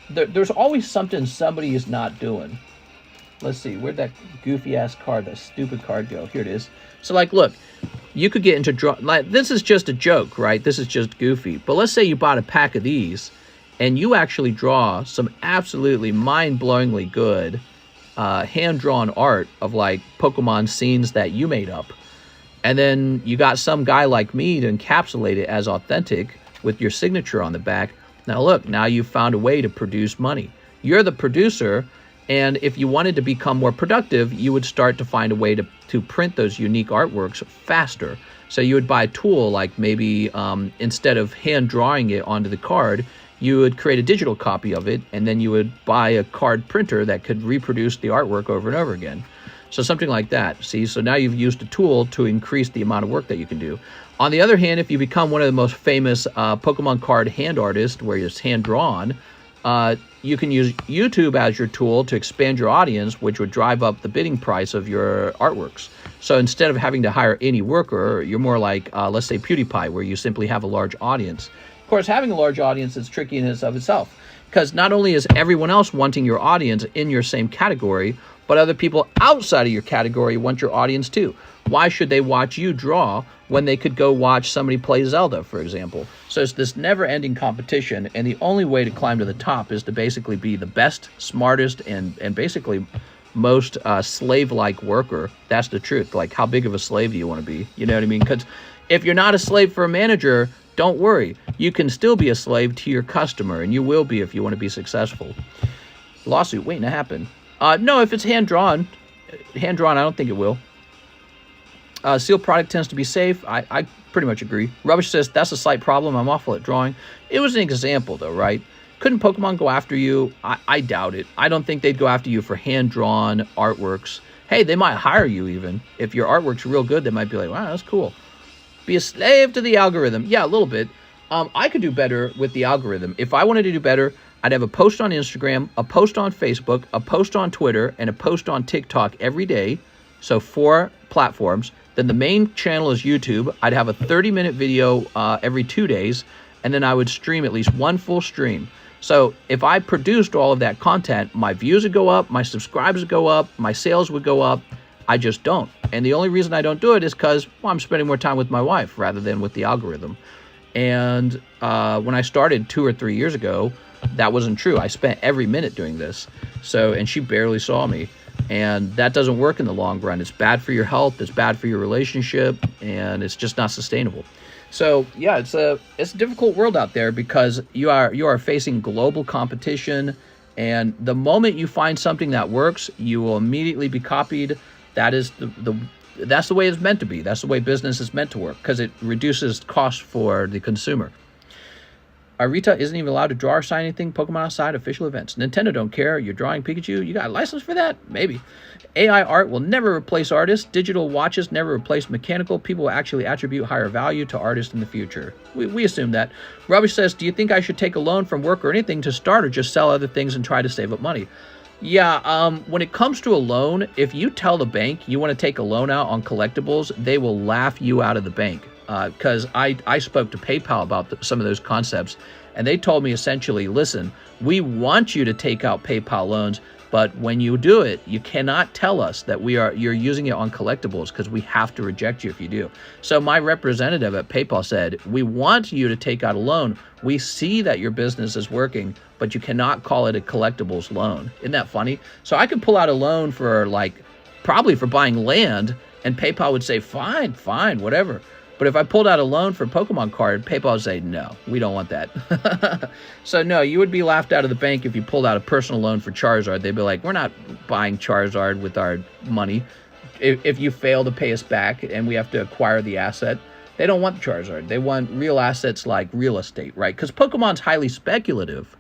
there's always something somebody is not doing. Let's see, where'd that goofy-ass card, that stupid card go? Here it is. So, like, look, you could get into draw. Like, this is just a joke, right? This is just goofy. But let's say you bought a pack of these, and you actually draw some absolutely mind-blowingly good hand-drawn art of, like, Pokemon scenes that you made up. And then you got some guy like me to encapsulate it as authentic with your signature on the back. Now, look, now you've found a way to produce money. You're the producer. And if you wanted to become more productive, you would start to find a way to print those unique artworks faster. So you would buy a tool like maybe instead of hand drawing it onto the card, you would create a digital copy of it, and then you would buy a card printer that could reproduce the artwork over and over again. So something like that. See, so now you've used a tool to increase the amount of work that you can do. On the other hand, if you become one of the most famous Pokemon card hand artists, where it's hand drawn, you can use YouTube as your tool to expand your audience, which would drive up the bidding price of your artworks. So instead of having to hire any worker, you're more like, let's say, PewDiePie, where you simply have a large audience. Of course, having a large audience is tricky in and of itself, because not only is everyone else wanting your audience in your same category, but other people outside of your category want your audience too. Why should they watch you draw when they could go watch somebody play Zelda, for example? So it's this never-ending competition, and the only way to climb to the top is to basically be the best, smartest, and basically most slave-like worker. That's the truth. Like, how big of a slave do you want to be? You know what I mean? Because if you're not a slave for a manager, don't worry. You can still be a slave to your customer, and you will be if you want to be successful. Lawsuit waiting to happen. No, if it's hand-drawn, I don't think it will. Sealed product tends to be safe. I pretty much agree. Rubbish says, that's a slight problem. I'm awful at drawing. It was an example, though, right? Couldn't Pokemon go after you? I doubt it. I don't think they'd go after you for hand-drawn artworks. Hey, they might hire you even. If your artwork's real good, they might be like, wow, that's cool. Be a slave to the algorithm. Yeah, a little bit. I could do better with the algorithm. If I wanted to do better, I'd have a post on Instagram, a post on Facebook, a post on Twitter, and a post on TikTok every day. So 4 platforms. Then the main channel is YouTube. I'd have a 30-minute video every 2 days, and then I would stream at least 1 full stream. So if I produced all of that content, my views would go up, my subscribers would go up, my sales would go up. I just don't. And the only reason I don't do it is because, well, I'm spending more time with my wife rather than with the algorithm. And when I started 2 or 3 years ago, that wasn't true. I spent every minute doing this. So, and she barely saw me. And that doesn't work in the long run. It's bad for your health, it's bad for your relationship, and it's just not sustainable. So yeah, it's a difficult world out there, because you are facing global competition, and the moment you find something that works, you will immediately be copied. That is that's the way it's meant to be. That's the way business is meant to work, because it reduces cost for the consumer. Rita isn't even allowed to draw or sign anything Pokemon outside official events. Nintendo don't care. You're drawing Pikachu. You got a license for that? Maybe. AI art will never replace artists. Digital watches never replace mechanical. People will actually attribute higher value to artists in the future. We assume that. Rubbish says, do you think I should take a loan from work or anything to start, or just sell other things and try to save up money? Yeah, when it comes to a loan, if you tell the bank you want to take a loan out on collectibles, they will laugh you out of the bank. Because I spoke to PayPal about some of those concepts, and they told me essentially, listen, we want you to take out PayPal loans, but when you do it, you cannot tell us that you're using it on collectibles because we have to reject you if you do. So my representative at PayPal said, we want you to take out a loan. We see that your business is working, but you cannot call it a collectibles loan. Isn't that funny? So I could pull out a loan for probably for buying land, and PayPal would say, fine, whatever. But if I pulled out a loan for a Pokemon card, PayPal would say, no, we don't want that. So no, you would be laughed out of the bank if you pulled out a personal loan for Charizard. They'd be like, we're not buying Charizard with our money. If you fail to pay us back and we have to acquire the asset, they don't want Charizard. They want real assets like real estate, right? Because Pokemon's highly speculative,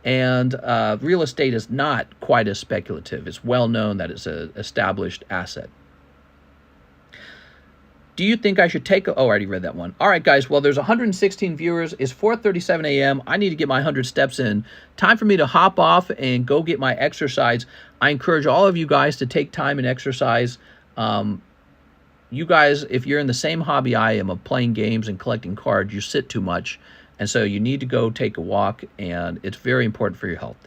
and real estate is not quite as speculative. It's well known that it's an established asset. Do you think I should take a... Oh, I already read that one. All right, guys. Well, there's 116 viewers. It's 4:37 a.m. I need to get my 100 steps in. Time for me to hop off and go get my exercise. I encourage all of you guys to take time and exercise. You guys, if you're in the same hobby I am of playing games and collecting cards, you sit too much. And so you need to go take a walk, and it's very important for your health.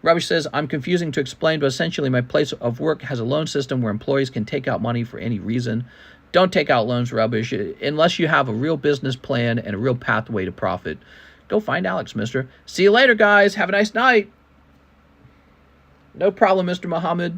Rubbish says, I'm confusing to explain, but essentially my place of work has a loan system where employees can take out money for any reason. Don't take out loans, Rubbish, unless you have a real business plan and a real pathway to profit. Go find Alex, mister. See you later, guys. Have a nice night. No problem, Mr. Muhammad.